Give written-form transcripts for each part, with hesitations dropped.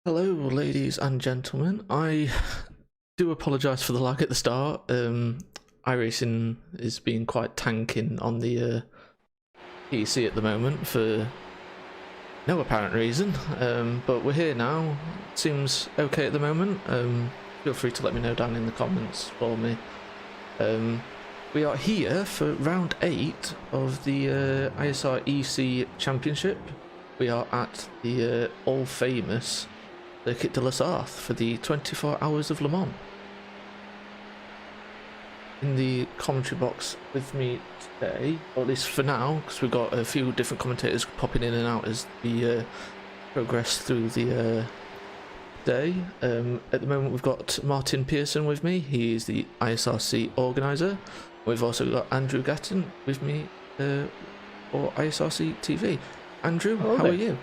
Hello, ladies and gentlemen. I do apologise for the lag at the start. iRacing is being quite tanking on the PC at the moment for no apparent reason, but we're here now. Seems okay at the moment. Feel free to let me know down in the comments for me. We are here for round 8 of the ISREC Championship. We are at the all-famous Circuit de la Sarthe for the 24 Hours of Le Mans. In the commentary box with me today, or at least for now, because we've got a few different commentators popping in and out as we progress through the day. At the moment we've got Martin Pearson with me. He is the ISRC organiser. We've also got Andrew Gatton with me for ISRC TV. Andrew, Hello how there. are you?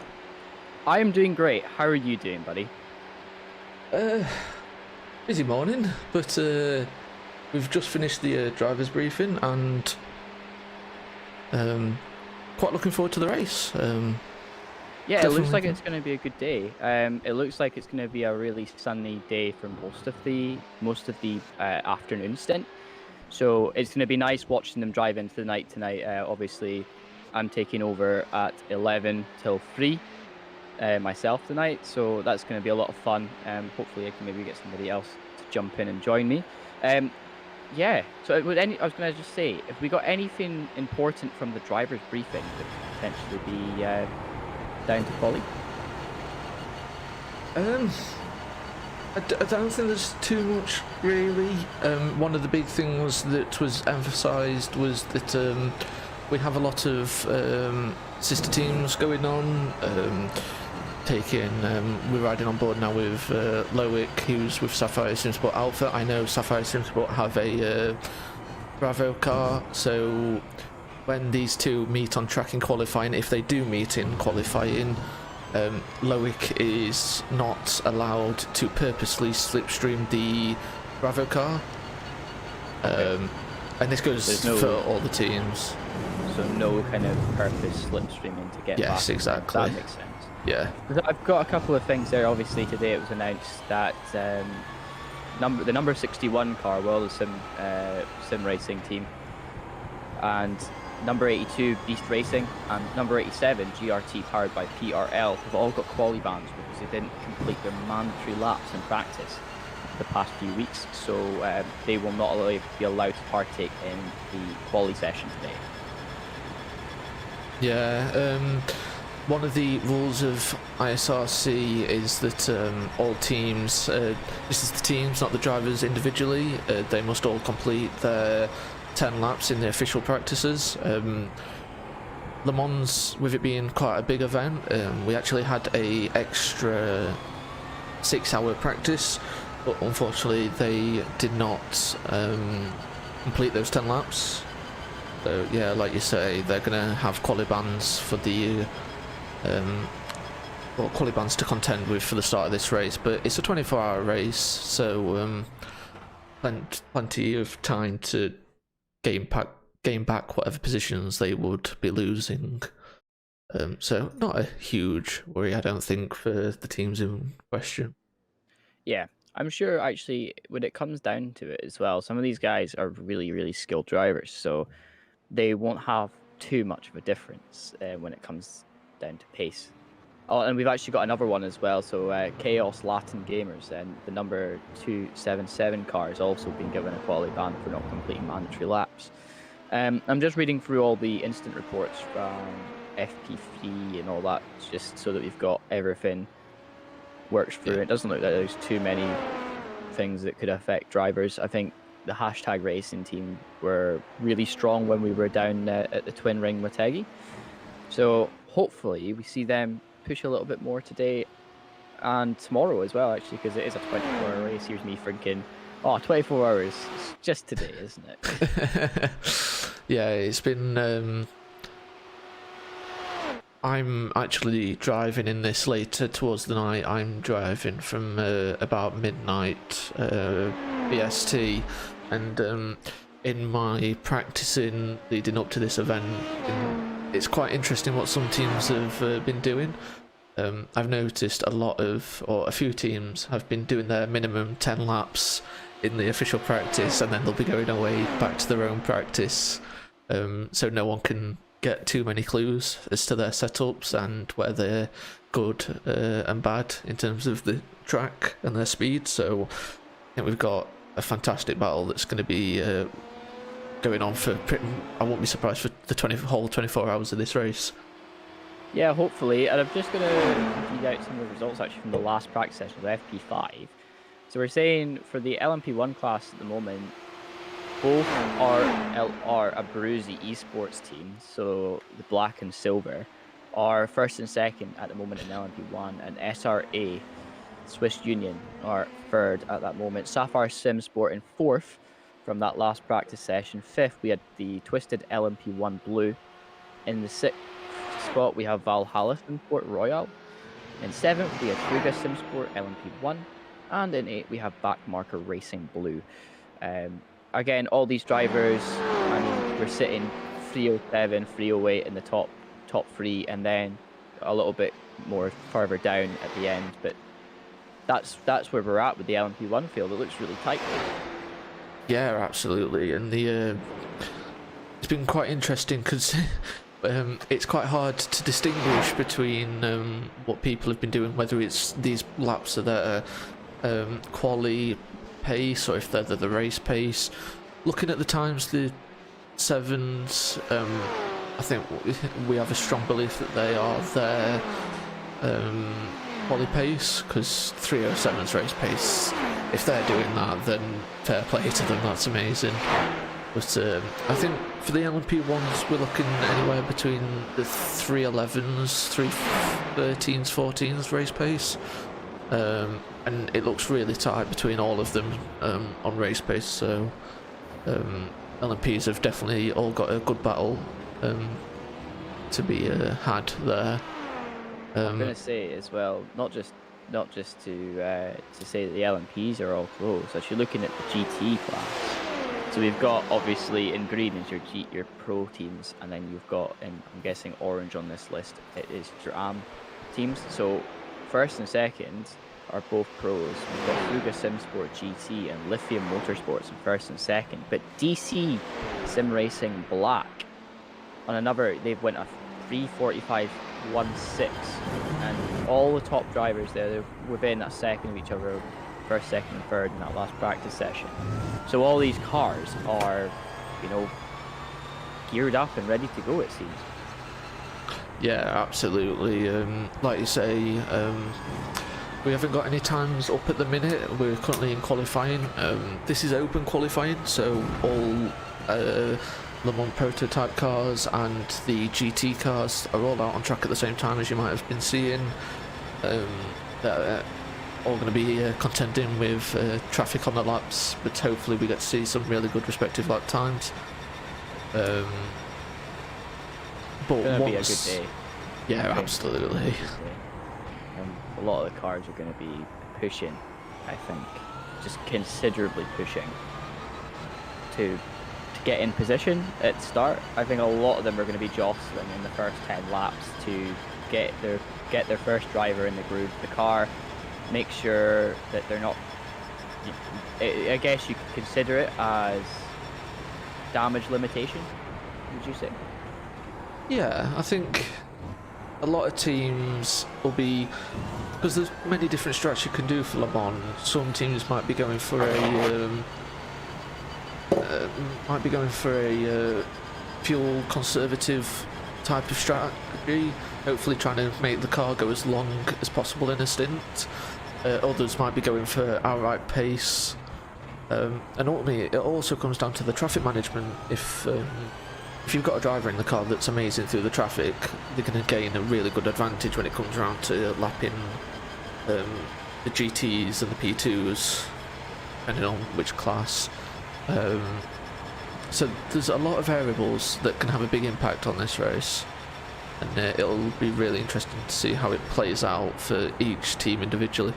I am doing great. How are you doing, buddy? Busy morning, but we've just finished the driver's briefing and quite looking forward to the race. Yeah, it looks like definitely. it's going to be a good day. It looks like it's going to be a really sunny day for most of the afternoon stint. So it's going to be nice watching them drive into the night tonight. Obviously, I'm taking over at 11 till 3 myself tonight, so that's going to be a lot of fun. Hopefully, I can maybe get somebody else to jump in and join me. Yeah. So I was going to just say, if we got anything important from the driver's briefing, that could potentially be down to quali. I don't think there's too much really. One of the big things that was emphasised was that we have a lot of sister teams going on. We're riding on board now with Loic, who's with Sapphire Sim Sport Alpha. I know Sapphire Sim Sport have a Bravo car, so when these two meet on track in qualifying, if they do meet in qualifying, Loic is not allowed to purposely slipstream the Bravo car. And this goes for all the teams. So no kind of purpose slipstreaming to get back. Yes, exactly. That makes sense. Yeah. I've got a couple of things there. Obviously, today it was announced that the number 61 car, well, the Sim Racing team, and number 82 Beast Racing and number 87 GRT powered by PRL have all got quali bans because they didn't complete their mandatory laps in practice the past few weeks. So they will not be allowed to partake in the quali session today. Yeah, one of the rules of ISRC is that all teams, this is the teams, not the drivers individually, they must all complete their 10 laps in the official practices. Le Mans, with it being quite a big event, we actually had a extra 6-hour practice, but unfortunately they did not complete those 10 laps. So yeah, like you say, they're going to have quali bans for the quali bans to contend with for the start of this race. But it's a 24-hour race, so plenty of time to gain back whatever positions they would be losing. So not a huge worry, I don't think, for the teams in question. Yeah, I'm sure actually when it comes down to it as well, some of these guys are really, really skilled drivers, so they won't have too much of a difference when it comes down to pace. Oh, and we've actually got another one as well. So Chaos Latin Gamers and the number 277 car has also been given a quali ban for not completing mandatory laps. I'm just reading through all the instant reports from FP3 and all that, just so that we've got everything works through. It doesn't look like there's too many things that could affect drivers. I think the hashtag racing team were really strong when we were down at the Twin Ring Motegi. So hopefully we see them push a little bit more today and tomorrow as well, actually, because it is a 24-hour race. Here's me thinking, oh, 24 hours, it's just today, isn't it? Yeah, it's been... I'm actually driving in this later towards the night. I'm driving from about midnight BST, and in my practicing leading up to this event, it's quite interesting what some teams have been doing. I've noticed a few teams have been doing their minimum 10 laps in the official practice, and then they'll be going away back to their own practice, so no one can get too many clues as to their setups and where they're good and bad in terms of the track and their speed. So I think we've got a fantastic battle that's going to be going on for I won't be surprised for the whole 24 hours of this race. Yeah, hopefully. And I'm just going to read out some of the results actually from the last practice session of FP5. So we're saying for the LMP1 class at the moment, both are a Bruzy esports team, so the black and silver are first and second at the moment in LMP1, and SRA Swiss Union are third at that moment. Sapphire Sim Sport in fourth from that last practice session. Fifth, we had the Twisted LMP1 Blue. In the sixth spot, we have Valhalla Sim Sport Royal. In seventh, we have Fuga Sim Sport LMP1. And in eighth, we have Backmarker Racing Blue. Again, all these drivers, I mean, we're sitting 307, 308 in the top three, and then a little bit more further down at the end. But that's where we're at with the LMP1 field. It looks really tight. Yeah, absolutely, and it's been quite interesting because it's quite hard to distinguish between what people have been doing, whether it's these laps are their quali pace or if they're the race pace. Looking at the times, the sevens, I think we have a strong belief that they are their quali pace, because 307's race pace, if they're doing that, then fair play to them, that's amazing. But I think for the LMP1s, we're looking anywhere between the 311s, 313s, 14s race pace. And it looks really tight between all of them on race pace, so LMPs have definitely all got a good battle to be had there. I'm going to say as well, not just to say that the LMPs are all close. As you're looking at the GT class, so we've got obviously in green is your pro teams, and then you've got, and I'm guessing orange on this list, it is your AM teams. So first and second are both pros. We've got Fuga Sim Sport GT and Lithium Motorsports in first and second, but DC Sim Racing Black on another, they've went a 3:45.16, and all the top drivers there, they're within a second of each other, first, second, and third in that last practice session. So all these cars are, geared up and ready to go, it seems. Yeah, absolutely. Like you say, we haven't got any times up at the minute. We're currently in qualifying. This is open qualifying, so all Le Mans prototype cars and the GT cars are all out on track at the same time, as you might have been seeing. They're all going to be contending with traffic on the laps, but hopefully we get to see some really good respective lap times. But It's going to be a good day. Yeah, absolutely. A lot of the cars are going to be pushing, I think, just considerably pushing to get in position at the start. I think a lot of them are going to be jostling in the first 10 laps to get their first driver in the groove of the car, make sure that they're not, I guess you could consider it as damage limitation, would you say? Yeah, I think a lot of teams will be, because there's many different strats you can do for Le Mans. Some teams might be going for a fuel conservative type of strategy, hopefully trying to make the car go as long as possible in a stint. Others might be going for outright pace, and ultimately it also comes down to the traffic management. If you've got a driver in the car that's amazing through the traffic, they're going to gain a really good advantage when it comes around to lapping the GTs and the P2s, depending on which class. So there's a lot of variables that can have a big impact on this race, and it'll be really interesting to see how it plays out for each team individually.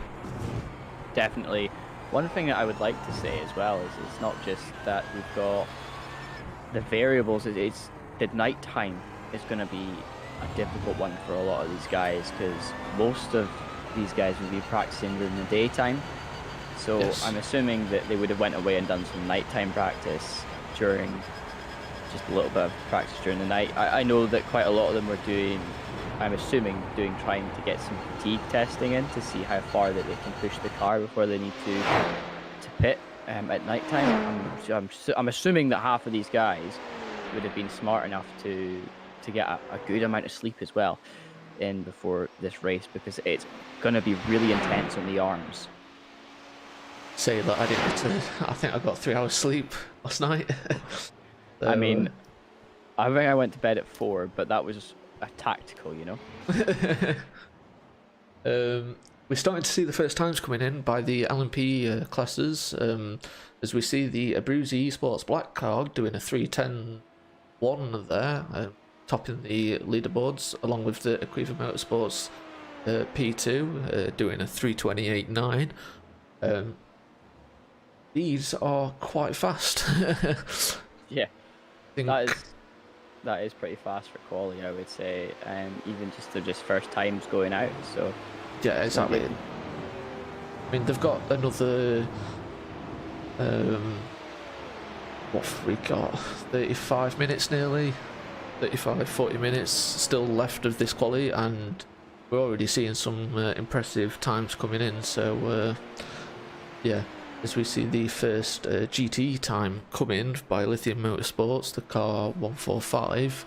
Definitely. One thing that I would like to say as well is it's not just that we've got the variables, it's the night time is going to be a difficult one for a lot of these guys, because most of these guys would be practicing during the daytime. So Yes. I'm assuming that they would have went away and done some nighttime practice during, just a little bit of practice during the night. I know that quite a lot of them were doing, I'm assuming, trying to get some fatigue testing in to see how far that they can push the car before they need to pit at night time. I'm assuming that half of these guys would have been smart enough to get a good amount of sleep as well in before this race, because it's going to be really intense on the arms. Say that I didn't get to. I think I got 3 hours sleep last night. So, I mean, I think I went to bed at 4, but that was a tactical, you know. we're starting to see the first times coming in by the LMP classes, as we see the Abruzzi Esports Black car doing a 3:10.1 there, topping the leaderboards, along with the Aquiva Motorsports P2 doing a 3:28.9. These are quite fast. Yeah, think... that is pretty fast for quali, I would say, even just they're just first times going out. So yeah, exactly. I mean, they've got another what have we got? 35 minutes nearly, 35-40 minutes still left of this quali, and we're already seeing some impressive times coming in. So yeah, as we see the first GT time come in by Lithium Motorsports, the car 145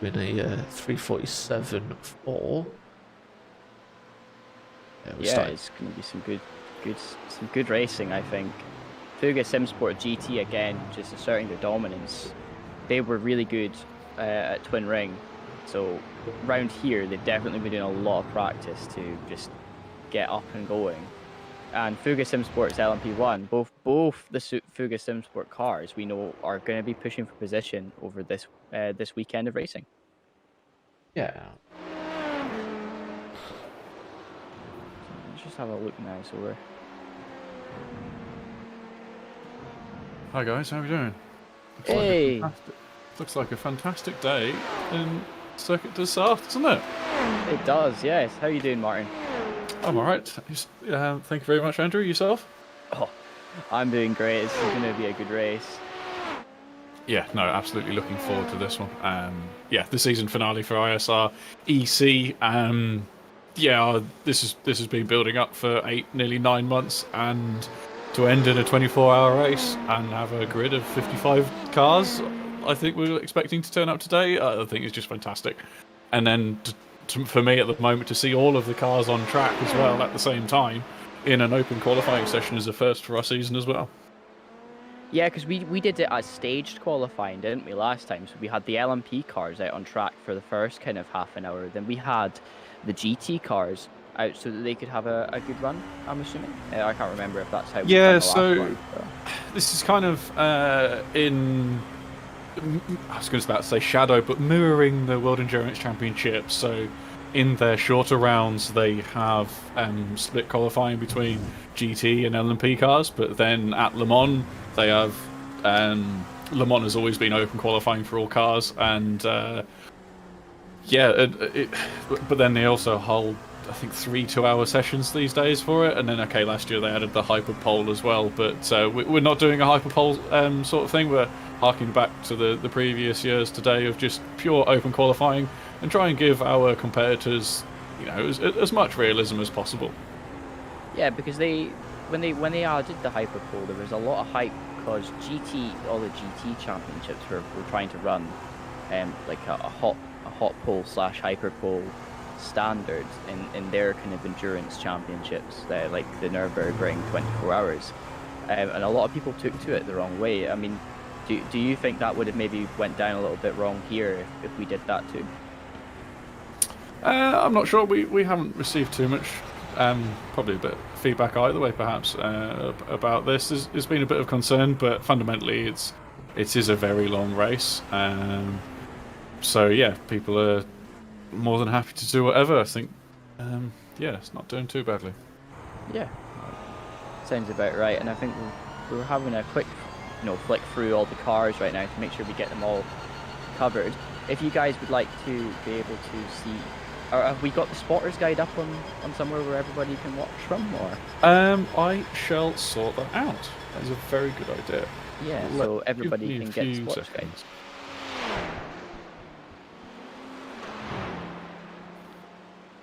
in a 3:47.4. Yeah, it's going to be some good racing, I think. Fuga SimSport GT again, just asserting their dominance. They were really good at Twin Ring, so round here they've definitely been doing a lot of practice to just get up and going. And Fuga SimSport's LMP1, both the Fuga SimSport cars we know are going to be pushing for position over this this weekend of racing. Yeah. Let's just have a look now. So we're. Hi guys, how are we doing? Looks like a fantastic day in Circuit de Sarthe, doesn't it? It does, yes. How are you doing, Martin? I'm alright. Thank you very much, Andrew. Yourself? Oh, I'm doing great. This is going to be a good race. Yeah, no, absolutely looking forward to this one. Yeah, the season finale for ISREC. Yeah, this has been building up for nearly 9 months, and to end in a 24-hour race and have a grid of 55 cars, I think we're expecting to turn up today. I think it's just fantastic. And then for me at the moment, to see all of the cars on track as well at the same time in an open qualifying session is a first for our season as well. Yeah, because we did it as staged qualifying, didn't we, last time? So we had the LMP cars out on track for the first kind of half an hour. Then we had the GT cars out so that they could have a good run, I'm assuming. I can't remember if that's how we done the last one, so. This is kind of in... I was going to say shadow, but mirroring the World Endurance Championships. So in their shorter rounds, they have split qualifying between GT and LMP cars, but then at Le Mans, they have... Le Mans has always been open qualifying for all cars, and yeah, but then they also hold, I think, 3 2-hour sessions these days for it, and then okay, last year they added the hyperpole as well, but we're not doing a hyperpole sort of thing. We're harking back to the previous years today of just pure open qualifying and try and give our competitors, you know, as much realism as possible. Yeah, because when they added the hyperpole, there was a lot of hype because all the GT championships were trying to run like a hot pole / hyperpole standard in their kind of endurance championships, like the Nürburgring 24 hours, and a lot of people took to it the wrong way. I mean, do you think that would have maybe went down a little bit wrong here if we did that too? I'm not sure. We haven't received too much, probably a bit of feedback either way, perhaps, about this. There's been a bit of concern, but fundamentally it is a very long race. So yeah, people are more than happy to do whatever. I think, yeah, it's not doing too badly. Yeah, sounds about right. And I think we're having a quick, flick through all the cars right now to make sure we get them all covered. if you guys would like to be able to see, or have we got the spotters guide up on somewhere where everybody can watch from, or? I shall sort that out. That is a very good idea. Yeah, Let- so everybody give me can a get the few spotters guide. seconds.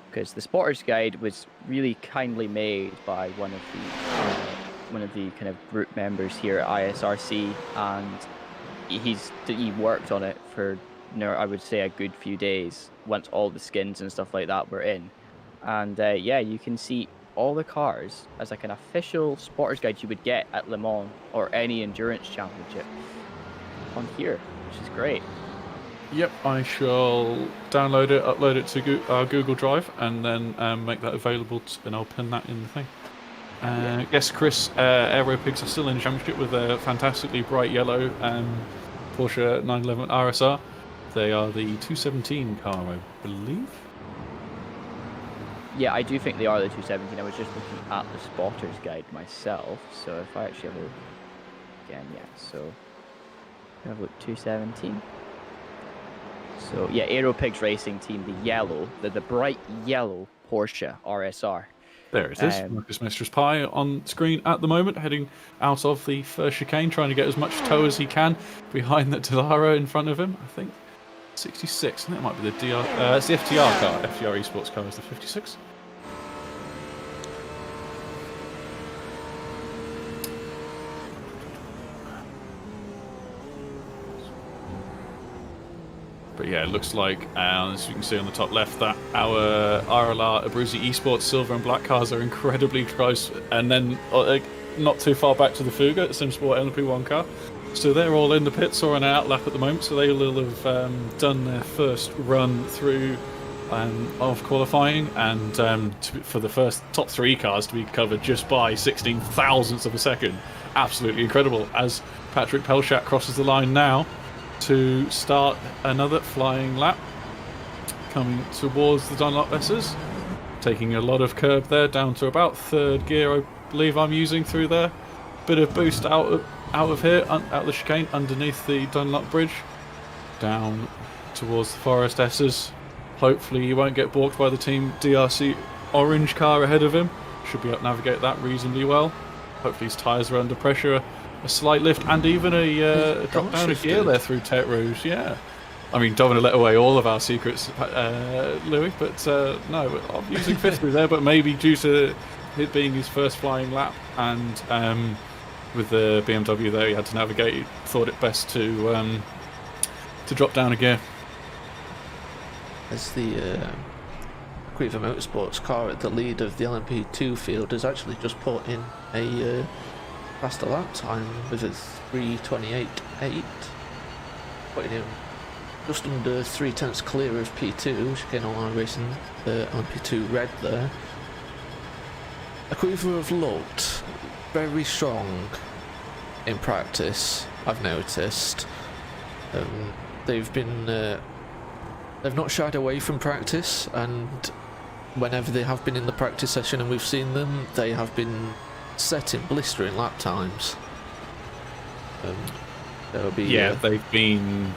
Because the spotters guide was really kindly made by one of the kind of group members here at ISRC, and he worked on it for, you know, I would say a good few days once all the skins and stuff like that were in. And yeah, you can see all the cars as like an official spotters guide you would get at Le Mans or any endurance championship on here, which is great. Yep, I shall download it, upload it to our Google Drive, and then make that available, and I'll pin that in the thing. Yes, Chris, Aero Pigs are still in the championship with a fantastically bright yellow Porsche 911 RSR. They are the 217 car, I believe. Yeah, I do think they are the 217. I was just looking at the spotters guide myself. So if I actually have a look again, yeah. So have a look, 217. So yeah, Aero Pigs Racing Team, the yellow, the bright yellow Porsche RSR. There it is. Marcus Mistress Pie on screen at the moment, heading out of the first chicane, trying to get as much tow as he can behind that Dallara in front of him. I think 66. I think it might be the DR. It's the FTR car. FTR Esports car is the 56. But yeah, it looks like, as you can see on the top left, that our RLR Abruzzi Esports silver and black cars are incredibly close. And then not too far back to the Fuga, SimSport LMP1 car. So they're all in the pits or on an out lap at the moment. So they will have done their first run through of qualifying. And for the first top 3 cars to be covered just by 16 thousandths of a second. Absolutely incredible. As Patrick Pelchat crosses the line now to start another flying lap, coming towards the Dunlop S's, taking a lot of curb there, down to about 3rd gear, I believe I'm using through there. Bit of boost out of here, out of the chicane, underneath the Dunlop Bridge, down towards the Forest S's. Hopefully he won't get balked by the Team DRC orange car ahead of him. Should be able to navigate that reasonably well. Hopefully his tyres are under pressure. A slight lift and even a drop down a gear there through Tete Rouge, yeah. I mean, don't want to let away all of our secrets, Louis, but no, I'm using 5th through there, but maybe due to it being his first flying lap and with the BMW there he had to navigate, he thought it best to drop down a gear. As the Quiver Motorsports car at the lead of the LMP2 field has actually just put in a faster lap time with a 3:28.8, putting him just under 3/10 clear of P2, chicane online racing on P2 red there. Aquiver have looked very strong in practice, I've noticed. They've not shied away from practice, and whenever they have been in the practice session and we've seen them, they have been setting blistering lap times. They've been,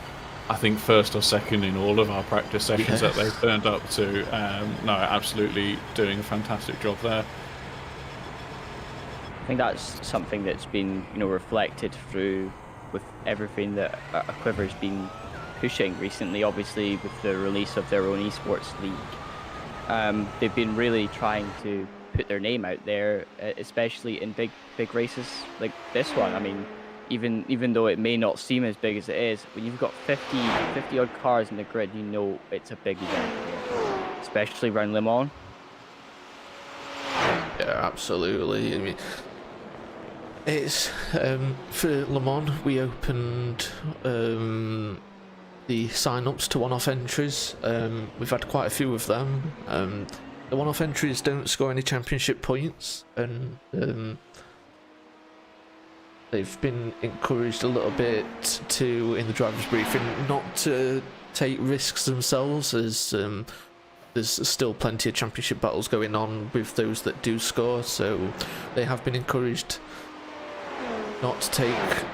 I think, 1st or 2nd in all of our practice sessions that they've turned up to. No, absolutely doing a fantastic job there. I think that's something that's been, you know, reflected through with everything that Quiver's been pushing recently. Obviously, with the release of their own esports league, they've been really trying to put their name out there, especially in big races like this one. I mean, even though it may not seem as big as it is, when you've got 50 odd cars in the grid, you know it's a big event, especially around Le Mans. Yeah, absolutely. I mean, it's for Le Mans we opened the sign-ups to one-off entries. We've had quite a few of them. The one-off entries don't score any championship points, and they've been encouraged a little bit to, in the driver's briefing, not to take risks themselves, as there's still plenty of championship battles going on with those that do score, so they have been encouraged not to take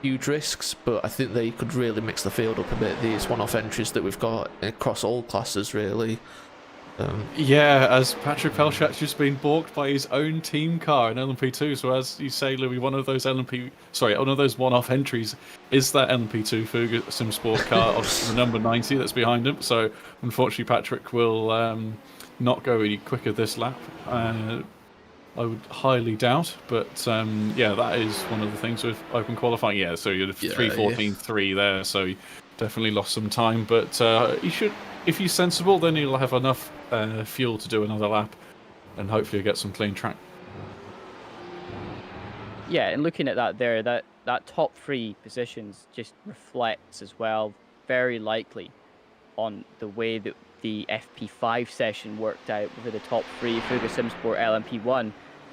huge risks, but I think they could really mix the field up a bit. These one-off entries that we've got across all classes, really. Yeah, as Patrick Pelchat's just been balked by his own team car in LMP2. So as you say, Louis, one of those one-off entries is that LMP2 Fuga Sim Sport car of the number 90 that's behind him. So unfortunately, Patrick will not go any quicker this lap. I would highly doubt, but yeah, that is one of the things with open qualifying. Yeah, so you had 3:14.3 there, so he definitely lost some time. But he should, if he's sensible, then he'll have enough fuel to do another lap, and hopefully get some clean track. Yeah, and looking at that there, that top 3 positions just reflects as well, very likely, on the way that the FP5 session worked out with the top 3, Fuga Sim Sport, LMP1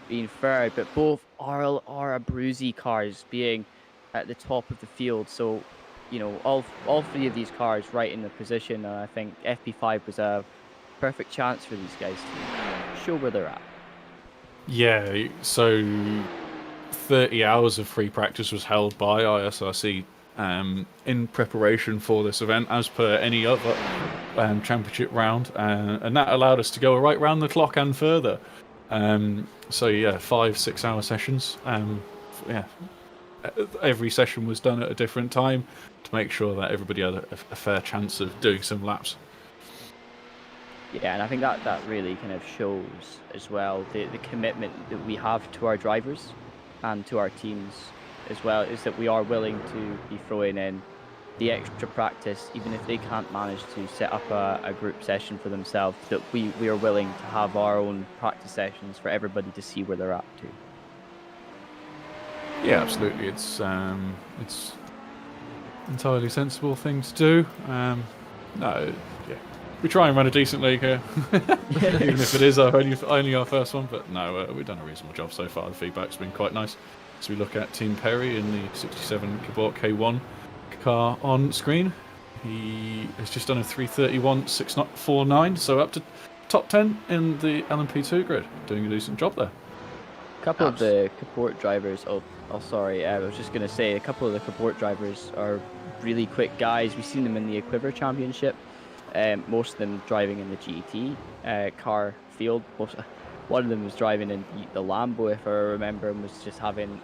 being third, but both are a bruisey cars being at the top of the field. So, you know, all 3 of these cars right in the position, and I think FP5 was a perfect chance for these guys to show where they're at. Yeah, so 30 hours of free practice was held by ISRC in preparation for this event, as per any other championship round, and that allowed us to go right round the clock and further. So yeah, 5-6 hour sessions. Yeah, every session was done at a different time to make sure that everybody had a fair chance of doing some laps. Yeah, and I think that really kind of shows as well the commitment that we have to our drivers and to our teams as well, is that we are willing to be throwing in the extra practice, even if they can't manage to set up a group session for themselves, that we are willing to have our own practice sessions for everybody to see where they're at to. Yeah, absolutely. It's entirely sensible thing to do. No, yeah, we try and run a decent league here, even if it is only our first one. But no, we've done a reasonable job so far. The feedback's been quite nice. So we look at Team Perry in the 67 Cabot K1 car on screen. He has just done a 3:31.649, so up to top 10 in the LMP2 grid, doing a decent job there. A couple of the Cabot drivers, sorry, I was just going to say, a couple of the Cabot drivers are really quick guys. We've seen them in the Equiver Championship, most of them driving in the GT car field. One of them was driving in the Lambo, if I remember, and was just having,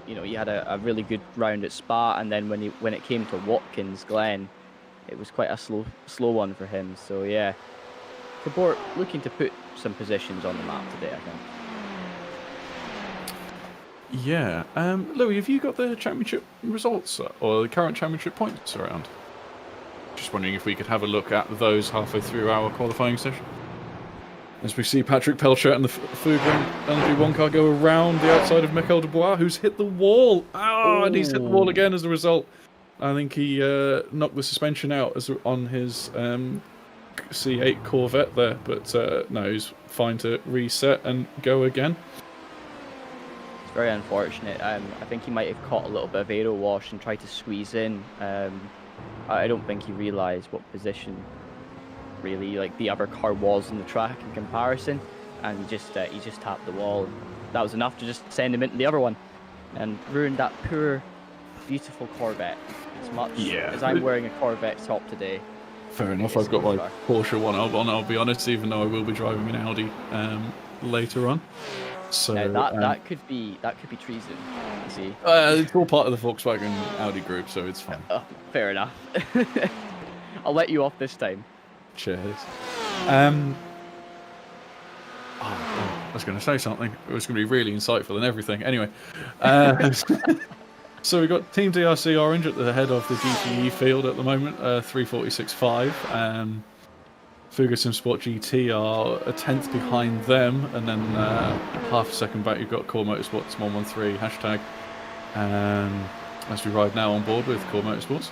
you know, he had a really good round at Spa, and then when it came to Watkins Glen, it was quite a slow one for him. So yeah, Cabot looking to put some positions on the map today, I think. Yeah, Louis, have you got the championship results or the current championship points around? Just wondering if we could have a look at those halfway through our qualifying session. As we see Patrick Pelchat and the Fuga LMP1 car go around the outside of Michael Dubois, who's hit the wall. And he's hit the wall again as a result. I think he knocked the suspension out on his C8 Corvette there, but no, he's fine to reset and go again. It's very unfortunate. I think he might have caught a little bit of aero wash and tried to squeeze in. I don't think he realised what position really like the other car was in the track in comparison, and he just tapped the wall. That was enough to just send him into the other one and ruined that poor, beautiful Corvette as much as I'm wearing a Corvette top today. Fair enough. I've got my Porsche 1 on, I'll be honest, even though I will be driving an Audi later on. So that could be treason, you see. It's all part of the Volkswagen Audi group, so it's fine. Fair enough. I'll let you off this time. Cheers. I was going to say something. It was going to be really insightful and everything. Anyway, so we've got Team DRC Orange at the head of the GTE field at the moment, 3:46.5. Fuga Sim Sport GT are a 10th behind them, and then half a second back you've got Core Motorsports 113 hashtag. As we ride now on board with Core Motorsports.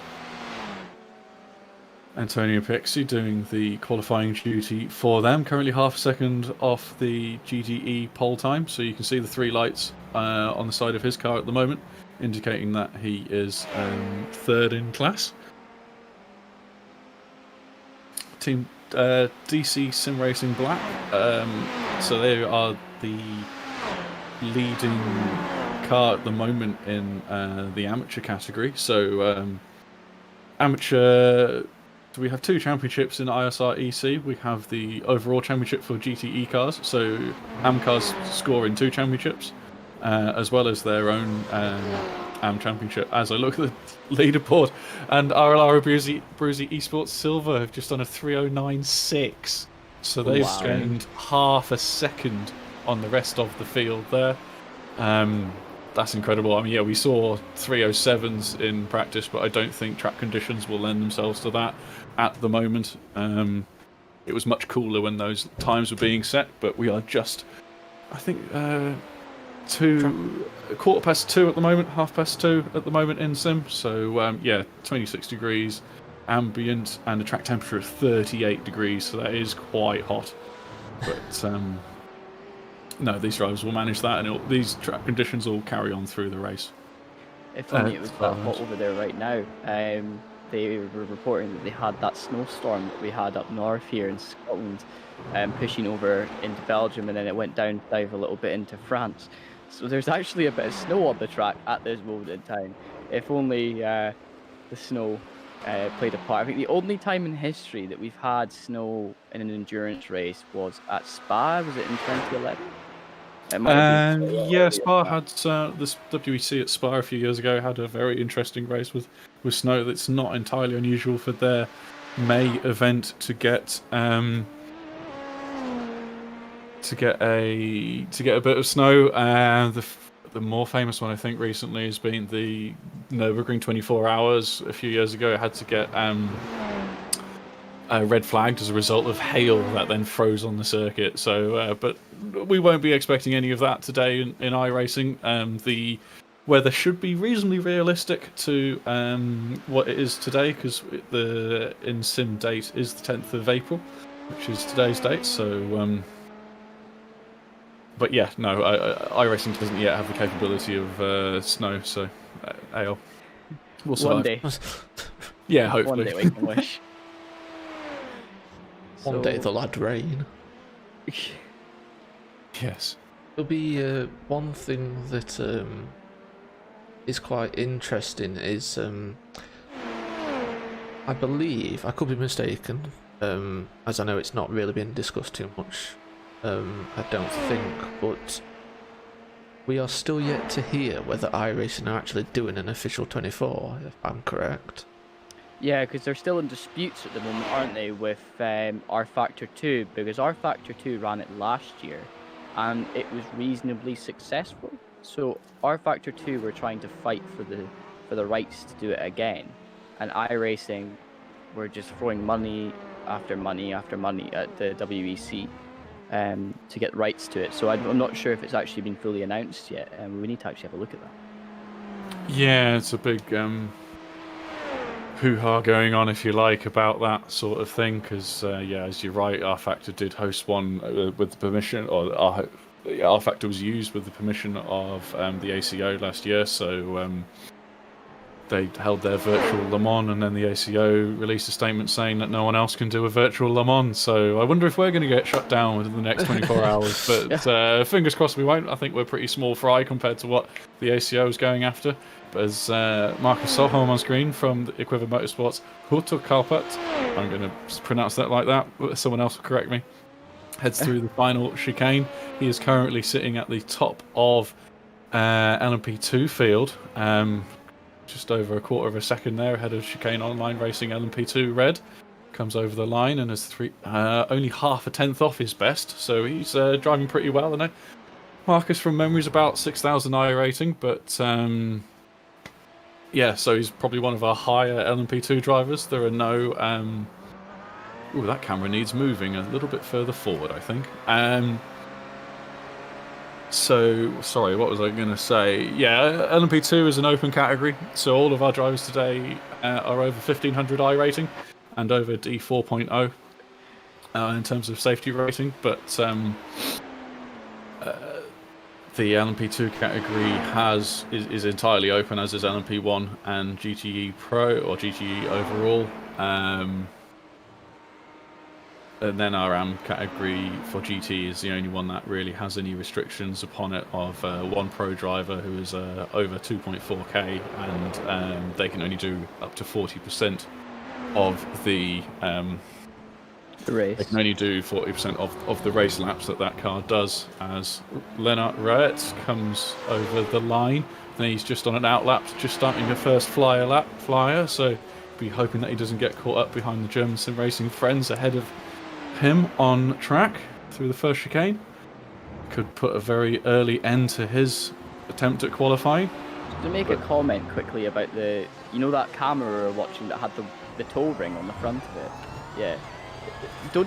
Antonio Pixie doing the qualifying duty for them. Currently half a second off the GTE pole time, so you can see the 3 lights on the side of his car at the moment, indicating that he is 3rd in class. Team DC Sim Racing Black, so they are the leading car at the moment in the amateur category. So amateur, so we have 2 championships in ISREC. We have the overall championship for GTE cars. So AM cars score in 2 championships, as well as their own AM championship. As I look at the leaderboard, and RLR Bruzy Esports Silver have just done a 309.6. So they've gained half a second on the rest of the field there. That's incredible. I mean, yeah, we saw 307s in practice, but I don't think track conditions will lend themselves to that at the moment. It was much cooler when those times were being set, but we are just, I think, 2:15 at the moment, 2:30 at the moment in sim. So yeah, 26 degrees ambient and a track temperature of 38 degrees, so that is quite hot. But no, these drivers will manage that, and these track conditions will carry on through the race. If only it was that hot over there right now. They were reporting that they had that snowstorm that we had up north here in Scotland, pushing over into Belgium, and then it went down a little bit into France. So there's actually a bit of snow on the track at this moment in time. If only the snow played a part. I think the only time in history that we've had snow in an endurance race was at Spa. Was it in 2011? Yeah, Spa had this WEC at Spa a few years ago had a very interesting race with snow. That's not entirely unusual for their May event to get a bit of snow. The more famous one I think recently has been the Nürburgring 24 Hours. A few years ago, it had to get red flagged as a result of hail that then froze on the circuit. So, but we won't be expecting any of that today in iRacing. The weather should be reasonably realistic to what it is today, because the in-sim date is the 10th of April, which is today's date. So, but yeah, no, iRacing doesn't yet have the capability of snow, so hail. We'll survive. One day. Yeah, hopefully. One day we can wish. One day they'll add rain. Yes. There'll be one thing that is quite interesting is I believe, I could be mistaken, as I know it's not really been discussed too much, I don't think, but we are still yet to hear whether iRacing are actually doing an official 24, if I'm correct. Yeah, because they're still in disputes at the moment, aren't they, with R Factor 2, because R Factor 2 ran it last year, and it was reasonably successful. So R Factor 2 were trying to fight for the rights to do it again, and iRacing were just throwing money after money after money at the WEC to get rights to it. So I'm not sure if it's actually been fully announced yet, and we need to actually have a look at that. Yeah, it's a big hoo-ha going on, if you like, about that sort of thing, because yeah, as you're right, R Factor did host one with the permission, or R Factor was used with the permission of the ACO last year, so they held their virtual Le Mans, and then the ACO released a statement saying that no one else can do a virtual Le Mans. So I wonder if we're going to get shut down within the next 24 hours, but fingers crossed we won't. I think we're pretty small fry compared to what the ACO is going after. But as Marcus Solholm on screen from the Equivalent Motorsports, Huto Kalpat, I'm going to pronounce that like that, but someone else will correct me, heads through the final chicane. He is currently sitting at the top of LMP2 field, just over a quarter of a second there ahead of Chicane Online Racing LMP2 Red. Comes over the line and is only half a tenth off his best, so he's driving pretty well. I know Marcus from memory is about 6,000 I rating, but yeah, so he's probably one of our higher LMP2 drivers. There are no ooh, that camera needs moving a little bit further forward, I think. So, sorry, what was I going to say? Yeah, LMP2 is an open category, so all of our drivers today are over 1,500 I rating and over D4.0 in terms of safety rating, but the LMP2 category is entirely open, as is LMP1 and GTE Pro, or GTE overall. And then our AM category for GT is the only one that really has any restrictions upon it of one pro driver who is over 2.4k, and they can only do up to 40% of the race. They can only do 40% of the race laps that car does. As Lennart Reuert comes over the line, then he's just on an outlap, just starting the first flyer, so be hoping that he doesn't get caught up behind the German sim racing friends ahead of him on track through the first chicane. Could put a very early end to his attempt at qualifying. To make a comment quickly about that camera we were watching that had the tow ring on the front of it. Yeah.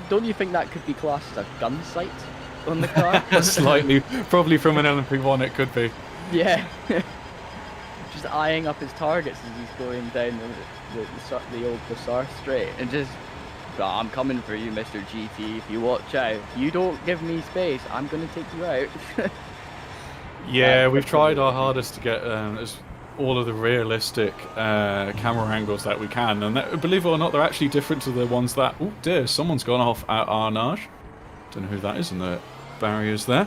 Don't you think that could be classed as a gun sight on the car? Slightly, probably from an LMP1 it could be. Yeah. Just eyeing up his targets as he's going down the old Sarthe straight, and just, I'm coming for you, Mr. GT. If you watch out, if you don't give me space, I'm gonna take you out. Yeah, we've tried our hardest to get all of the realistic camera angles that we can, and believe it or not, they're actually different to the ones that... Oh dear, someone's gone off at Arnage. Don't know who that is in the barriers there.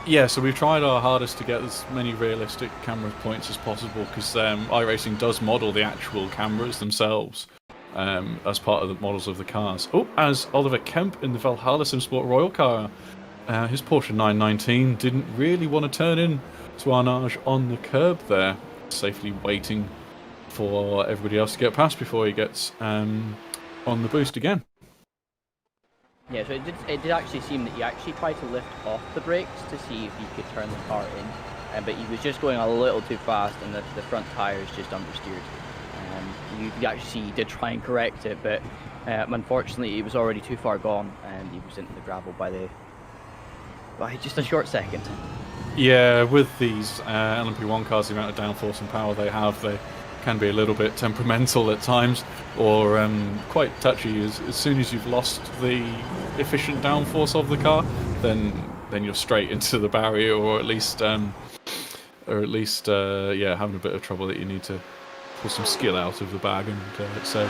Yeah, so we've tried our hardest to get as many realistic camera points as possible, because iRacing does model the actual cameras themselves as part of the models of the cars. Oh, as Oliver Kemp in the Valhalla Sim Sport Royal car, his Porsche 919 didn't really want to turn in to Arnage on the curb there, safely waiting for everybody else to get past before he gets on the boost again. Yeah, so it did actually seem that he actually tried to lift off the brakes to see if he could turn the car in, but he was just going a little too fast, and the front tires just understeered. You could actually see he did try and correct it, but unfortunately he was already too far gone, and he was into the gravel by just a short second. Yeah, with these LMP1 cars, the amount of downforce and power they have, they can be a little bit temperamental at times, or quite touchy. As soon as you've lost the efficient downforce of the car, then you're straight into the barrier, or at least having a bit of trouble that you need to pull some skill out of the bag and save.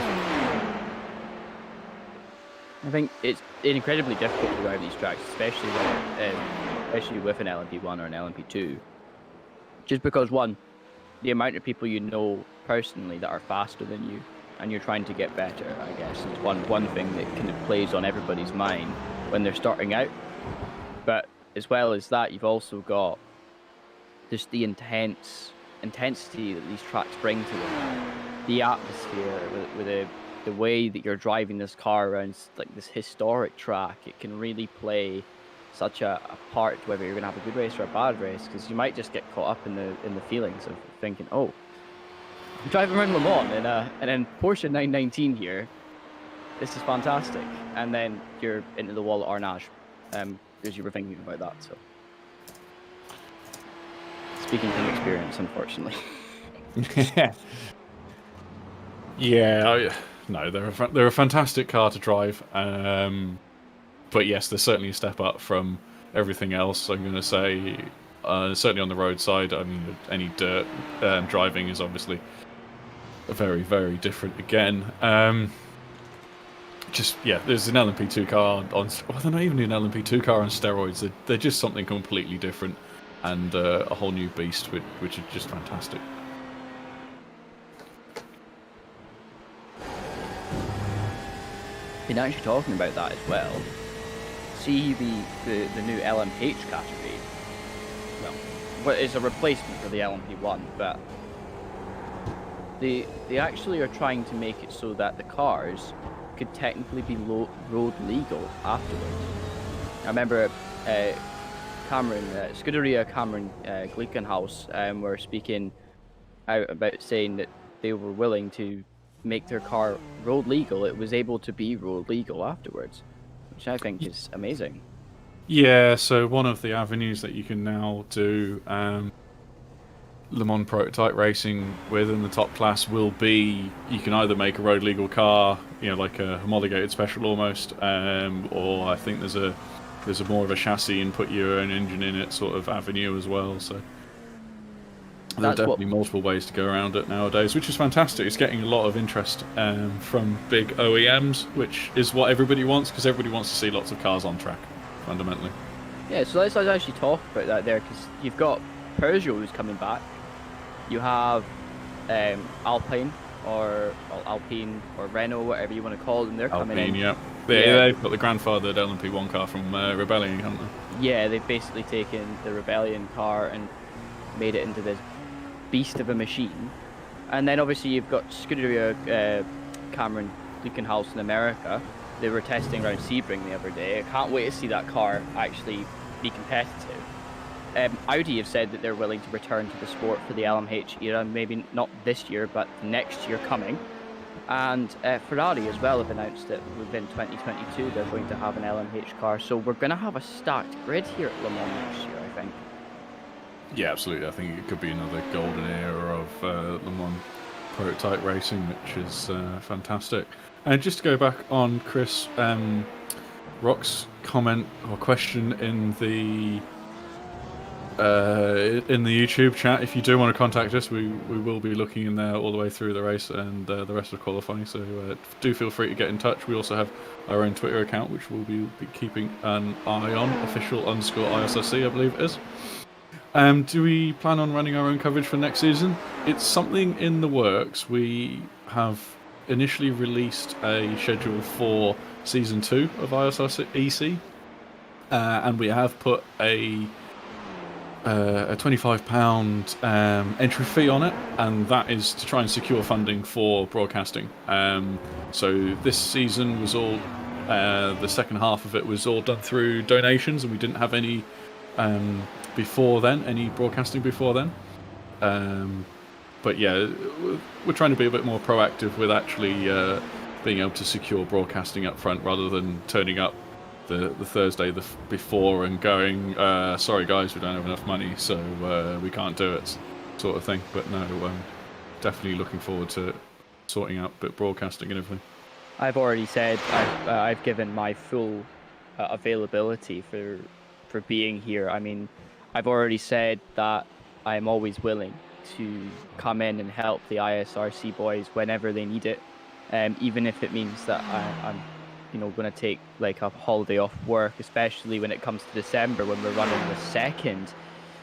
I think it's incredibly difficult to drive these tracks, especially with an LMP1 or an LMP2, just because, one, the amount of people you know personally that are faster than you, and you're trying to get better, I guess, is one thing that kind of plays on everybody's mind when they're starting out. But as well as that, you've also got just the intensity that these tracks bring to them, the atmosphere, with the way that you're driving this car around like this historic track. It can really play such a part whether you're going to have a good race or a bad race, because you might just get caught up in the feelings of thinking, oh, I'm driving around Le Mans and then Porsche 919 here, this is fantastic, and then you're into the wall at Arnage because you were thinking about that. So speaking from experience, unfortunately. Yeah, no, they're a fantastic car to drive, but yes, they're certainly a step up from everything else. I'm going to say, certainly on the roadside. I mean, any dirt driving is obviously very, very different again. There's an LMP2 car they're not even an LMP2 car on steroids. They're just something completely different, and a whole new beast, which is just fantastic. And actually talking about that as well, see the new LMH category. Well, what is a replacement for the LMP1, but they actually are trying to make it so that the cars could technically be road legal afterwards. I remember Scuderia Cameron Glickenhaus were speaking out about saying that they were willing to make their car road legal. It was able to be road legal afterwards, which I think is amazing. Yeah, so one of the avenues that you can now do Le Mans prototype racing within the top class will be, you can either make a road legal car, like a homologated special almost, or I think there's a more of a chassis and put your own engine in it sort of avenue as well. So There are definitely multiple ways to go around it nowadays, which is fantastic. It's getting a lot of interest from big OEMs, which is what everybody wants, because everybody wants to see lots of cars on track, fundamentally. Yeah, so let's actually talk about that there, because you've got Peugeot who's coming back. You have Alpine or Renault, whatever you want to call them. They're coming in. Yeah. They've got the grandfathered LMP1 car from Rebellion, haven't they? Yeah, they've basically taken the Rebellion car and made it into this beast of a machine. And then obviously you've got Scuderia Cameron Glickenhaus in America. They were testing around Sebring the other day. I can't wait to see that car actually be competitive. Audi have said that they're willing to return to the sport for the LMH era, maybe not this year, but next year coming. And Ferrari as well have announced that within 2022 they're going to have an LMH car. So we're going to have a stacked grid here at Le Mans next year, I think. Yeah, absolutely. I think it could be another golden era of Le Mans prototype racing, which is fantastic. And just to go back on Chris Rock's comment or question in the YouTube chat, if you do want to contact us, we will be looking in there all the way through the race and the rest of qualifying, so do feel free to get in touch. We also have our own Twitter account, which we'll be keeping an eye on, official_ISRC, I believe it is. Do we plan on running our own coverage for next season? It's something in the works. We have initially released a schedule for season 2 of ISRC EC, and we have put a £25 entry fee on it, and that is to try and secure funding for broadcasting. So this season was all the second half of it was all done through donations, and we didn't have any before then, any broadcasting before then. But yeah, we're trying to be a bit more proactive with actually being able to secure broadcasting up front, rather than turning up the Thursday before and going, sorry guys, we don't have enough money, so we can't do it, sort of thing. But no, definitely looking forward to sorting out bit broadcasting and everything. I've already said I've given my full availability for being here. I mean, I've already said that I'm always willing to come in and help the ISRC boys whenever they need it, even if it means that I'm going to take like a holiday off work, especially when it comes to December, when we're running the second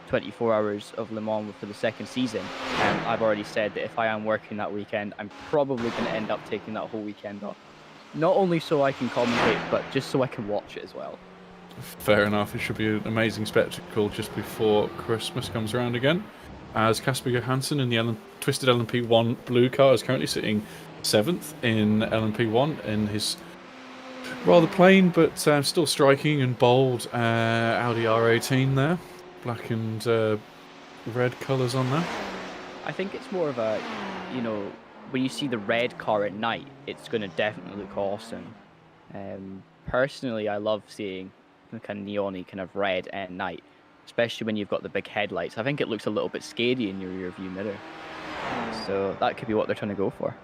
24 hours of Le Mans for the second season. And I've already said that if I am working that weekend, I'm probably going to end up taking that whole weekend off, not only so I can commentate, but just so I can watch it as well. Fair enough. It should be an amazing spectacle just before Christmas comes around again, as Casper Johansson in the Twisted LMP1 blue car is currently sitting 7th in LMP1 in his rather plain but still striking and bold Audi R18 there. Black and red colours on there. I think it's more of a, when you see the red car at night, it's going to definitely look awesome. Personally, I love seeing the kind of neon-y kind of red at night, especially when you've got the big headlights. I think it looks a little bit scary in your rear view mirror. So that could be what they're trying to go for.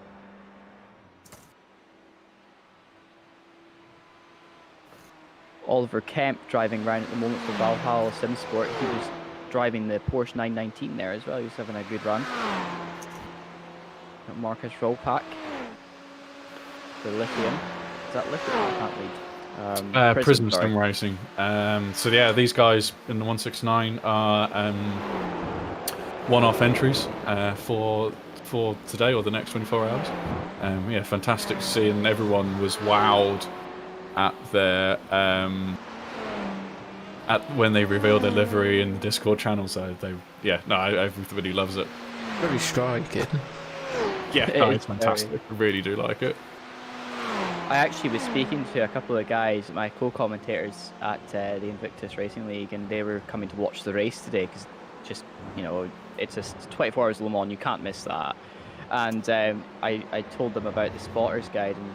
Oliver Kemp driving around at the moment for Valhalla Sim Sport. He was driving the Porsche 919 there as well. He was having a good run. Got Marcus Rollpack for Lithium. Is that Lithium? I can't read. Prism Sim Racing. So yeah, these guys in the 169 are one-off entries for today or the next 24 hours. Yeah, fantastic to see, and everyone was wowed at their when they revealed their livery in the Discord channel. So everybody loves it. Very striking. Yeah, it's fantastic. I really do like it. I actually was speaking to a couple of guys, my co-commentators at the Invictus Racing League, and they were coming to watch the race today because just, it's just 24 hours of Le Mans, you can't miss that. And I told them about the Spotters Guide, and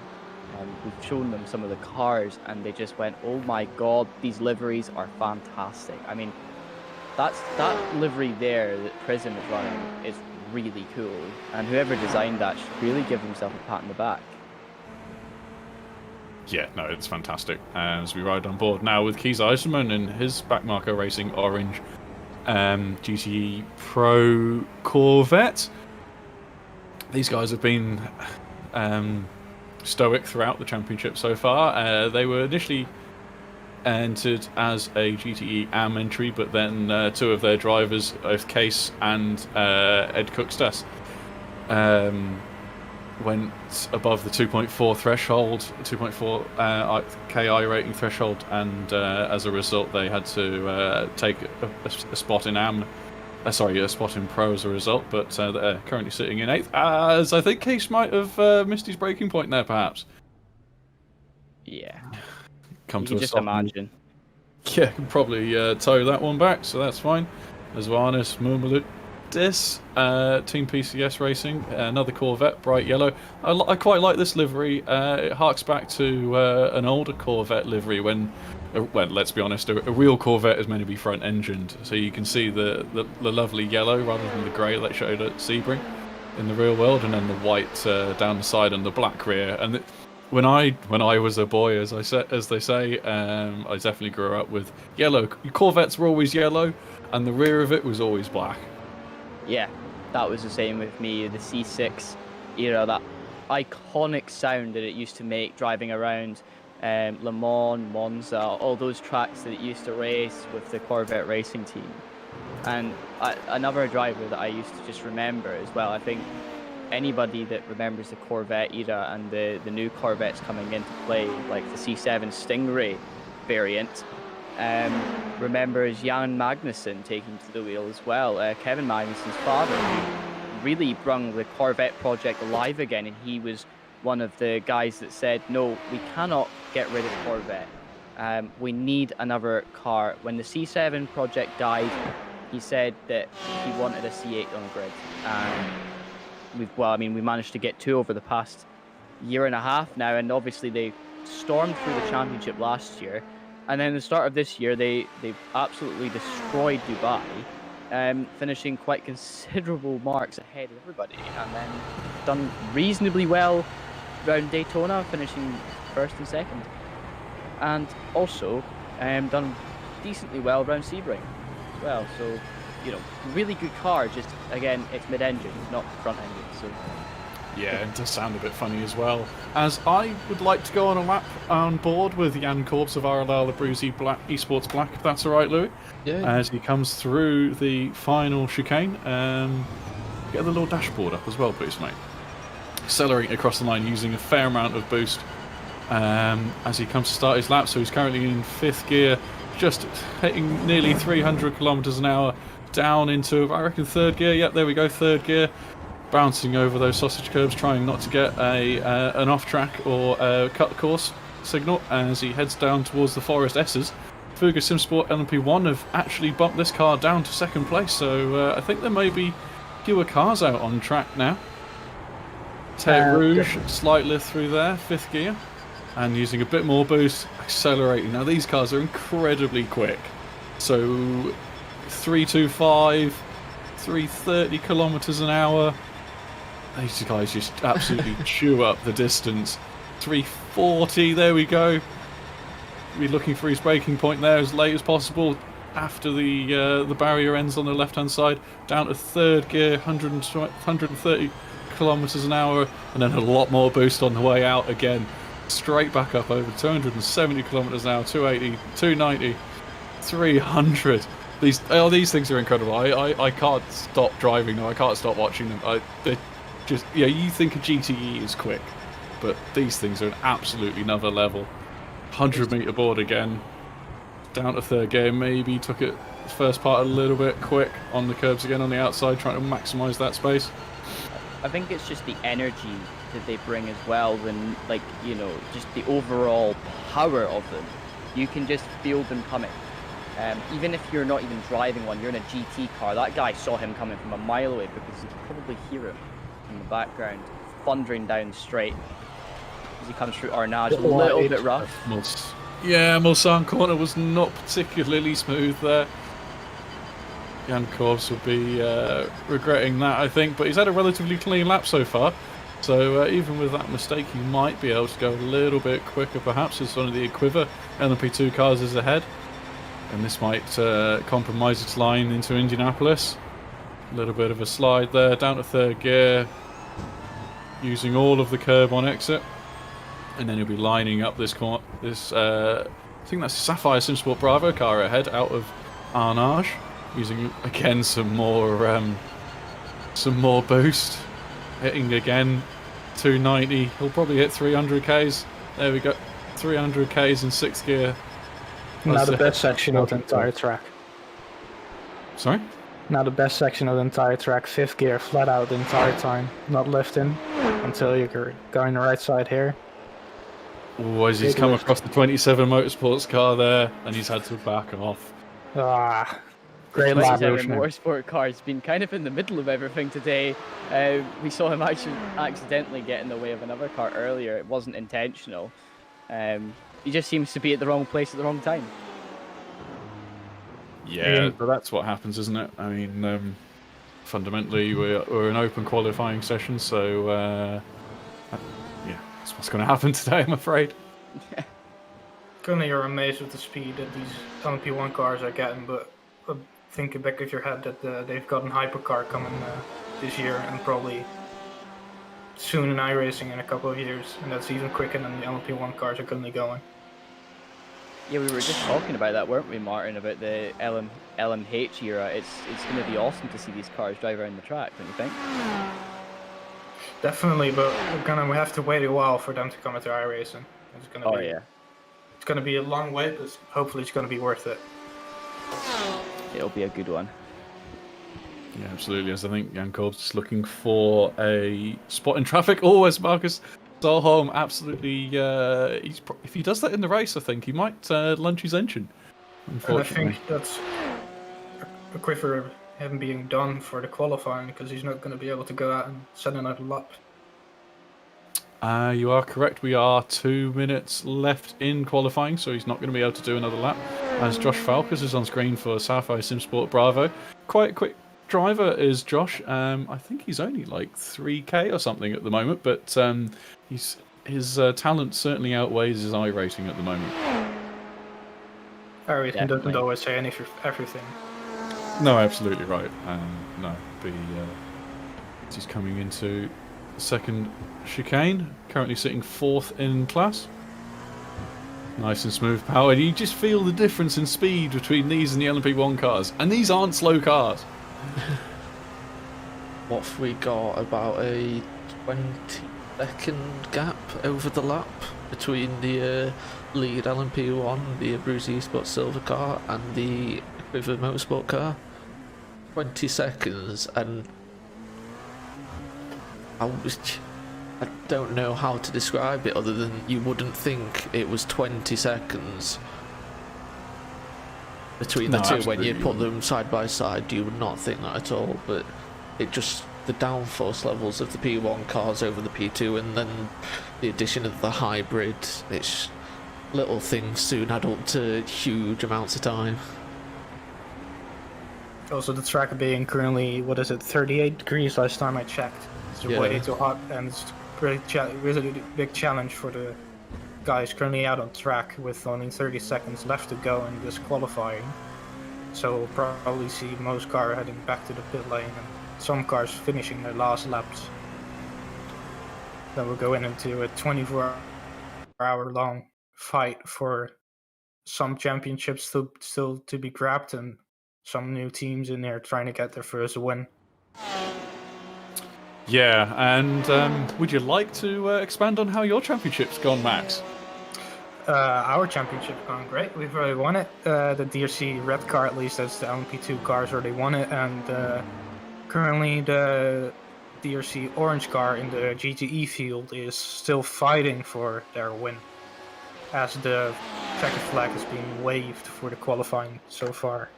we've shown them some of the cars, and they just went, oh my god, these liveries are fantastic. I mean, that livery there that Prism is running is really cool, and whoever designed that should really give himself a pat on the back. Yeah, no, it's fantastic. As we ride on board now with Keys Eiserman in his Backmarker Racing Orange GTE Pro Corvette. These guys have been stoic throughout the championship so far. They were initially entered as a GTE AM entry, but then two of their drivers, both Case and Ed Cookstess, went above the 2.4 threshold, 2.4 KI rating threshold, and as a result they had to take a spot in AM, a spot in Pro as a result, but they're currently sitting in 8th, as I think Case might have missed his breaking point there, perhaps. Yeah. Come You to can a just stop. imagine. Yeah, can probably tow that one back, so that's fine. As Varnis Murmaludis, Team PCS Racing, another Corvette, bright yellow. I quite like this livery. It harks back to an older Corvette livery when, well, let's be honest, a real Corvette is meant to be front-engined. So you can see the lovely yellow rather than the grey that showed at Sebring in the real world, and then the white down the side and the black rear. And when I was a boy, as they say, I definitely grew up with yellow. Corvettes were always yellow, and the rear of it was always black. Yeah, that was the same with me. The C6 era, that iconic sound that it used to make driving around Le Mans, Monza, all those tracks that it used to race with the Corvette racing team. And another driver that I used to just remember as well, I think anybody that remembers the Corvette era and the new Corvettes coming into play, like the C7 Stingray variant, remembers Jan Magnussen taking to the wheel as well. Kevin Magnussen's father, who really brung the Corvette project alive again, and he was one of the guys that said, no, we cannot get rid of Corvette. We need another car. When the C7 project died, he said that he wanted a C8 on the grid. We managed to get two over the past year and a half now, and obviously they stormed through the championship last year. And then the start of this year, they absolutely destroyed Dubai, finishing quite considerable marks ahead of everybody, and then done reasonably well around Daytona, finishing 1st and 2nd, and also done decently well around Sebring as well. So, you know, really good car. Just again, it's mid-engine, not front-engine. So. Yeah, it does sound a bit funny as well. As I would like to go on a lap on board with Jan Korbs of RLL Abruzzi Esports Black, if that's all right, Louis. Yeah. As he comes through the final chicane. Get the little dashboard up as well, please, mate. Accelerating across the line using a fair amount of boost as he comes to start his lap. So he's currently in 5th gear, just hitting nearly 300 kilometers an hour down into, I reckon, 3rd gear. Yep, there we go, 3rd gear. Bouncing over those sausage curbs, trying not to get an off-track or cut course signal as he heads down towards the Forest S's. Fuga Simsport LMP1 have actually bumped this car down to 2nd place, so I think there may be fewer cars out on track now. Terre Rouge, slight lift through there, 5th gear, and using a bit more boost, accelerating. Now these cars are incredibly quick, so 325, 330 kilometers an hour. These guys just absolutely chew up the distance. 340, there we go. We're looking for his braking point there as late as possible after the barrier ends on the left-hand side. Down to 3rd gear, 130 kilometers an hour, and then a lot more boost on the way out again. Straight back up over 270 kilometers an hour, 280, 290, 300. These things are incredible. I can't stop driving them. I can't stop watching them. Just, yeah, you think a GTE is quick, but these things are an absolutely another level. 100-meter board again, down to 3rd gear. Maybe took it first part a little bit quick on the curbs again on the outside, trying to maximise that space. I think it's just the energy that they bring as well, and like, you know, just the overall power of them. You can just feel them coming. Even if you're not even driving one, you're in a GT car. That guy saw him coming from a mile away because he could probably hear him in the background, thundering down straight as he comes through Arnage. A little bit rough. Yeah, Mulsanne corner was not particularly smooth there. Jan Korbs would be regretting that, I think, but he's had a relatively clean lap so far. So even with that mistake, he might be able to go a little bit quicker, perhaps, as one of the Equiva LMP2 cars is ahead. and this might compromise its line into Indianapolis. A little bit of a slide there, down to third gear, using all of the curb on exit, and then he'll be lining up this I think that's Sapphire Sim Sport Bravo car ahead, out of Arnage, using again some more boost, hitting again 290. He'll probably hit 300 k's. There we go, 300 k's in sixth gear. Now the best section of the entire track. Sorry? Now the best section of the entire track, fifth gear, flat out the entire time, not lifting until you're going the right side here. Oh, as he's come across the 27 Motorsports car there, and he's had to back off. Ah, great The lap. 27 Motorsport car's been kind of in the middle of everything today. We saw him actually accidentally get in the way of another car earlier. It wasn't intentional. He just seems to be at the wrong place at the wrong time. Yeah, but that's what happens, isn't it? I mean, fundamentally, we're an open qualifying session, so yeah, that's what's going to happen today, I'm afraid. Currently, you're amazed with the speed that these LMP1 cars are getting, but think back of your head that they've got a hypercar coming this year, and probably soon in iRacing in a couple of years, and that's even quicker than the LMP1 cars are currently going. Yeah, we were just talking about that, weren't we, Martin, about the LMH era. It's going to be awesome to see these cars drive around the track, don't you think? Definitely, but we have to wait a while for them to come into iRacing. It's gonna yeah. It's going to be a long wait, but hopefully it's going to be worth it. It'll be a good one. Yeah, absolutely. As I think Jan Korb's just looking for a spot in traffic. Oh, as Marcus Solholm absolutely, if he does that in the race, I think he might lunge his engine. Unfortunately, and I think that's a quicker him being done for the qualifying, because he's not going to be able to go out and set another lap. You are correct. We are 2 minutes left in qualifying, so he's not going to be able to do another lap. As Josh Falkers is on screen for Sapphire Sim Sport Bravo. Quite a quick driver is Josh. I think he's only like 3k or something at the moment, but his talent certainly outweighs his rating at the moment. iRacing doesn't always say everything. No, absolutely right. No, he's coming into the second chicane, currently sitting fourth in class. Nice and smooth power. You just feel the difference in speed between these and the LMP1 cars, and these aren't slow cars. What have we got? About a 20-second gap over the lap between the lead LMP1, the Bruce Esports silver car, and the River Motorsport car. 20 seconds, and I don't know how to describe it other than you wouldn't think it was 20 seconds between the two. When you put them side by side, you would not think that at all, but it just, the downforce levels of the P1 cars over the P2, and then the addition of the hybrid, it's little things soon add up to huge amounts of time. Also, the track being currently, 38 degrees last time I checked. It's way too hot, and it's really big challenge for the guys currently out on track with only 30 seconds left to go in this qualifying. So we'll probably see most cars heading back to the pit lane, and some cars finishing their last laps. Then we'll go into a 24-hour long fight for some championships still to be grabbed, and some new teams in there trying to get their first win. Yeah, and would you like to expand on how your championship's gone, Max? Our championship's gone great. We've already won it. The DRC red car, at least, that's the LMP2 cars, already won it, and currently the DRC orange car in the GTE field is still fighting for their win, as the checkered flag is being waved for the qualifying so far.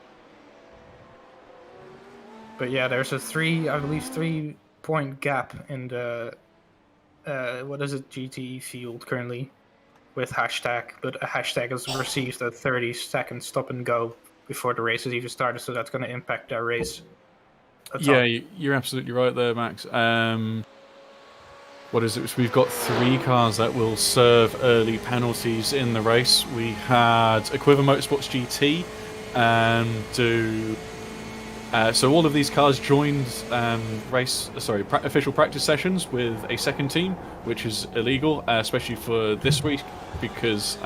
But yeah, there's a 3-point gap in the GTE field currently with hashtag, but a hashtag has received a 30-second stop and go before the race has even started, so that's going to impact their race. Yeah, you're absolutely right there, Max. What is it? So we've got 3 cars that will serve early penalties in the race. We had Equiva Motorsports GT and do. So all of these cars joined official practice sessions with a second team, which is illegal, especially for this week, because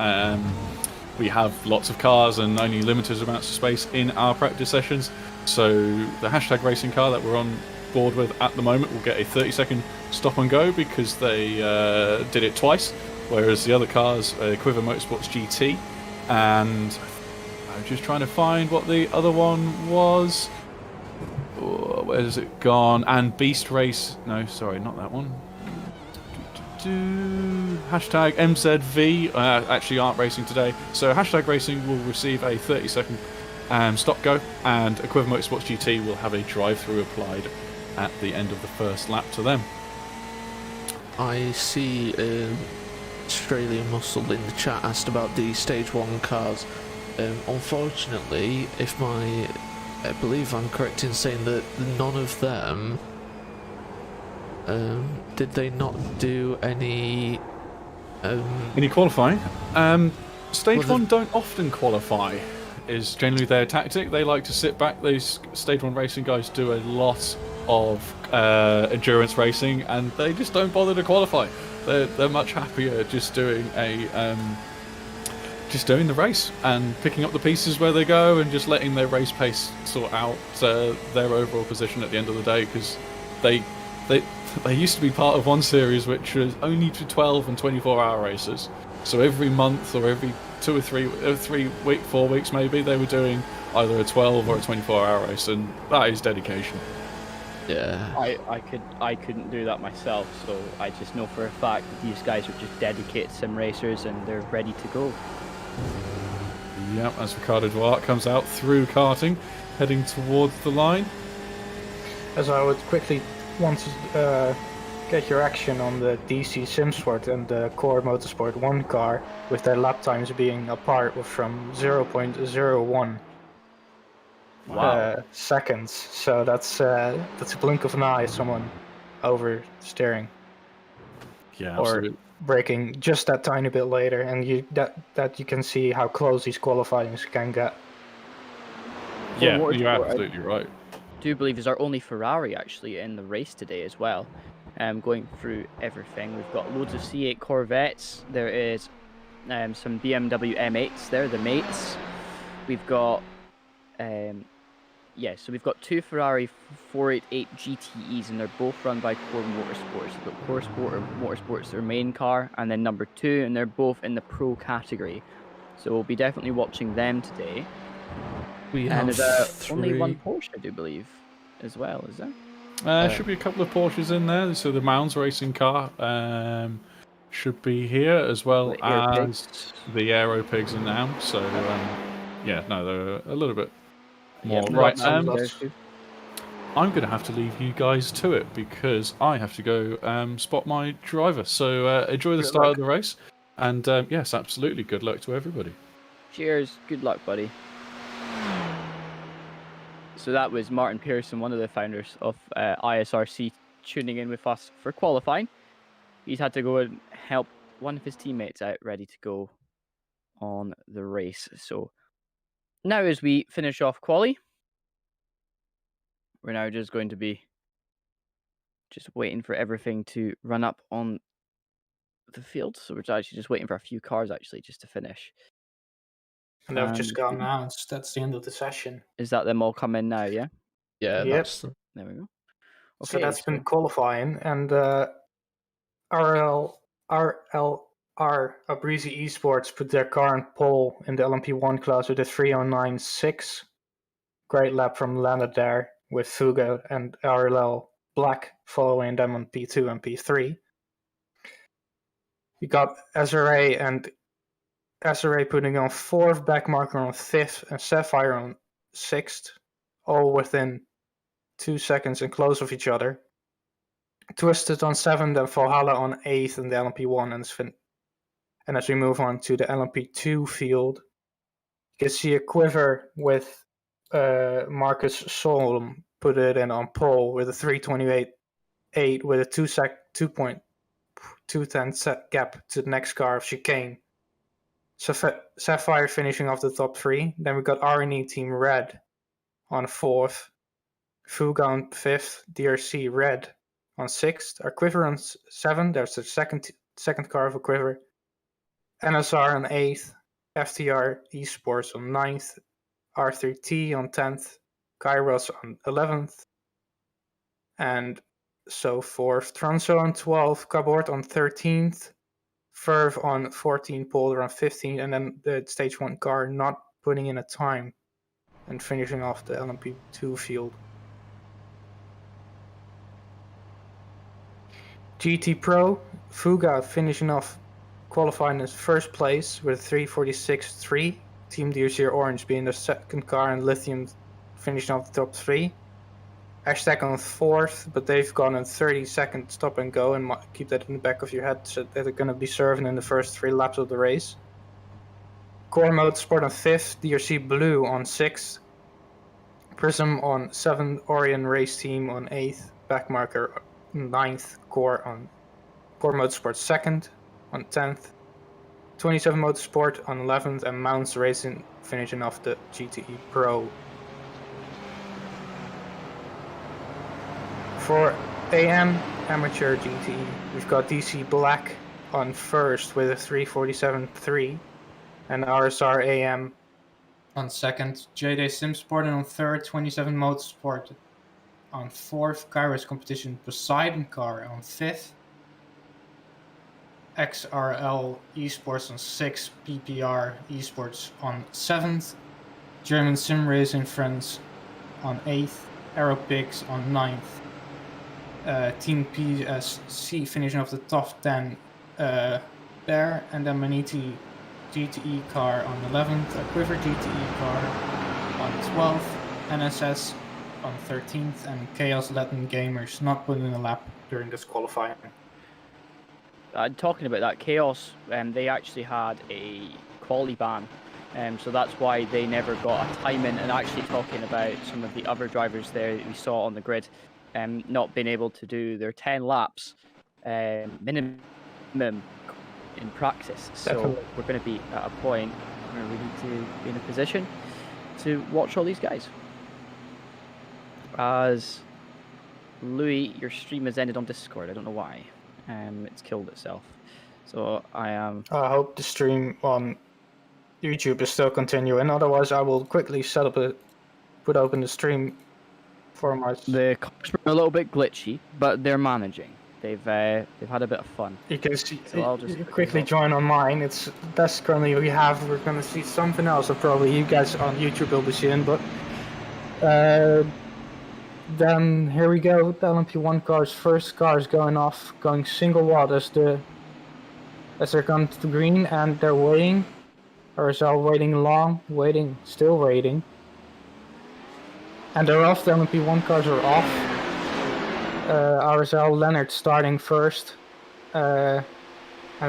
we have lots of cars and only limited amounts of space in our practice sessions. So the hashtag racing car that we're on board with at the moment will get a 30-second stop and go because they did it twice, whereas the other cars, Quiver Motorsports GT, and I'm just trying to find what the other one was. Oh, where's it gone? And Beast Race. No, sorry, not that one. Hashtag MZV actually aren't racing today. So hashtag racing will receive a 30-second stop go, and Quiver Motorsports GT will have a drive-through applied at the end of the first lap to them. I see Australian Muscle in the chat asked about the Stage 1 cars. Unfortunately, I believe I'm correct in saying that none of them did they not do any qualifying? Stage 1 don't often qualify, is generally their tactic. They like to sit back. These Stage 1 racing guys do a lot of endurance racing, and they just don't bother to qualify. They're much happier just doing the race and picking up the pieces where they go, and just letting their race pace sort out their overall position at the end of the day, because they used to be part of one series which was only to 12 and 24-hour races. So every month or every 2 or 4 weeks maybe, they were doing either a 12 or a 24-hour race, and that is dedication. Yeah. I couldn't do that myself, so I just know for a fact that these guys are just dedicated sim racers and they're ready to go. Yep, as Ricardo Duarte comes out through karting, heading towards the line. As I would quickly want to get your action on the DC SimSport and the Core Motorsport 1 car, with their lap times being apart from 0.01 seconds. So that's a blink of an eye, someone oversteering. Yeah, or absolutely. braking just that tiny bit later, and you can see how close these qualifyings can get. Yeah, Well, you're absolutely right. I do believe is our only Ferrari actually in the race today as well. Going through everything, we've got loads of C8 Corvettes. There is some BMW M8s there, the mates. We've got so we've got 2 Ferrari 488 GTEs, and they're both run by Core Motorsports. We've got Core Motorsports, their main car, and then number 2, and they're both in the pro category. So we'll be definitely watching them today. And there's only one Porsche, I do believe, as well, is there? Should be a couple of Porsches in there. So the Mounds racing car should be here, as well as the Aero Pigs are now. So they're a little bit more. Right, I'm going to have to leave you guys to it because I have to go spot my driver. So enjoy the start of the race, and yes, absolutely, good luck to everybody. Cheers, good luck, buddy. So that was Martin Pearson, one of the founders of ISRC, tuning in with us for qualifying. He's had to go and help one of his teammates out, ready to go on the race. So now, as we finish off quali, we're now just going to be just waiting for everything to run up on the field. So we're actually just waiting for a few cars actually just to finish. And they've just got announced. That's the end of the session. Is that them all coming now? Yeah. Yeah. Yep. There we go. Okay, so that's been qualifying, and RLR Abrizi Esports put their car in pole in the LMP1 class with a 309.6. Great lap from Landa there, with Fuga and RLL Black following them on P2 and P3. We got SRA and SRA putting on 4th, Backmarker on 5th, and Sapphire on 6th, all within 2 seconds and close of each other. Twisted on 7th and Valhalla on 8th in the LMP1. And as we move on to the LMP2 field, you can see a quiver with Marcus Solom put it in on pole with a 3:28.8 with a 2.210 set gap to the next car of Chicane. Sapphire finishing off the top 3. Then we got R&E Team Red on 4th, Fuga on 5th, DRC Red on 6th, our Quiver on 7th, there's the second car of a Quiver, NSR on 8th, FTR Esports on 9th, R3T on 10th, Kairos on 11th, and so forth. Transo on 12th, Cabord on 13th, Verve on 14th, Polder on 15th, and then the stage 1 car not putting in a time and finishing off the LMP2 field. GT Pro, Fuga finishing off qualifying in first place with 3:46.3. Team DRC Orange being the second car, and Lithium finishing off the top 3. Hashtag on 4th, but they've gone a 30-second stop and go, and keep that in the back of your head, so that they're going to be serving in the first 3 laps of the race. Core Motorsport on 5th, DRC Blue on 6th, Prism on 7th, Orion Race Team on 8th, Backmarker 9th, Core Motorsport 2nd on 10th, 27 Motorsport on 11th, and Mounts Racing finishing off the GTE Pro. For AM Amateur GTE, we've got DC Black on 1st with a 3:47.3, and RSR AM on 2nd, JD Simsport on 3rd, 27 Motorsport on 4th, Kairos Competition Poseidon car on 5th, XRL Esports on 6th, PPR Esports on 7th, German Sim Racing Friends on 8th, Aeropics on 9th, Team PSC finishing off the top 10 there, and then Maniti GTE car on 11th, a Quiver GTE car on 12th, NSS on 13th, and Chaos Latin Gamers not putting in a lap during this qualifying. Talking about that, Chaos, they actually had a quali ban, so that's why they never got a time in. And actually talking about some of the other drivers there that we saw on the grid, not being able to do their 10 laps minimum in practice. So Definitely. we're going to be at a point where we need to be in a position to watch all these guys. As Louis, your stream has ended on Discord. I don't know why. It's killed itself. So I am. I hope the stream on YouTube is still continuing. Otherwise, I will quickly put open the stream for my. The cars were a little bit glitchy, but they're managing. They've had a bit of fun. You can see, So I'll just you quickly join on mine. It's the best currently we have. We're going to see something else that probably you guys on YouTube will be seeing, but then here we go. The LMP1 cars, first cars going single wide as they're coming to the green, and they're waiting. RSL waiting, still waiting. And they're off. The LMP1 cars are off. RSL Leonard starting first, and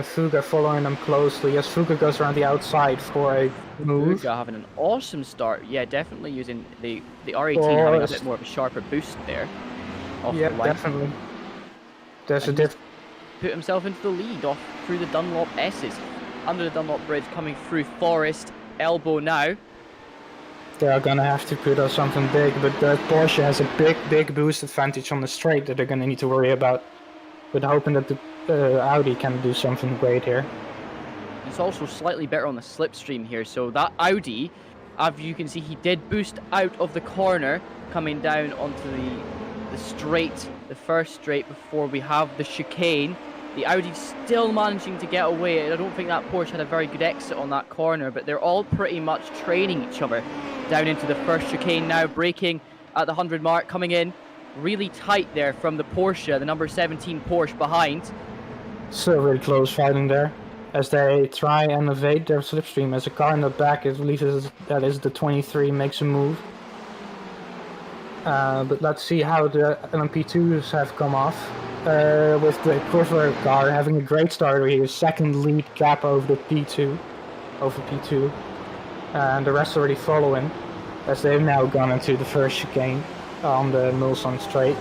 Fuga following them closely. Yes, Fuga goes around the outside for a move. Fuga having an awesome start. Yeah, definitely using the R18 having a bit more of a sharper boost there. Yeah, definitely. There's a difference. Put himself into the lead off through the Dunlop S's. Under the Dunlop Bridge, coming through Forest, elbow now. They're gonna have to put up something big, but the Porsche has a big boost advantage on the straight that they're gonna need to worry about. But hoping that the Audi can do something great here. It's also slightly better on the slipstream here, so that Audi, as you can see, he did boost out of the corner, coming down onto the straight, the first straight before we have the chicane. The Audi still managing to get away. I don't think that Porsche had a very good exit on that corner, but they're all pretty much training each other down into the first chicane now, braking at the 100 mark, coming in really tight there from the Porsche, the number 17 Porsche behind. Still really close fighting there as they try and evade their slipstream, as a car in the back, I believe that is the 23, makes a move. But let's see how the LMP2s have come off. With the Quiver car having a great start here, second lead gap over the P2, and the rest already following, as they've now gone into the first chicane on the Mulsanne straight.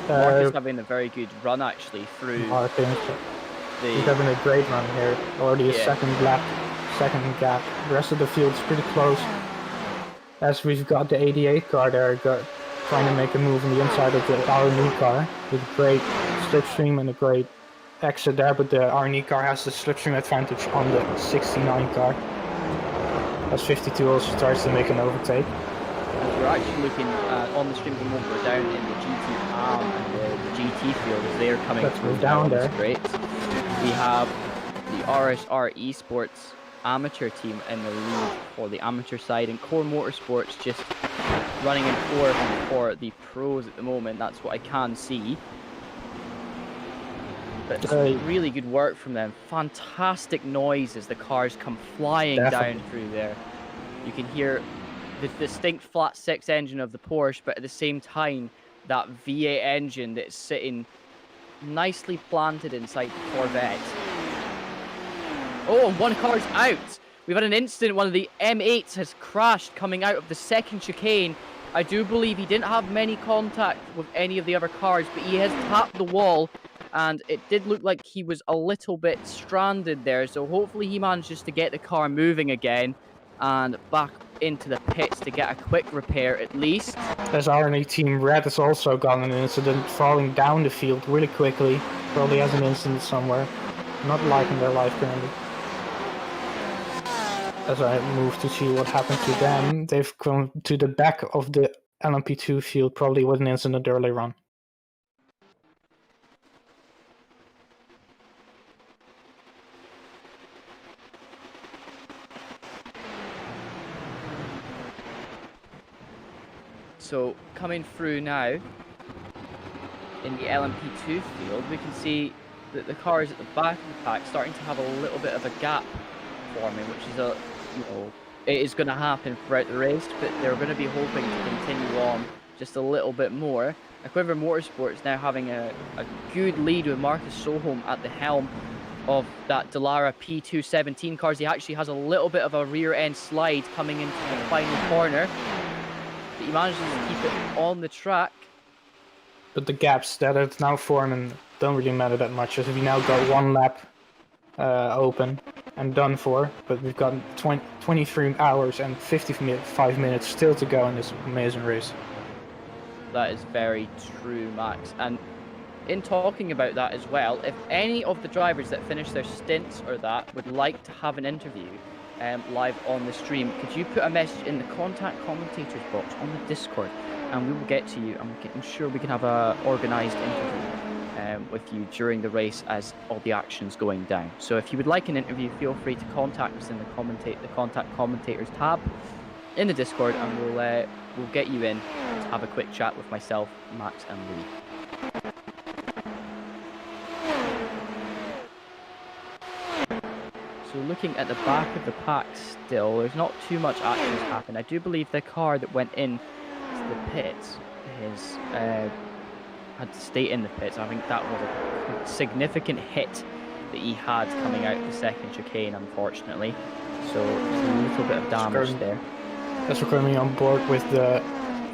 Mark is having a very good run actually through. He's having a great run here, already a second lap second gap. The rest of the field is pretty close. As we've got the 88 car there, trying to make a move on the inside of the R&E car with a great slipstream and a great exit there, but the R&E car has the slipstream advantage on the 69 car. As 52 also starts to make an overtake. We're actually looking on the stream at the moment. We're down in the GT Palm and the GT field as they're coming through down there. Great. We have the RSR Esports amateur team in the lead for the amateur side, and Core Motorsports just running in fourth for the pros at the moment. That's what I can see. But it's really good work from them. Fantastic noise as the cars come flying down through there. You can hear the distinct flat six engine of the Porsche, but at the same time, that V8 engine that's sitting nicely planted inside the Corvette. Oh, and one car's out. We've had an incident. One of the M8s has crashed coming out of the second chicane. I do believe he didn't have many contact with any of the other cars, but he has tapped the wall, and it did look like he was a little bit stranded there. So hopefully he manages to get the car moving again and back into the pits to get a quick repair at least. As R&E Team Red has also gotten an incident, falling down the field really quickly. Probably has an incident somewhere. Not liking their life currently. As I move to see what happened to them, they've come to the back of the LMP2 field, probably with an incident earlier on. So coming through now in the LMP2 field, we can see that the cars at the back of the pack starting to have a little bit of a gap forming, which is it is going to happen throughout the race, but they're going to be hoping to continue on just a little bit more. Quiver Motorsports now having a good lead with Marcus Soholm at the helm of that Dallara P217 cars. He actually has a little bit of a rear end slide coming into the final corner. He manages to keep it on the track. But the gaps that are now forming don't really matter that much, as we now got one lap open and done for, but we've got 23 hours and 55 minutes still to go in this amazing race. That is very true, Max. And in talking about that as well, if any of the drivers that finish their stints or that would like to have an interview live on the stream, could you put a message in the contact commentators box on the Discord, and we will get to you, and I'm sure we can have a organised interview with you during the race as all the action's going down. So if you would like an interview, feel free to contact us in the contact commentators tab in the Discord, and we'll get you in to have a quick chat with myself, Max, and Lee. So looking at the back of the pack still, there's not too much action happened. I do believe the car that went in to the pits had to stay in the pits. I think that was a significant hit that he had coming out the second chicane, unfortunately. So there's a little bit of damage there. As we're coming on board with the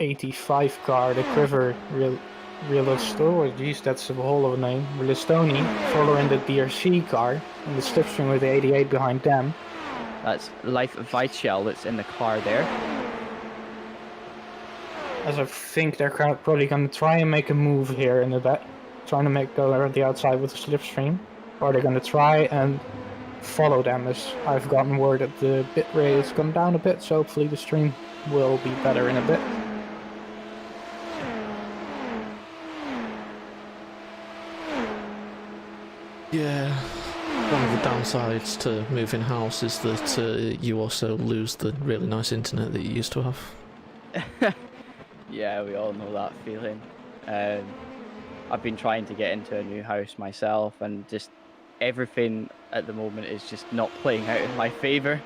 85 car, the Quiver geez, that's a whole of a name. Relistoni, following the DRC car, and the slipstream with the 88 behind them. That's Life Vichel that's in the car there. As I think they're probably going to try and make a move here in the back, trying to go around the outside with the slipstream, or they're going to try and follow them, as I've gotten word that the bit rate has gone down a bit, so hopefully the stream will be better in a bit. Yeah, one of the downsides to moving house is that you also lose the really nice internet that you used to have. Yeah, we all know that feeling. I've been trying to get into a new house myself, and just everything at the moment is just not playing out in my favour.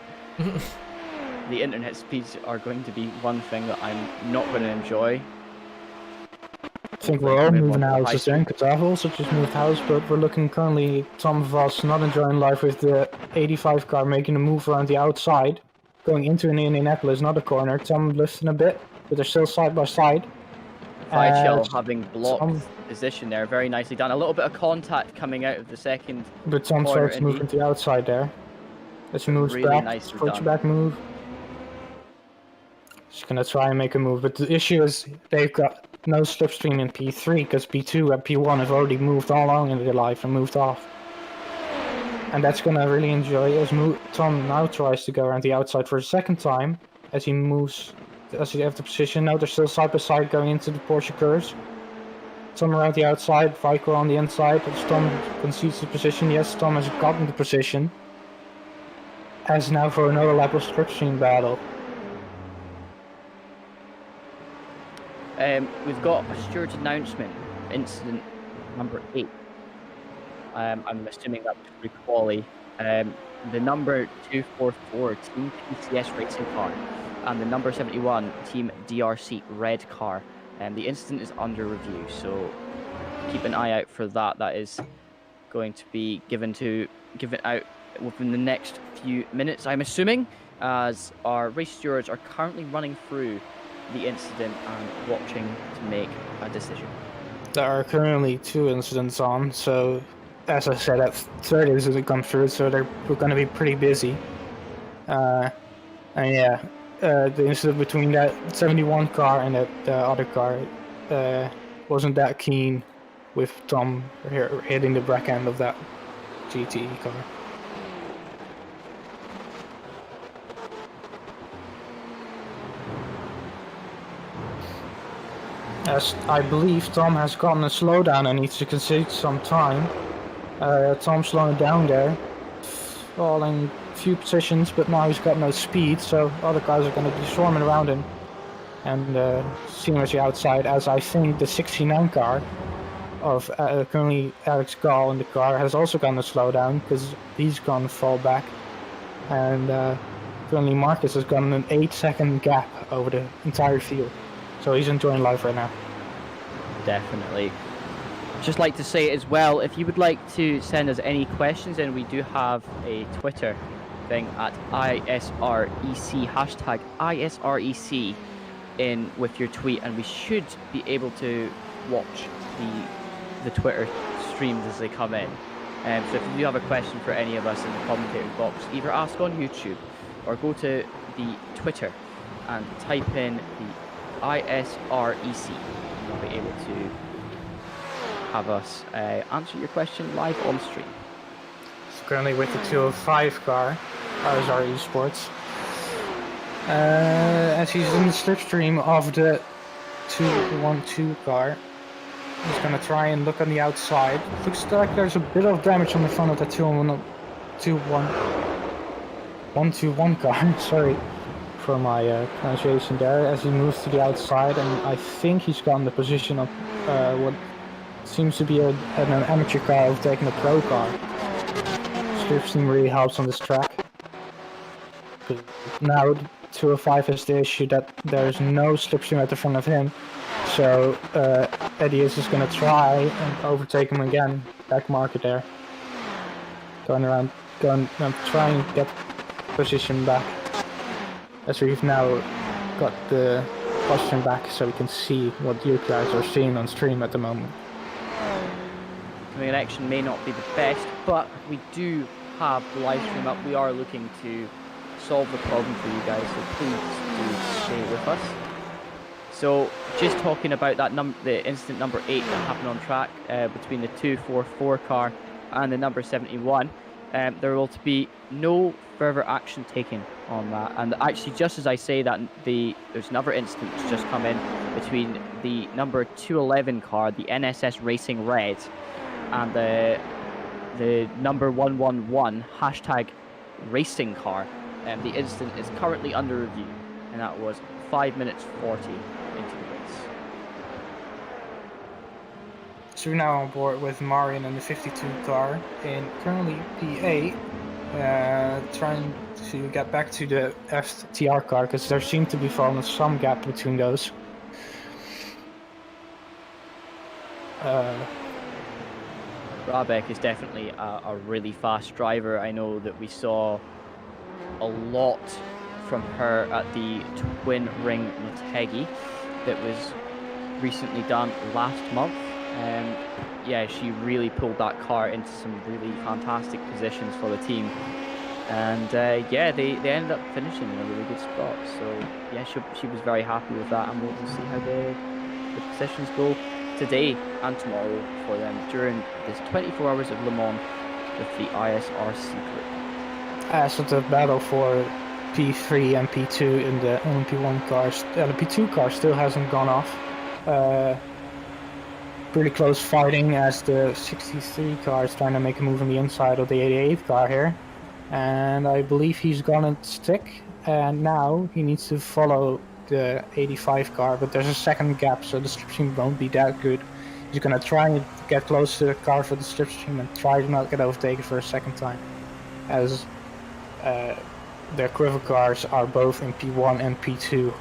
The internet speeds are going to be one thing that I'm not going to enjoy. I think we're all moving houses then, because I've also just moved house, but we're looking currently, some of us not enjoying life with the 85 car making a move around the outside, going into an Indianapolis, not a corner, some lifting a bit, but they're still side by side. Vichel having blocked position there, very nicely done. A little bit of contact coming out of the second. But some starts moving to the outside there. As he moves Really back, nicely switch done. back move. Just gonna try and make a move, but the issue is they've got no slipstream in P3 because P2 and P1 have already moved all along in their life and moved off. And that's gonna really enjoy as Tom now tries to go around the outside for a second time as he moves, as he have the position. Now they're still side by side going into the Porsche curves. Tom around the outside, Vico on the inside. As Tom concedes the position, yes, Tom has gotten the position. As now for another lap of slipstream battle. We've got a steward's announcement, incident number 8. I'm assuming that was through quali. The number 244 Team PCS Racing Car and the number 71 Team DRC Red Car. The incident is under review, so keep an eye out for that. That is going to be given out within the next few minutes, I'm assuming, as our race stewards are currently running through the incident and watching to make a decision. There are currently 2 incidents on, so as I said, that third incident come through, so we're going to be pretty busy. And yeah, the incident between that 71 car and that other car wasn't that keen with Tom hitting the back end of that GTE car. As I believe Tom has gotten a slowdown and needs to concede some time. Tom's slowing down there, falling a few positions, but now he's got no speed, so other cars are going to be swarming around him. And seeing as the outside, as I think the 69 car of currently Alex Gall in the car has also gotten a slowdown because he's going to fall back. And currently Marcus has gotten an 8-second gap over the entire field. So he's enjoying life right now. Definitely. Just like to say as well, if you would like to send us any questions, then we do have a Twitter thing at ISREC, hashtag ISREC in with your tweet, and we should be able to watch the Twitter streams as they come in. So if you do have a question for any of us in the commentator box, either ask on YouTube or go to the Twitter and type in the ISREC. You'll be able to have us answer your question live on stream. So currently with the 205 car, ISRE Sports. As he's in the slipstream of the 212 car, he's going to try and look on the outside. Looks like there's a bit of damage on the front of the 121 car. Sorry for my pronunciation there. As he moves to the outside, and I think he's gotten the position of what seems to be an amateur car overtaking a pro car. Slipstream really helps on this track. Now 205 has the issue that there's no slipstream at the front of him, so Eddie is just going to try and overtake him again. Back market there, going around, try and get position back, as we've now got the position back so we can see what you guys are seeing on stream at the moment. The connection may not be the best, but we do have the live stream up. We are looking to solve the problem for you guys, so please do stay with us. So just talking about that the incident number 8 that happened on track between the 244 car and the number 71, there will be no further action taken on that. And actually, just as I say that, there's another incident that's just come in between the number 211 car, the NSS Racing Red, and the number 111 hashtag racing car. The incident is currently under review, and that was 5 minutes 40 into the race. So we're now on board with Marion in the 52 car in currently P8, trying to get back to the FTR car because there seemed to be falling some gap between those. Rabeck is definitely a really fast driver. I know that we saw a lot from her at the Twin Ring Motegi that was recently done last month. Yeah, she really pulled that car into some really fantastic positions for the team. And yeah, they ended up finishing in a really good spot. So yeah, she was very happy with that, and we'll see how the positions go today and tomorrow for them during this 24 hours of Le Mans with the ISRC group. So the battle for P3 and P2 in the LMP1 cars, the LMP2 car still hasn't gone off. Pretty close fighting as the 63 car is trying to make a move on the inside of the 88 car here. And I believe he's gonna stick, and now he needs to follow the 85 car, but there's a second gap, so the slipstream won't be that good. He's gonna try and get close to the car for the slipstream and try to not get overtaken for a second time, as their quiver cars are both in P1 and P2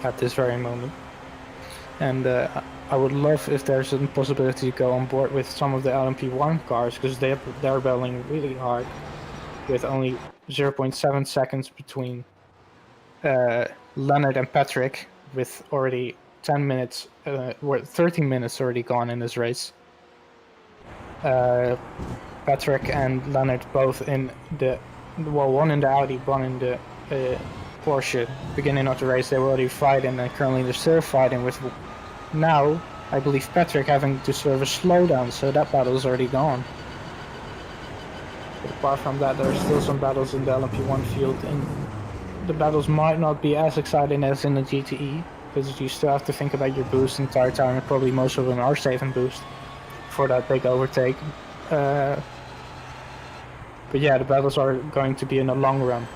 at this very moment. And I would love if there's a possibility to go on board with some of the LMP1 cars, because they're battling really hard with only 0.7 seconds between Leonard and Patrick, with already 10 minutes, 13 minutes already gone in this race. Patrick and Leonard both in the, well, one in the Audi, one in the Porsche. Beginning of the race they were already fighting, and currently they're still fighting with, now I believe Patrick having to serve a slowdown, so that battle is already gone. But apart from that, there are still some battles in the LMP1 field, and the battles might not be as exciting as in the GTE, because you still have to think about your boost and tire time, and probably most of them are saving boost for that big overtake. But yeah, the battles are going to be in the long run.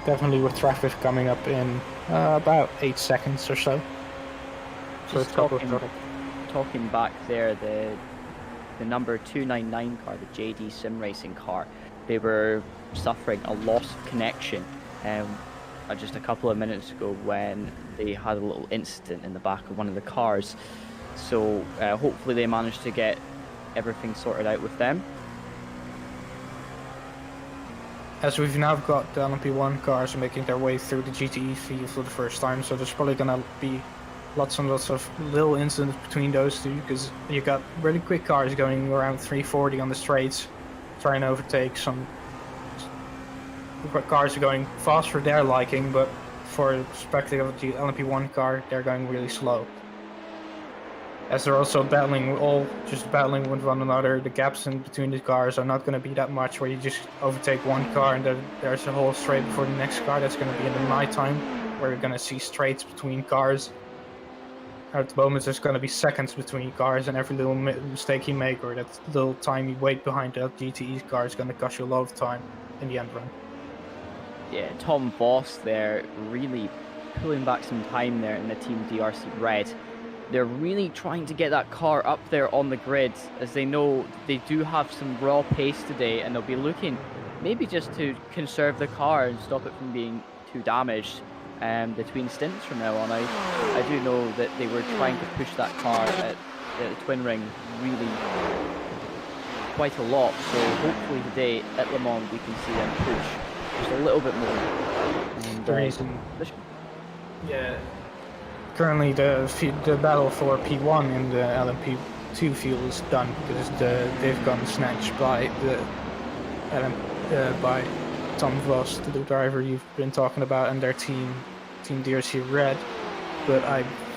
Definitely with traffic coming up in about 8 seconds or so. So Just talking back there, the number 299 car, the JD Sim Racing car, they were suffering a loss of connection just a couple of minutes ago when they had a little incident in the back of one of the cars. So hopefully they managed to get everything sorted out with them. As we've now got the LMP1 cars making their way through the GTE field for the first time, so there's probably gonna be lots and lots of little incidents between those two, because you got really quick cars going around 340 on the straights, trying to overtake some cars are going fast for their liking, but for the perspective of the LMP1 car, they're going really slow. As they're also battling with one another, the gaps in between the cars are not going to be that much, where you just overtake one car and then there's a whole straight before the next car. That's going to be in the night time, where you're going to see straights between cars. At the moment there's going to be seconds between cars, and every little mistake you make, or that little time you wait behind that GTE car, is going to cost you a lot of time in the end run. Yeah, Tom Voss there really pulling back some time there in the Team DRC Red. They're really trying to get that car up there on the grid, as they know they do have some raw pace today, and they'll be looking maybe just to conserve the car and stop it from being too damaged between stints from now on. I do know that they were trying to push that car at the Twin Ring really quite a lot, so hopefully today at Le Mans we can see them push just a little bit more. And, The reason, yeah. Currently, the battle for P1 in the LMP2 field is done, because they've gotten snatched by by Tom Voss, the driver you've been talking about, and their team DRC Red. But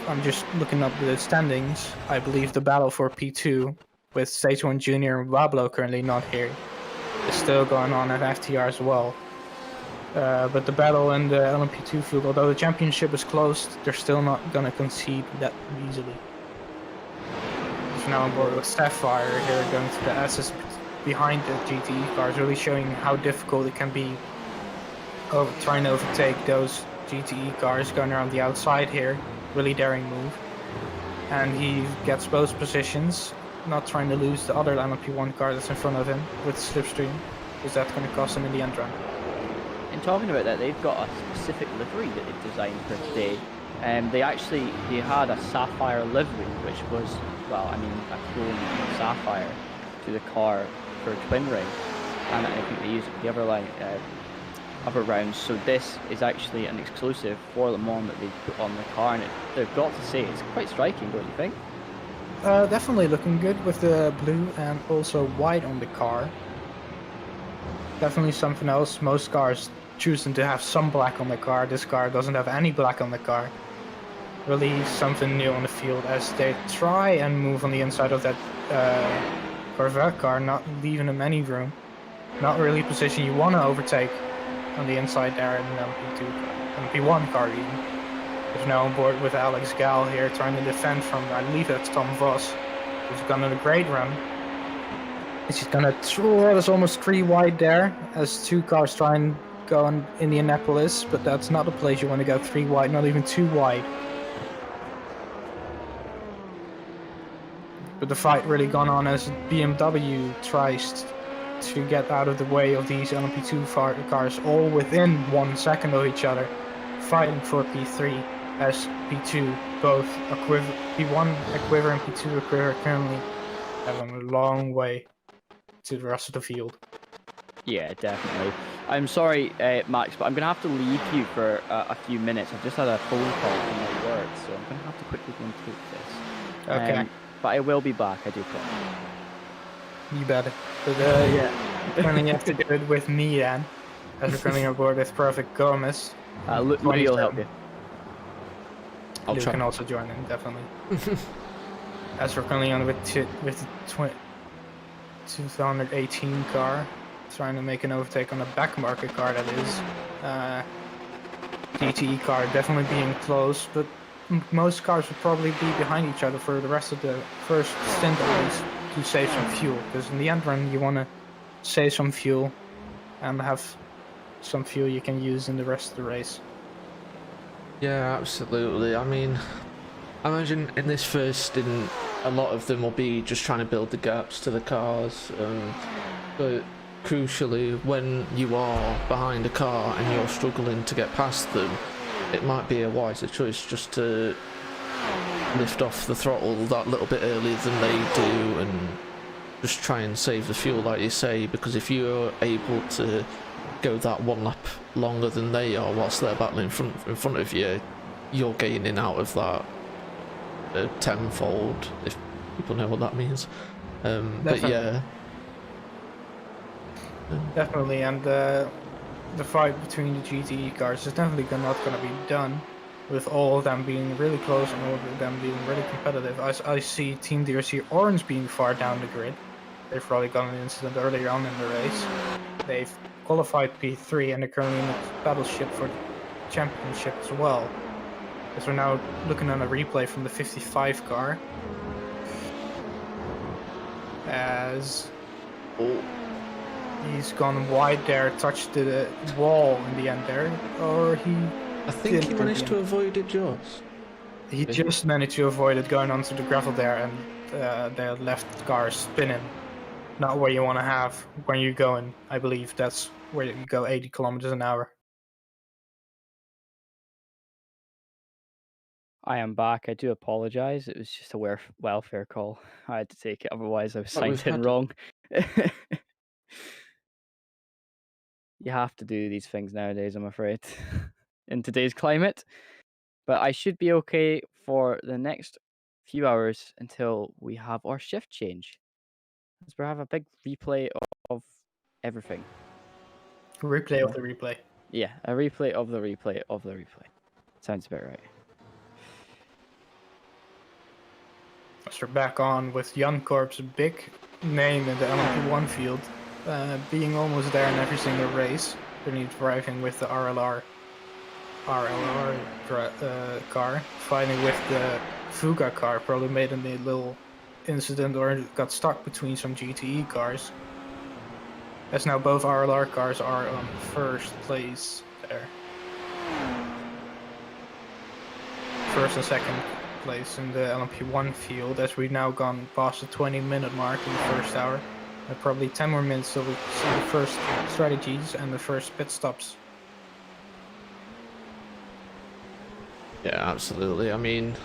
I'm just looking up the standings. I believe the battle for P2, with Stage 1 Junior and Pablo currently not here, is still going on at FTR as well. But the battle in the LMP2 field, although the championship is closed, they're still not going to concede that easily. So now on board with Sapphire here, going through the S's behind the GTE cars, really showing how difficult it can be trying to overtake those GTE cars going around the outside here. Really daring move. And he gets both positions, not trying to lose the other LMP1 car that's in front of him with slipstream, because that's going to cost him in the end run. And talking about that, they've got a specific livery that they've designed for today. They had a sapphire livery, which was, well, I mean, a clone sapphire to the car for Twin Ring, and I think they used it for the other rounds. So this is actually an exclusive for Le Mans that they put on the car, and they've got to say it's quite striking, don't you think? Definitely looking good with the blue and also white on the car. definitely something else. Most cars choosing to have some black on the car. This car doesn't have any black on the car. Really something new on the field as they try and move on the inside of that Corvette car, not leaving them any room. Not really a position you want to overtake on the inside there in an LMP1 car even. He's now on board with Alex Gal here, trying to defend from, I believe that's Tom Voss, who's gone on a great run. He's gonna throw us almost 3 wide there, as 2 cars try and go on Indianapolis, but that's not the place you want to go 3 wide, not even 2 wide. But the fight really gone on as BMW tries to get out of the way of these LMP2 cars, all within 1 second of each other, fighting for P3 as P2, both P1 Equiver and P2 Equiver currently having a long way to the rest of the field. Yeah, definitely. I'm sorry, Max, but I'm going to have to leave you for a few minutes. I've just had a phone call from my work, so I'm going to have to quickly go and take this. Okay. But I will be back, I do promise. You better. But yeah, currently you have to do it with me then, as we're currently on board with Perfect Gomez. Louis will help you. I'll You try. can also join in, definitely. As we're currently on with the 2018 car, trying to make an overtake on the back market car that is. GTE car definitely being close, but most cars will probably be behind each other for the rest of the first stint at least, to save some fuel, because in the end run you want to save some fuel and have some fuel you can use in the rest of the race. Yeah, absolutely. I mean, I imagine in this first stint, a lot of them will be just trying to build the gaps to the cars, but crucially, when you are behind a car and you're struggling to get past them, it might be a wiser choice just to lift off the throttle that little bit earlier than they do and just try and save the fuel, like you say, because if you're able to go that 1 lap longer than they are whilst they're battling in front of you, you're gaining out of that tenfold, if people know what that means. But yeah. Definitely, and the fight between the GTE cars is definitely not going to be done with all of them being really close and all of them being really competitive. I see Team DRC Orange being far down the grid. They've probably got an incident earlier on in the race. They've qualified P3 and they're currently in the battleship for the championship as well. As we're now looking at a replay from the 55 car. As he's gone wide there, touched the wall in the end there, or he... I think he managed to avoid it just. He just managed to avoid it going onto the gravel there, and the left car spinning. Not where you want to have when you're going. I believe that's where you go 80 kilometers an hour. I am back. I do apologize. It was just a welfare call. I had to take it, otherwise I was But we've signed in had- wrong. You have to do these things nowadays, I'm afraid, in today's climate. But I should be okay for the next few hours until we have our shift change. As we have a big replay of everything. Replay of the replay. Yeah, a replay of the replay of the replay. Sounds about right. So we're back on with Jan Korp's big name in the LMP1 field, being almost there in every single race. Currently driving with the RLR car, fighting with the Fuga car. Probably made a little incident or got stuck between some GTE cars. As now both RLR cars are on first place there. First and second place in the LMP1 field, as we've now gone past the 20-minute mark in the first hour. And probably 10 more minutes till we see the first strategies and the first pit stops. Yeah, absolutely. I mean,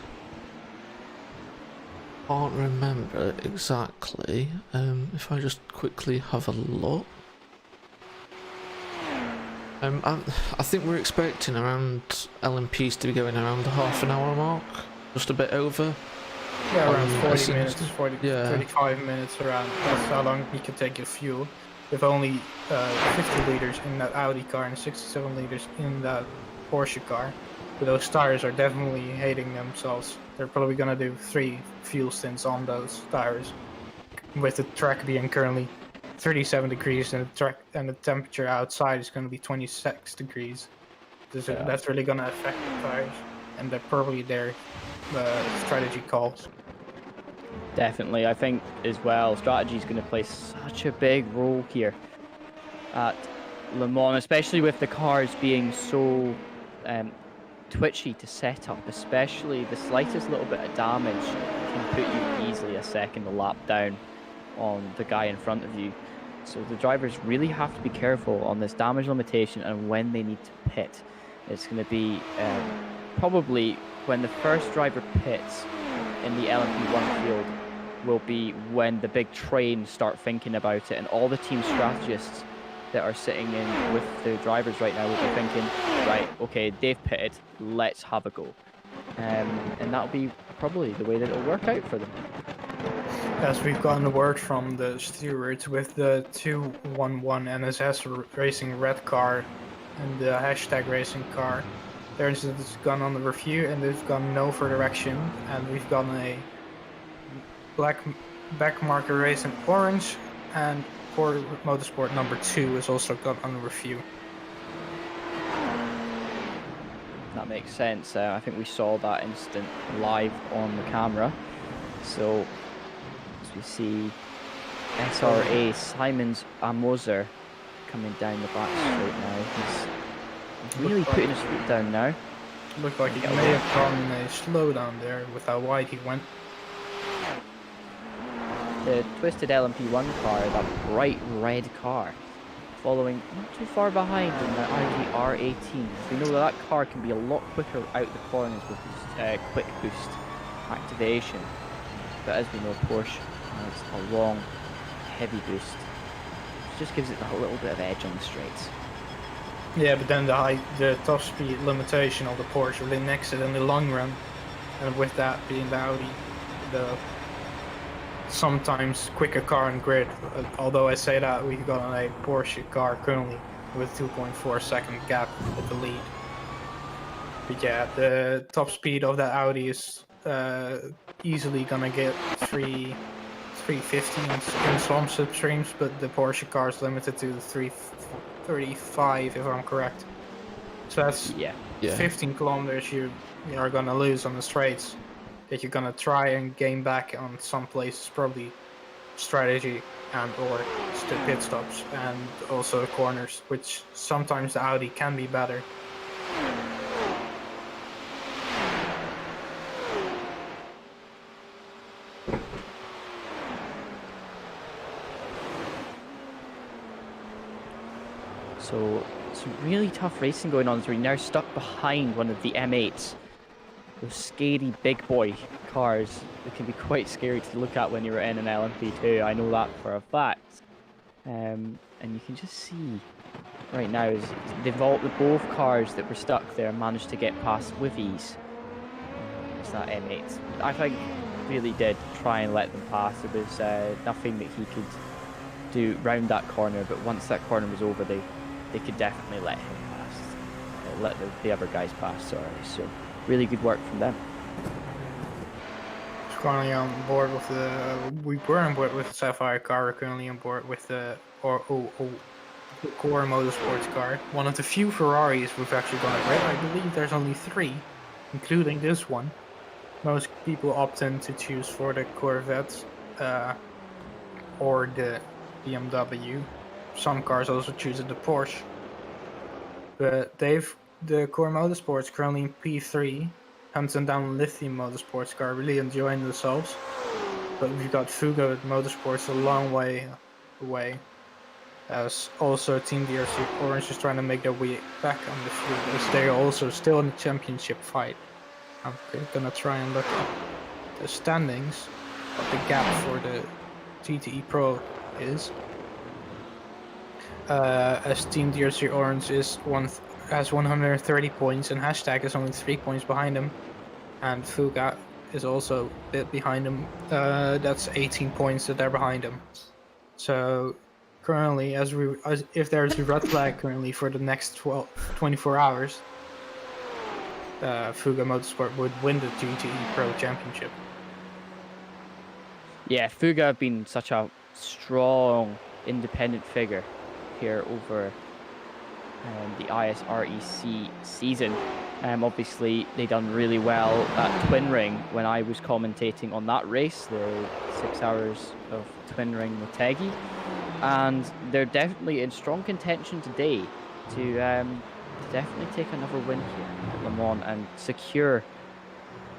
can't remember exactly. If I just quickly have a look. I think we're expecting around LMPs to be going around the half-an-hour mark, just a bit over. Yeah, around 40 as soon minutes, as- 40, yeah. 35 minutes around. That's how long you can take your fuel. with only 50 liters in that Audi car and 67 liters in that Porsche car. But those tires are definitely hating themselves. They're probably gonna do 3 fuel stints on those tires, with the track being currently 37 degrees and the temperature outside is going to be 26 degrees. That's really going to affect the tires, and they're probably their strategy calls. Definitely, I think as well, strategy is going to play such a big role here at Le Mans, especially with the cars being so twitchy to set up. Especially the slightest little bit of damage can put you easily a second a lap down on the guy in front of you. So the drivers really have to be careful on this damage limitation and when they need to pit. It's going to be probably when the first driver pits in the LMP1 field will be when the big trains start thinking about it, and all the team strategists that are sitting in with the drivers right now will be thinking, right, okay, they've pitted, let's have a go. And that'll be probably the way that it'll work out for them. As we've gotten the word from the stewards with the 211 NSS Racing red car and the hashtag racing car, there's gone on the review and they've gone no further action, and we've gotten a black backmarker racing orange, and Core Motorsport number 2 is also gone on the review. That makes sense. I think we saw that instant live on the camera. So as we see SRA Simons Amoser coming down the back straight now. He's really putting his foot down now. Looked like he may have gone a slowdown there with how wide he went. The twisted LMP1 car, that bright red car, following not too far behind in the Audi R18. We know that car can be a lot quicker out the corners with this quick boost activation. But as we know, Porsche has a long, heavy boost, which just gives it a little bit of edge on the straights. Yeah, but then the top speed limitation of the Porsche really nixes it in the long run, and with that being the Audi, the sometimes quicker car in grid. Although I say that, we've got a Porsche car currently with 2.4 second gap at the lead. But yeah, the top speed of that Audi is easily gonna get 350 in some substreams, but the Porsche car is limited to 335 if I'm correct. So that's 15 kilometers you are gonna lose on the straights, that you're gonna try and gain back on some places, probably strategy and or pit stops and also the corners, which sometimes the Audi can be better. So some really tough racing going on as we're now stuck behind one of the M8s. Those scary big boy cars that can be quite scary to look at when you're in an LMP2. I know that for a fact. And you can just see right now is both cars that were stuck there managed to get past with ease. It's that M8. I think really did try and let them pass. There was nothing that he could do round that corner, but once that corner was over, they could definitely let him pass. Let the other guys pass, sorry. So really good work from them. Currently on board with we were on board with the Sapphire car, we're currently on board with the Core Motorsports car. One of the few Ferraris we've actually gone red. I believe there's only 3, including this one. Most people opt in to choose for the Corvette or the BMW. Some cars also choose the Porsche. But the Core Motorsports currently in P3, hunting down Lithium Motorsports car, really enjoying themselves. But we've got Fuga Motorsports a long way away. As also Team DRC Orange is trying to make their way back on the field, as they're also still in the championship fight. I'm gonna try and look at the standings, what the gap for the GTE Pro is. As Team DRC Orange has 130 points and Hashtag is only 3 points behind him, and Fuga is also a bit behind him. That's 18 points that they're behind him. So currently, if there's a red flag currently for the next 24 hours, Fuga Motorsport would win the GTE Pro Championship. Yeah, Fuga have been such a strong independent figure here over the ISREC season. Obviously, they done really well at Twin Ring when I was commentating on that race, the 6 hours of Twin Ring Motegi, and they're definitely in strong contention today to definitely take another win here at Le Mans and secure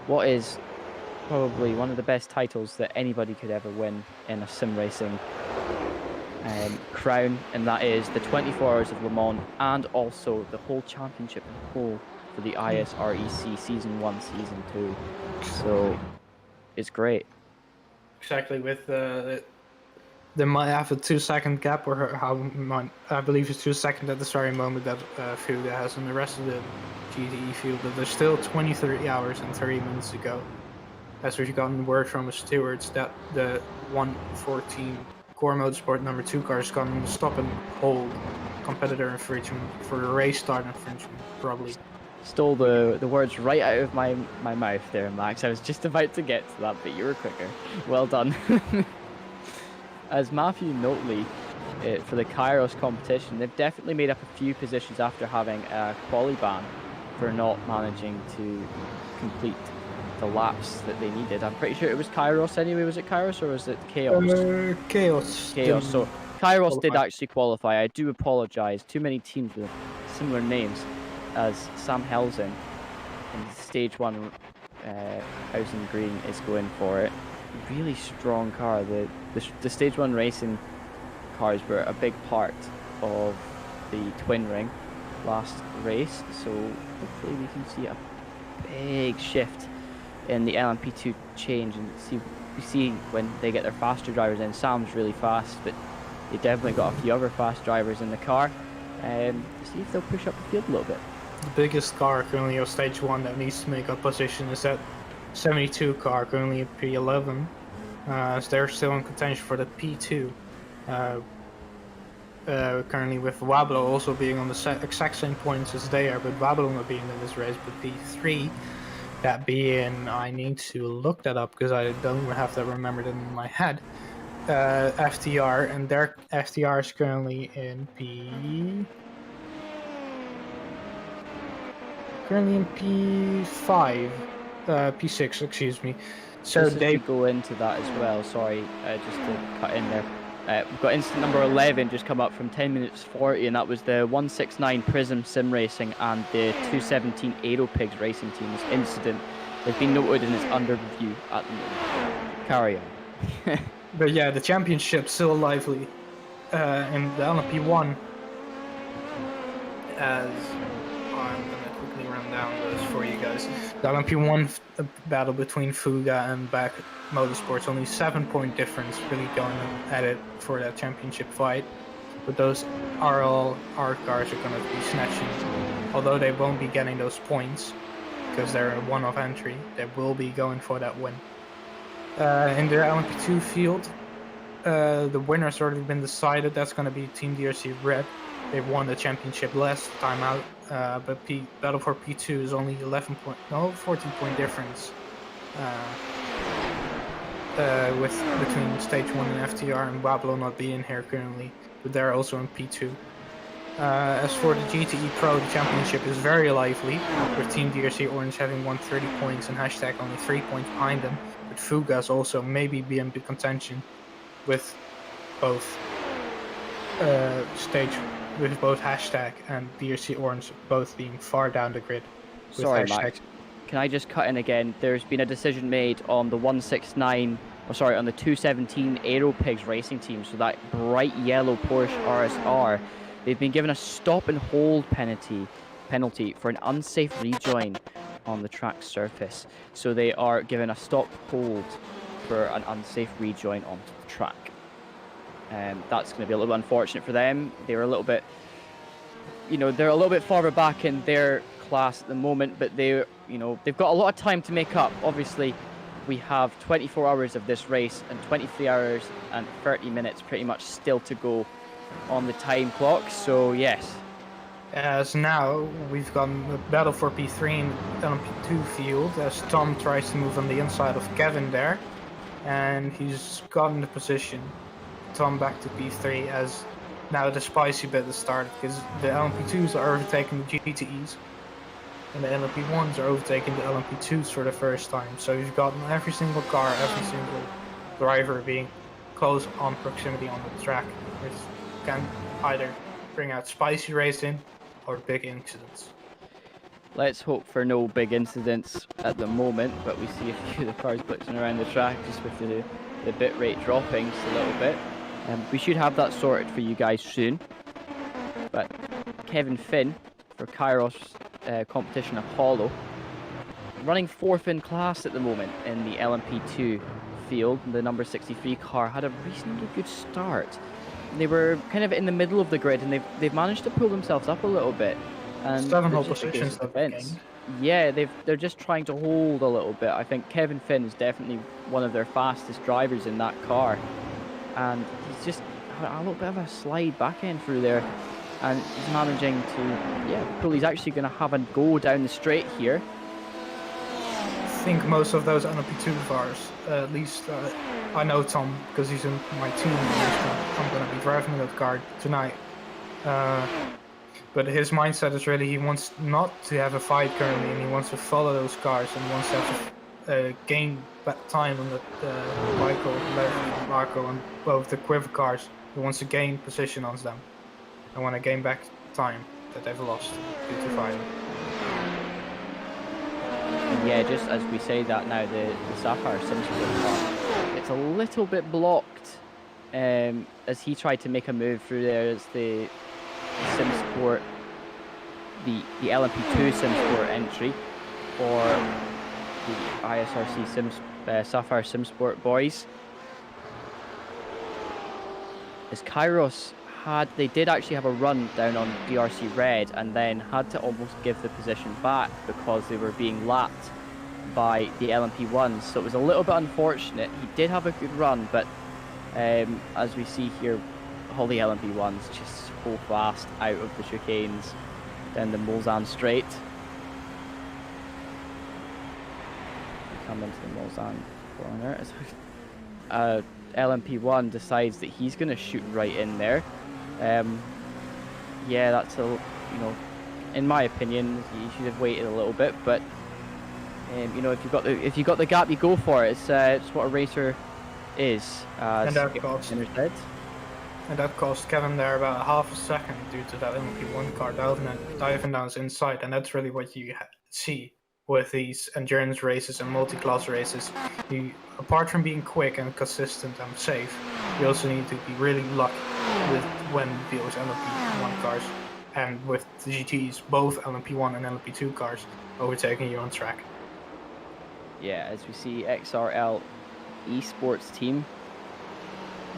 what is probably one of the best titles that anybody could ever win in a sim racing crown, and that is the 24 Hours of Le Mans and also the whole championship in whole for the ISREC Season 1, Season 2. So it's great. Exactly, with they might have a 2-second gap, or I believe it's 2 seconds at the starting moment that Fuga has, and the rest of the GTE field, but there's still 23 hours and 30 minutes to go. As we've gotten word from the stewards that the 114 Core Motorsport number 2 car is going to stop and hold competitor infringement for a race start infringement, probably. Stole the words right out of my mouth there, Max. I was just about to get to that, but you were quicker. Well done. As Matthew Notley, for the Kairos competition, they've definitely made up a few positions after having a quali ban for not managing to complete the laps that they needed. I'm pretty sure it was Kairos anyway. Was it Kairos or was it Chaos? Chaos. Chaos. So Kairos did actually qualify. I do apologise. Too many teams with similar names as Sam Helsing in Stage 1 Housing Green is going for it. Really strong car. The Stage 1 racing cars were a big part of the Twin Ring last race, so hopefully we can see a big shift in the LMP2 change and see when they get their faster drivers in. Sam's really fast, but they definitely got a few other fast drivers in the car. See if they'll push up the field a little bit. The biggest car currently of Stage 1 that needs to make up position is that 72 car, currently at P11. As they're still in contention for the P2. Currently with Wablo also being on the exact same points as they are, but Wablo not being in this race, but P3. That being, I need to look that up because I don't have that remembered in my head. FTR, and their FTR is currently in P5, P6, excuse me. So they go into that as well. Sorry, just to cut in there. We've got incident number 11 just come up from 10 minutes 40, and that was the 169 Prism Sim Racing and the 217 Aero Pigs Racing Team's incident. It's been noted and is under review at the moment. Carry on. But yeah, the championship's still lively. In the LMP1, as I'm gonna quickly run down those for you guys. The LMP1 battle between Fuga and Back Motorsports, only 7-point difference really going at it for that championship fight. But those are all our cars are gonna be snatching. Although they won't be getting those points because they're a one-off entry, they will be going for that win. In the LMP2 field, the winner's already been decided. That's going to be Team DRC Red. They won the championship last time out, but battle for P2 is only 14-point difference between Stage 1 and FTR, and Wablo not being here currently, but they're also in P2. As for the GTE Pro, the championship is very lively, with Team DRC Orange having won 30 points and Hashtag only 3 points behind them. But Fuga's also maybe be in contention with both both Hashtag and DRC Orange both being far down the grid. Sorry, Max. Can I just cut in again? There's been a decision made on the 169, on the 217 Aero Pigs Racing Team, so that bright yellow Porsche RSR. They've been given a stop and hold penalty for an unsafe rejoin on the track surface. So they are given a stop hold for an unsafe rejoin onto the track. That's going to be a little bit unfortunate for them. They're a little bit, they're a little bit farther back in their class at the moment, but they've got a lot of time to make up. Obviously, we have 24 hours of this race and 23 hours and 30 minutes pretty much still to go on the time clock. So yes, As now, we've got a battle for P3 in LMP2 field as Tom tries to move on the inside of Kevin there. And he's gotten the position. Tom back to P3 as now the spicy bit has started because the LMP2s are overtaking the GTEs. And the LMP1s are overtaking the LMP2s for the first time. So you've got every single car, every single driver being close on proximity on the track, which can either bring out spicy racing or big incidents. let's hope for no big incidents at the moment, but we see a few of the cars blitzing around the track just with the bit rate dropping just a little bit. We should have that sorted for you guys soon. But Kevin Finn for Kairos Competition Apollo, running 4th in class at the moment in the LMP2 field. The number 63 car had a reasonably good start. They were kind of in the middle of the grid, and they've managed to pull themselves up a little bit. And 7 whole it's just a case positions of that they defense. gained. Yeah, they're just trying to hold a little bit. I think Kevin Finn is definitely one of their fastest drivers in that car, and he's just had a little bit of a slide back end through there, and he's managing to pull. He's actually going to have a go down the straight here. I think most of those LMP2 cars, at least I know Tom because he's in my team. I'm going to be driving that car tonight. But his mindset is really he wants not to have a fight currently, and he wants to follow those cars and wants to have to gain time on the Michael, Livery, Marco, and both the Quiver cars. He wants to gain position on them and want to gain back time that they've lost due to fighting. And yeah, just as we say that now, the Sapphire Sim Sport car, it's a little bit blocked as he tried to make a move through there as the Sim Sport, the LMP2 Sim Sport entry for the ISRC Sapphire Sim Sport boys. As Kairos they did actually have a run down on DRC Red and then had to almost give the position back because they were being lapped by the LMP1s. So it was a little bit unfortunate. He did have a good run, but as we see here, all the LMP1s just so fast out of the chicanes down the Mulsanne straight. We come into the Mulsanne corner. LMP1 decides that he's going to shoot right in there. Yeah, that's in my opinion, you should have waited a little bit, but if you got the gap, you go for it. It's what a racer is. And that cost Kevin there about half a second due to that LMP1 car diving down his inside, and that's really what you see with these endurance races and multi-class races. Apart from being quick and consistent and safe, you also need to be really lucky with when those LMP1 cars and with the GTs, both LMP1 and LMP2 cars, overtaking you on track. Yeah, as we see XRL esports team,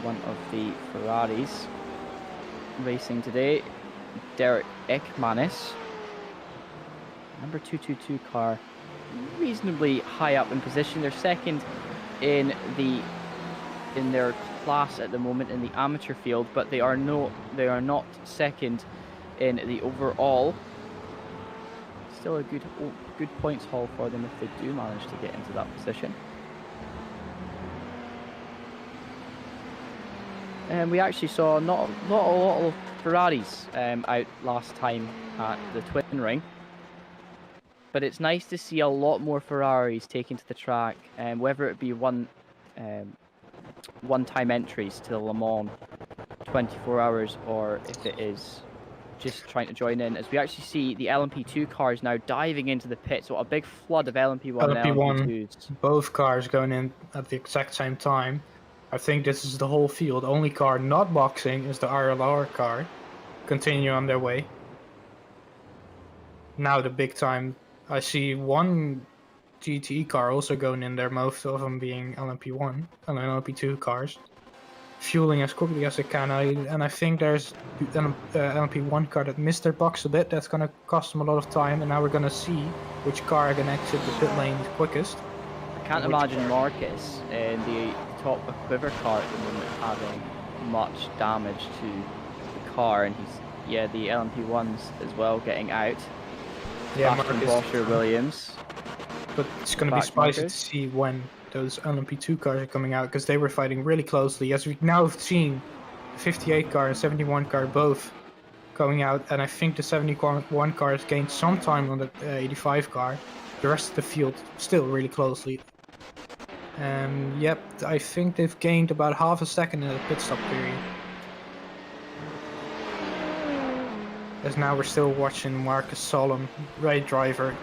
one of the Ferraris racing today, Derek Ekmanis, number 222 car, reasonably high up in position. They're second in their class at the moment in the amateur field, but they are not second in the overall. Still a good points haul for them if they do manage to get into that position. And we actually saw not a lot of Ferraris out last time at the Twin Ring. But it's nice to see a lot more Ferraris taken to the track, whether it be one-time entries to the Le Mans 24 hours, or if it is just trying to join in. As we actually see the LMP2 cars now diving into the pit, so a big flood of LMP1 and LMP2s. Both cars going in at the exact same time. I think this is the whole field. Only car not boxing is the RLR car. Continue on their way. Now the big time. I see one GT car also going in there, most of them being LMP1 and LMP2 cars. Fueling as quickly as it can, and I think there's an LMP1 car that missed their box a bit. That's going to cost them a lot of time, and now we're going to see which car can exit the pit lane quickest. I can't imagine Marcus in the top quiver car at the moment having much damage to car, and the LMP1s as well getting out. Yeah, Sebastian Marcus. Boscher Williams. But it's going to be Back spicy to Marcus. see when those LMP2 cars are coming out, because they were fighting really closely. As we've now seen, the 58 car and 71 car both going out, and I think the 71 car has gained some time on the 85 car. The rest of the field still really closely. Yep, I think they've gained about half a second in the pit stop period. As now we're still watching Marcus Solom, great driver.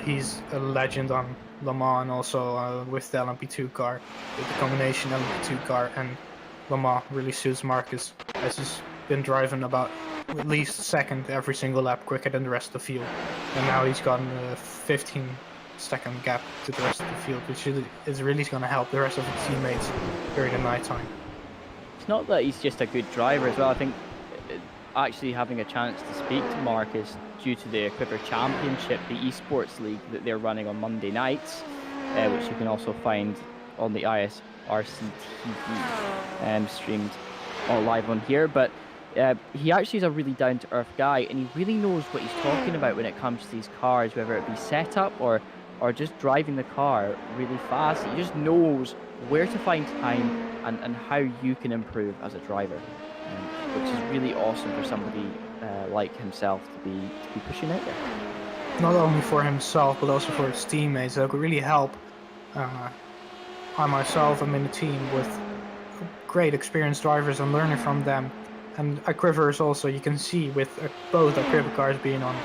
He's a legend on Le Mans, and also with the LMP2 car. With the combination LMP2 car and Le Mans really suits Marcus, as he's been driving about at least second every single lap, quicker than the rest of the field. And now he's gotten a 15-second gap to the rest of the field, which is really going to help the rest of his teammates during the night time. It's not that he's just a good driver as well. I think actually having a chance to speak to Marcus due to the Quiver Championship, the esports league that they're running on Monday nights, which you can also find on the ISRC TV, streamed all live on here. But he actually is a really down-to-earth guy, and he really knows what he's talking about when it comes to these cars, whether it be setup or just driving the car really fast. He just knows where to find time and how you can improve as a driver, which is really awesome for somebody like himself to be pushing out there. Not only for himself, but also for his teammates. That could really help. I myself am in a team with great experienced drivers and learning from them. And at Quivers also, you can see with both our Quiver cars being on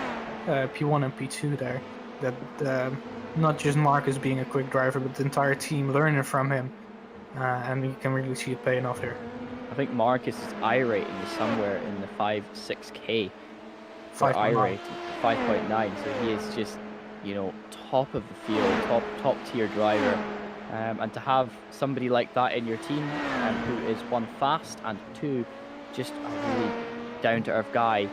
P1 and P2 there, that not just Marcus being a quick driver, but the entire team learning from him. And you can really see it paying off here. I think Marcus' I rating is somewhere in the 5-6K for I rating, 5.9. So he is just, top of the field, top tier driver. And to have somebody like that in your team, who is one, fast, and two, just a really down to earth guy,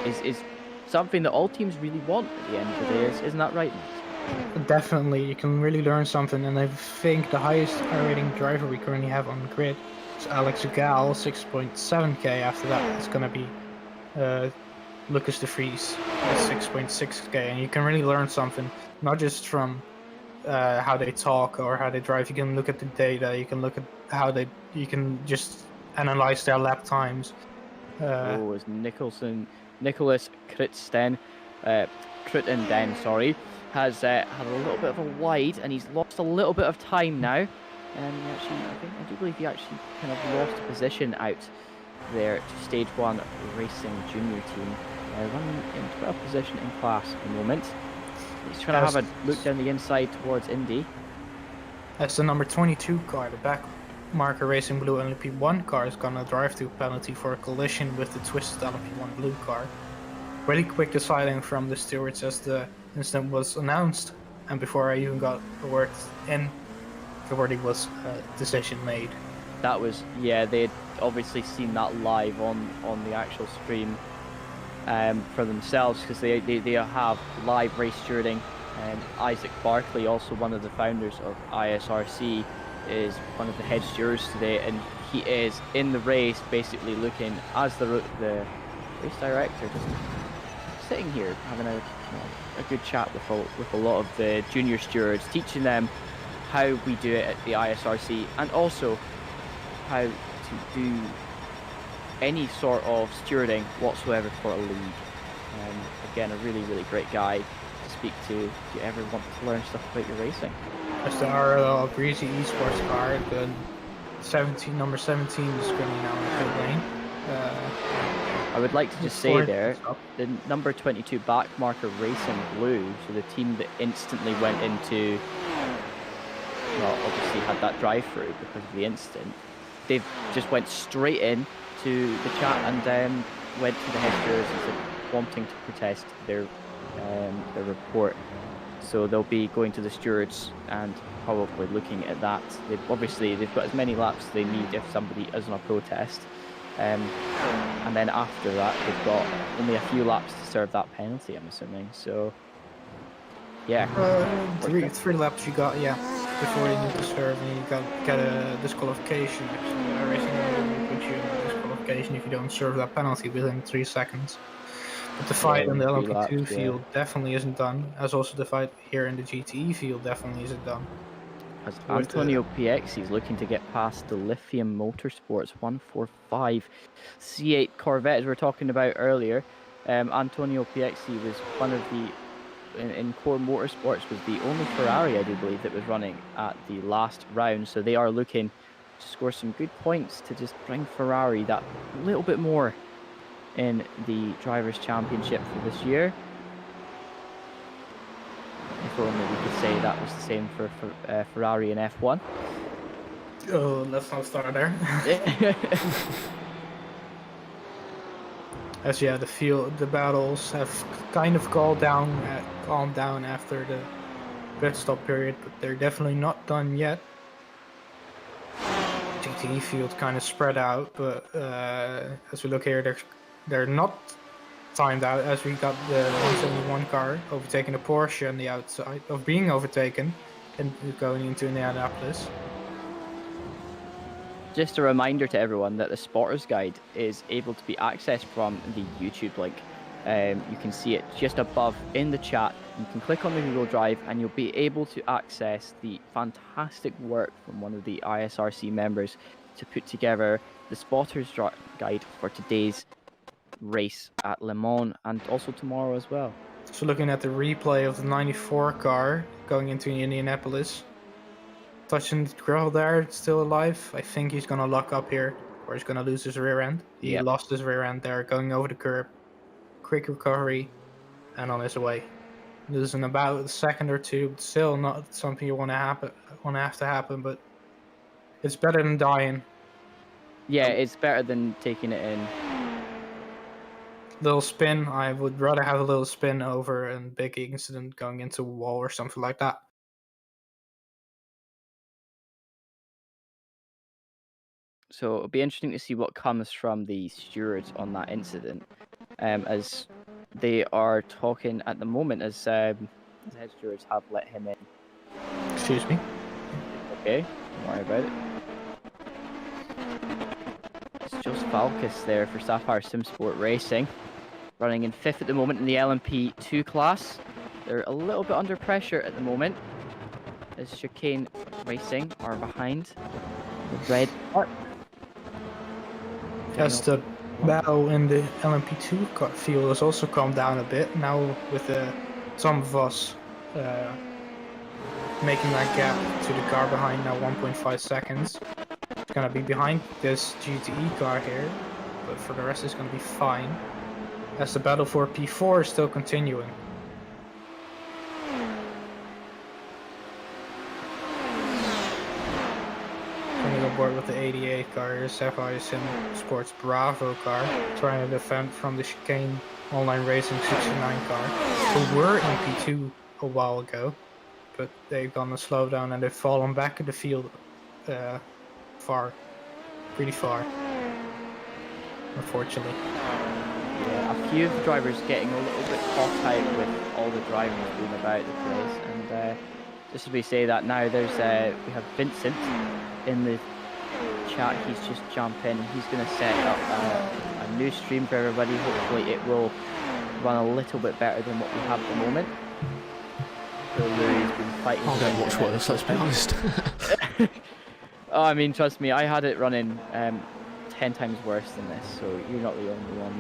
is something that all teams really want at the end of the day. Isn't that right, Max? Definitely, you can really learn something, and I think the highest I rating driver we currently have on the grid is Alex Gal, 6.7k. After that, it's gonna be Lucas de Vries, 6.6k, and you can really learn something, not just from how they talk or how they drive. You can look at the data. You can look at how you can just analyze their lap times. It's Nicholas Krittenden, has had a little bit of a wide, and he's lost a little bit of time now. I do believe he actually kind of lost a position out there to Stage 1 Racing Junior team, running in 12th position in class at the moment. He's trying to have a look down the inside towards Indy. As the number 22 car, the back marker Racing Blue LMP1 car is gonna drive to penalty for a collision with the twisted LMP1 blue car. Really quick deciding from the stewards as the incident was announced, and before I even got the word in, there already was a decision made. That was, they had obviously seen that live on the actual stream for themselves, because they have live race stewarding. Isaac Barkley, also one of the founders of ISRC, is one of the head stewards today, and he is in the race basically looking as the race director, just sitting here having a good chat with a lot of the junior stewards, teaching them how we do it at the ISRC, and also how to do any sort of stewarding whatsoever for a league. Again, a really, really great guy to speak to if you ever want to learn stuff about your racing. As the RLL Breezy Esports car, the number 17 is currently now in the pit lane. I would like to just say there, the number 22 back marker Racing Blue, so the team that instantly went into, obviously had that drive-through because of the incident, they've just went straight in to the chat and went to the head stewards and said wanting to protest their report. So they'll be going to the stewards and probably looking at that. They've got as many laps as they need if somebody is on a protest. And then after that, they've got only a few laps to serve that penalty, I'm assuming. So, yeah. Three laps you got, before you need to serve, and you get a disqualification. Actually, racing will put you in a disqualification. disqualification if you don't serve that penalty within 3 seconds. But the fight in the three LMP2 laps, yeah. field definitely isn't done, as also the fight here in the GTE field definitely isn't done. As With the- Antonio PX is looking to get past the Lithium Motorsports 145 C8 Corvette, as we were talking about earlier. Antonio PXC was one of the, in Core Motorsports, was the only Ferrari, I do believe, that was running at the last round. So they are looking to score some good points to just bring Ferrari that little bit more in the Drivers' Championship for this year. If only we could say that was the same for Ferrari and F1. Oh, let's not start there. As yeah, the battles have kind of calmed down after the pit stop period, but they're definitely not done yet. GTE field kind of spread out, but as we look here, they're not timed out, as we got the 171 car overtaking a Porsche on the outside of being overtaken and going into Indianapolis. Just a reminder to everyone that the Spotters Guide is able to be accessed from the YouTube link. You can see it just above in the chat. You can click on the Google Drive and you'll be able to access the fantastic work from one of the ISRC members to put together the Spotters Guide for today's race at Le Mans and also tomorrow as well. So looking at the replay of the 94 car going into Indianapolis, touching the grill there, it's still alive. I think he's gonna lock up here, or he's gonna lose his rear end. He lost his rear end there, going over the curb. Quick recovery, and on his way. Losing about a second or two, but still not something you want to have to happen, but it's better than dying. Yeah, it's better than taking it in. Little spin, I would rather have a little spin over a big incident going into a wall or something like that. So it'll be interesting to see what comes from the stewards on that incident, as they are talking at the moment, as the head stewards have let him in. Excuse me. Okay, don't worry about it. It's Jos Falkis there for Sapphire Sim Sport Racing, running in 5th at the moment in the LMP2 class. They're a little bit under pressure at the moment, as Chicane Racing are behind the red part. As the battle in the LMP2 field has also calmed down a bit, now with some of us making that gap to the car behind now 1.5 seconds. It's gonna be behind this GTE car here, but for the rest it's gonna be fine. As the battle for P4 is still continuing. Coming on board with the 88 car is Sapphire Sim Sports Bravo car, trying to defend from the Chicane Online Racing 69 car, who were in P2 a while ago, but they've gone a slowdown and they've fallen back in the field pretty far, unfortunately. Yeah, a few of the drivers getting a little bit caught out with all the drivers being about the place, and just as we say that now, there's we have Vincent in the chat. He's just jumped in. He's going to set up a new stream for everybody. Hopefully it will run a little bit better than what we have at the moment. So Louis has been fighting. I'll go watch worse, let's be honest. Oh, I mean, trust me, I had it running 10 times worse than this, so you're not the only one,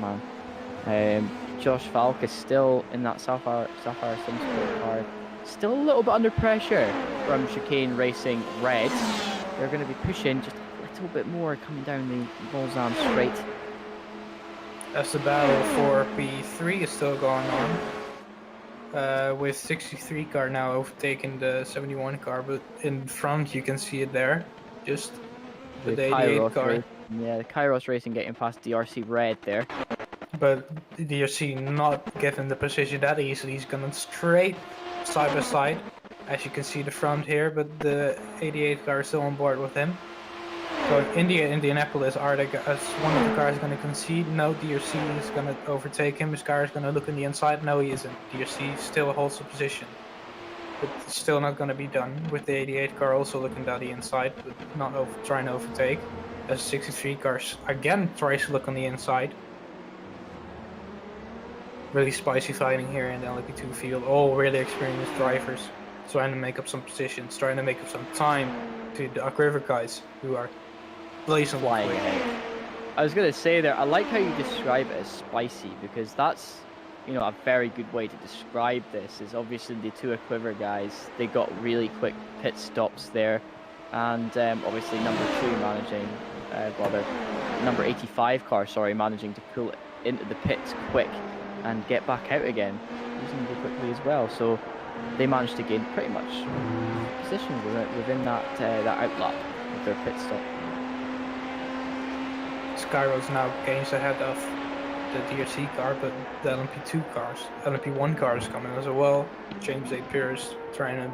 man. Josh Falk is still in that Sapphire Sim Sport car. Still a little bit under pressure from Chicane Racing Red. They're going to be pushing just a little bit more coming down the Bolzan straight. As the battle for P3 is still going on, with 63 car now overtaking the 71 car, but in front you can see it there, just the 88 car. Yeah, the Kairos Racing getting past DRC Red there. But DRC not given the position that easily. He's going straight side by side, as you can see the front here, but the 88 car is still on board with him. So Indianapolis, one of the cars going to concede? No, DRC is going to overtake him. His car is going to look in the inside? No, he isn't. DRC still holds the position. But it's still not going to be done, with the 88 car also looking down the inside, but not trying to overtake. as 63 cars again tries to look on the inside. Really spicy fighting here in the LMP2 field. All really experienced drivers trying to make up some positions, trying to make up some time to the Duck River guys who are blazingly Flying quick. ahead. I was going to say there, I like how you describe it as spicy, because that's, you know, a very good way to describe this. Is obviously the two Quiver guys, they got really quick pit stops there, and obviously number 2 managing, number 85 car, sorry, managing to pull it into the pits quick and get back out again reasonably quickly as well. So they managed to gain pretty much position within that outlap of their pit stop. Skyro's now gains ahead of the DRC car, but the LMP2 cars, LMP1 cars coming as well. James A. Pierce trying to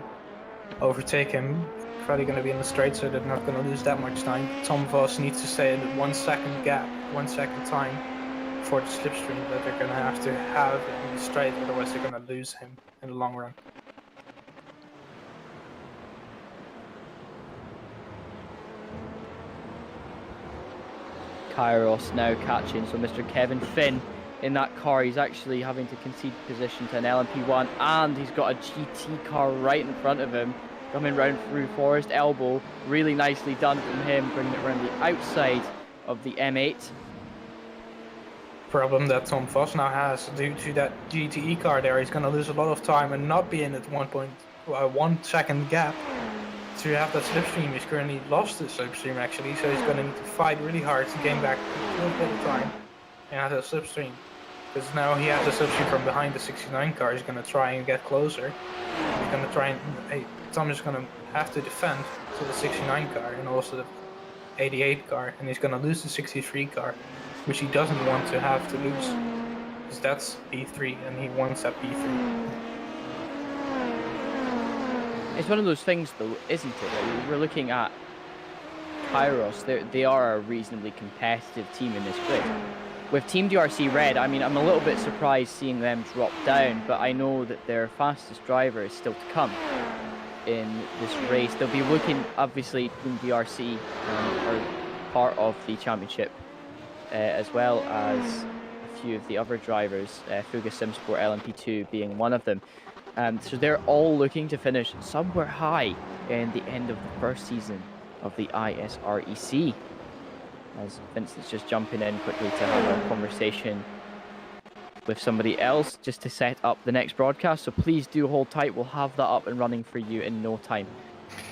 overtake him. Probably going to be in the straight, so they're not going to lose that much time. Tom Voss needs to stay in 1 second gap, 1 second time for the slipstream that they're going to have in the straight, otherwise they're going to lose him in the long run. Kairos now catching, so Mr. Kevin Finn in that car, he's actually having to concede position to an LMP1, and he's got a GT car right in front of him, coming round through Forest Elbow. Really nicely done from him, bringing it around the outside of the M8. Problem that Tom Voss now has due to that GTE car there, he's going to lose a lot of time and not be in at 1 second gap. To have that slipstream, he's currently lost the slipstream actually, so he's going to need to fight really hard to gain back a little bit of time and have that slipstream. Because now he has the slipstream from behind the 69 car, he's going to try and get closer. He's going to try and, Tom is going to have to defend to the 69 car and also the 88 car, and he's going to lose the 63 car, which he doesn't want to have to lose. Because that's P3 and he wants that P3. It's one of those things though, isn't it? I mean, we're looking at Kairos, they are a reasonably competitive team in this grid. With Team DRC Red, I mean, I'm a little bit surprised seeing them drop down, but I know that their fastest driver is still to come in this race. They'll be looking, obviously, Team DRC are part of the championship, as well as a few of the other drivers, Fuga Simsport LMP2 being one of them. So they're all looking to finish somewhere high in the end of the first season of the ISREC. As Vincent's just jumping in quickly to have a conversation with somebody else just to set up the next broadcast. So please do hold tight. We'll have that up and running for you in no time.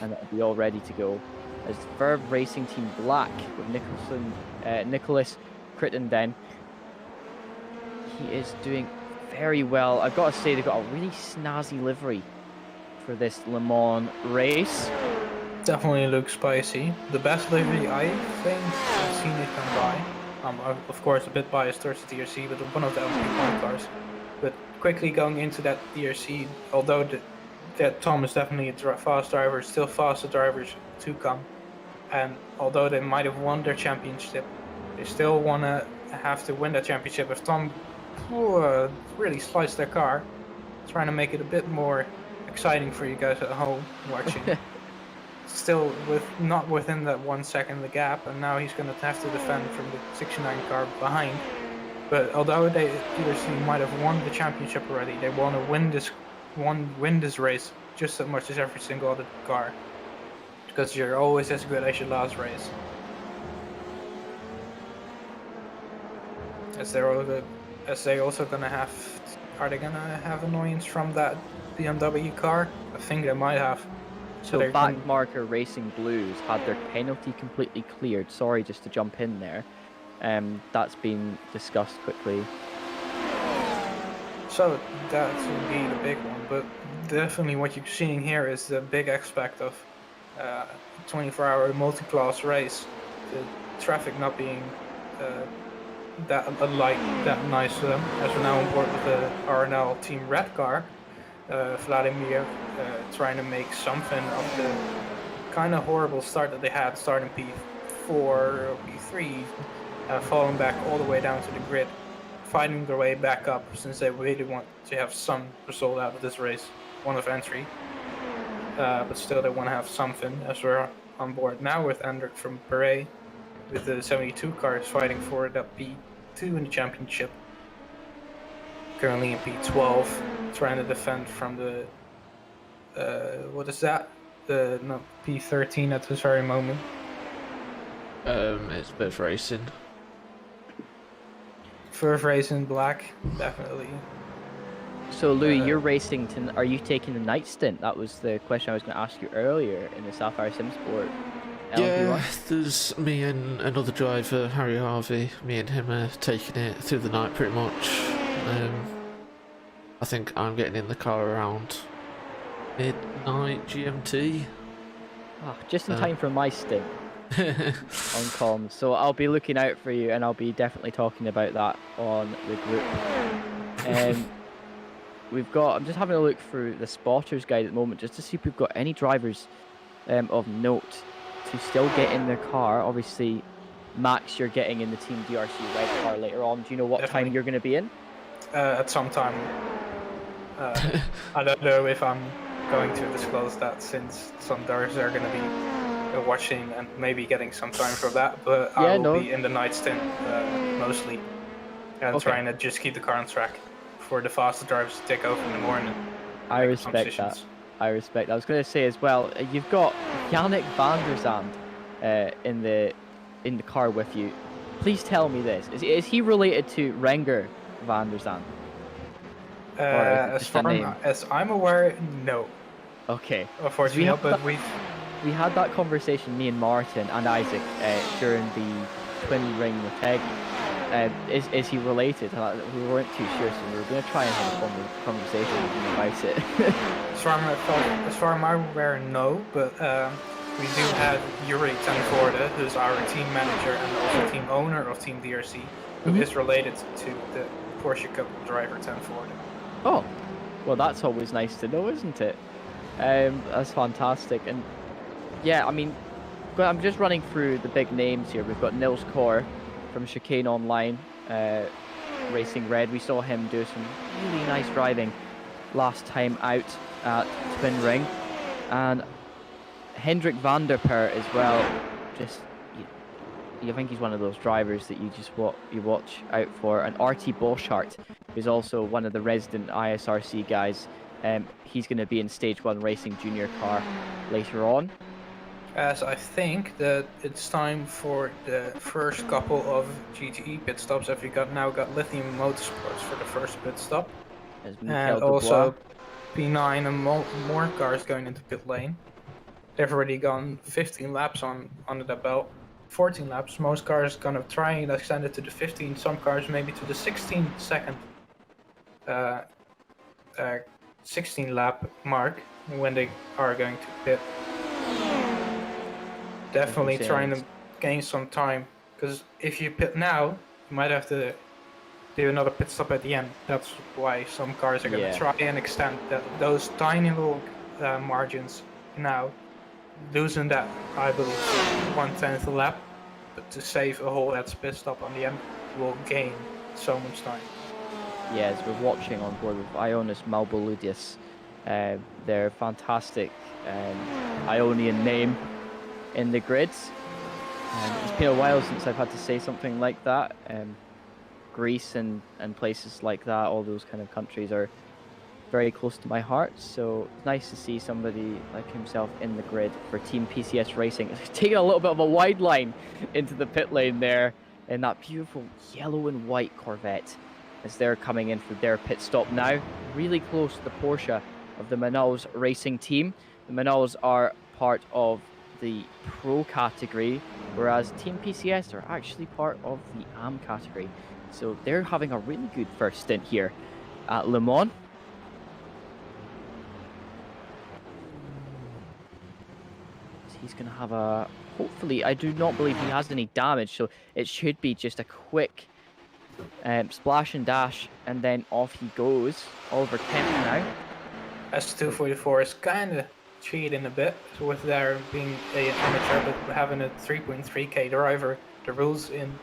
And that'll be all ready to go. As Verve Racing Team Black with Nicholas Crittenden. He is doing very well. I've got to say, they've got a really snazzy livery for this Le Mans race. Definitely looks spicy. The best livery I think I've seen it come by. Of course, a bit biased towards the DRC, but one of the LMP1 cars. But quickly going into that DRC, although that Tom is definitely a fast driver, still faster drivers to come. And although they might have won their championship, they still want to have to win that championship. If Tom really sliced their car, trying to make it a bit more exciting for you guys at home watching. Still not within that 1 second the gap, and now he's going to have to defend from the 69 car behind. But although they DRC might have won the championship already, they want to win this race just as much as every single other car, because you're always as good as your last race. Are they gonna have annoyance from that BMW car? I think they might have. So Backmarker Racing Blues had their penalty completely cleared. Sorry, just to jump in there. That's been discussed quickly. So that's indeed a big one, but definitely what you're seeing here is the big aspect of 24-hour multi-class race. The traffic not being that nice to them, as we're now on board with the RNL Team Red car. Vladimir trying to make something of the kind of horrible start that they had, starting P4 or P3, falling back all the way down to the grid, fighting their way back up since they really want to have some result out of this race, one of entry. But still they want to have something, as we're on board now with Hendrik from Perret. with the 72 cars fighting for that P2 in the championship. Currently in P12, trying to defend from the what is that? The no, P13 at this very moment. It's Birth Racing. First race in black, definitely. So Louis, you're racing. Are you taking the night stint? That was the question I was going to ask you earlier in the Sapphire Sim Sport. Yeah, there's me and another driver, Harry Harvey. Me and him are taking it through the night pretty much. I think I'm getting in the car around midnight GMT. Oh, just in time for my stint on comms. So I'll be looking out for you, and I'll be definitely talking about that on the group. I'm just having a look through the spotters guide at the moment, just to see if we've got any drivers of note to still get in their car. Obviously, Max, you're getting in the Team DRC red car later on. Do you know what time you're going to be in? At some time. I don't know if I'm going to disclose that, since some drivers are going to be watching and maybe getting some time for that, but Yeah, I will be in the night stint mostly, and trying to just keep the car on track for the faster drivers to take over in the morning. I respect that. I respect that. I was going to say as well, you've got Yannick van der Zand in the car with you. Please tell me this: is he related to Renger van der Zand? As I'm aware, no. Okay. Unfortunately, but we had that conversation, me and Martin and Isaac, during the twin ring with Peggy. Is he related? We weren't too sure, so we were going to try and have a conversation with him about it. As far as I'm aware, no, but we do have Yuri Tenvoorde, who's our team manager and also team owner of Team DRC, who is related to the Porsche Cup driver Tenvoorde. Oh, well, that's always nice to know, isn't it? That's fantastic. And yeah, I mean, I'm just running through the big names here. We've got Nils Kor from Chicane Online, racing red. We saw him do some really nice driving last time out at Twin Ring. And Hendrik van der Per as well. Just, I think he's one of those drivers that you just watch out for. And RT Boschart is also one of the resident ISRC guys. He's going to be in Stage 1 Racing Junior car later on. As I think that it's time for the first couple of GTE pit stops. If we now got Lithium Motorsports for the first pit stop, and also P9 and more cars going into pit lane. They've already gone 15 laps under the belt, 14 laps. Most cars gonna try and extend it to the 15. Some cars maybe to the 16 lap mark when they are going to pit. Definitely trying to gain some time, because if you pit now, you might have to do another pit stop at the end. That's why some cars are going to try and extend those tiny little margins now, losing that, I believe, 1/10 lap, but to save a whole pit stop on the end will gain so much time. Yes, we're watching on board with Ionis Malboludius. They're fantastic Ionian name in the grids. It's been a while since I've had to say something like that. Greece and places like that, all those kind of countries are very close to my heart, so it's nice to see somebody like himself in the grid for Team PCS Racing. Taking a little bit of a wide line into the pit lane there in that beautiful yellow and white Corvette as they're coming in for their pit stop now. Really close to the Porsche of the Manals Racing team. The Manals are part of the Pro category, whereas Team PCS are actually part of the AM category. So they're having a really good first stint here at Le Mans. He's going to have a... Hopefully, I do not believe he has any damage, so it should be just a quick splash and dash, and then off he goes. Oliver Kemp now. S244 is kind of cheating a bit with their being an amateur, but having a 3.3k driver. The rules in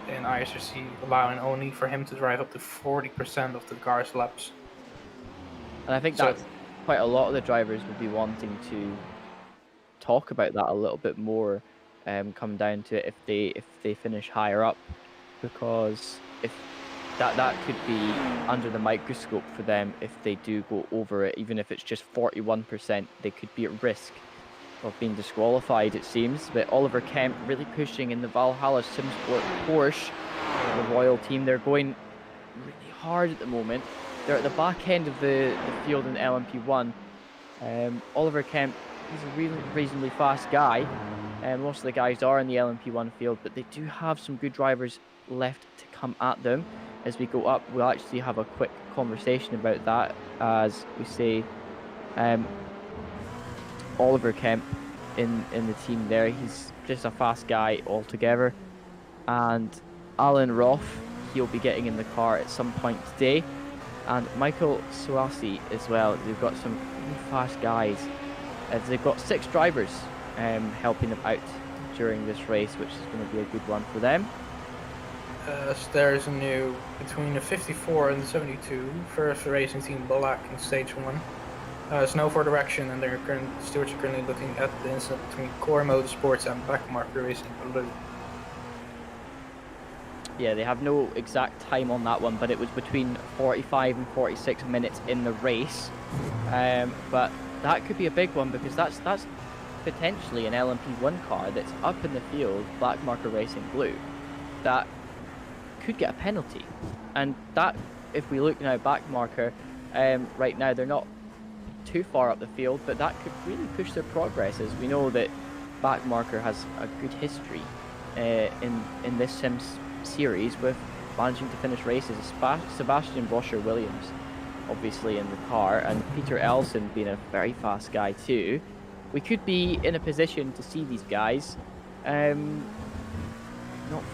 ISRC allowing only for him to drive up to 40% of the car's laps. And I think that's quite a lot of the drivers would be wanting to talk about that a little bit more come down to it if they finish higher up, because if that could be under the microscope for them if they do go over it. Even if it's just 41%, they could be at risk of being disqualified, it seems. But Oliver Kemp really pushing in the Valhalla Simsport Porsche, the Royal team. They're going really hard at the moment. They're at the back end of the field in LMP1. Oliver Kemp, he's a really reasonably fast guy. Most of the guys are in the LMP1 field, but they do have some good drivers left to come at them. As we go up, we'll actually have a quick conversation about that, as we say Oliver Kemp in the team there. He's just a fast guy altogether. And Alan Roth, he'll be getting in the car at some point today. And Michael Suasi as well. They've got some really fast guys. They've got 6 drivers helping them out during this race, which is going to be a good one for them. So there's a new between the 54 and the 72 first racing team Black in stage 1. There's no further action, and stewards are currently looking at the incident between Core Motorsports and Backmarker Racing Blue. Yeah, they have no exact time on that one, but it was between 45 and 46 minutes in the race. But that could be a big one, because that's potentially an LMP1 car that's up in the field, Black Marker Racing Blue, that could get a penalty. And that, if we look now, Back Marker, right now they're not too far up the field, but that could really push their progress, as we know that Back Marker has a good history in this Sims series with managing to finish races. Sebastian Boscher-Williams obviously in the car, and Peter Elson being a very fast guy too. We could be in a position to see these guys not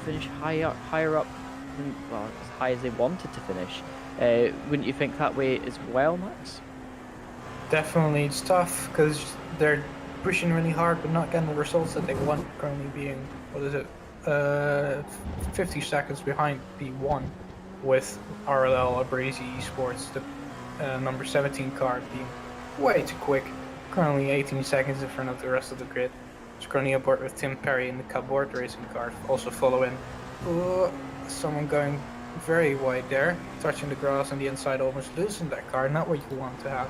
finish higher up than, well, as high as they wanted to finish. Wouldn't you think that way as well, Max? Definitely, it's tough because they're pushing really hard but not getting the results that they want, currently being, 50 seconds behind P1, with RLL Abrasi Esports, the number 17 car, being way too quick, currently 18 seconds in front of the rest of the grid. It's currently aboard with Tim Perry in the Cabord racing car, also following. Someone going very wide there, touching the grass on the inside, almost losing that car, not what you want to have.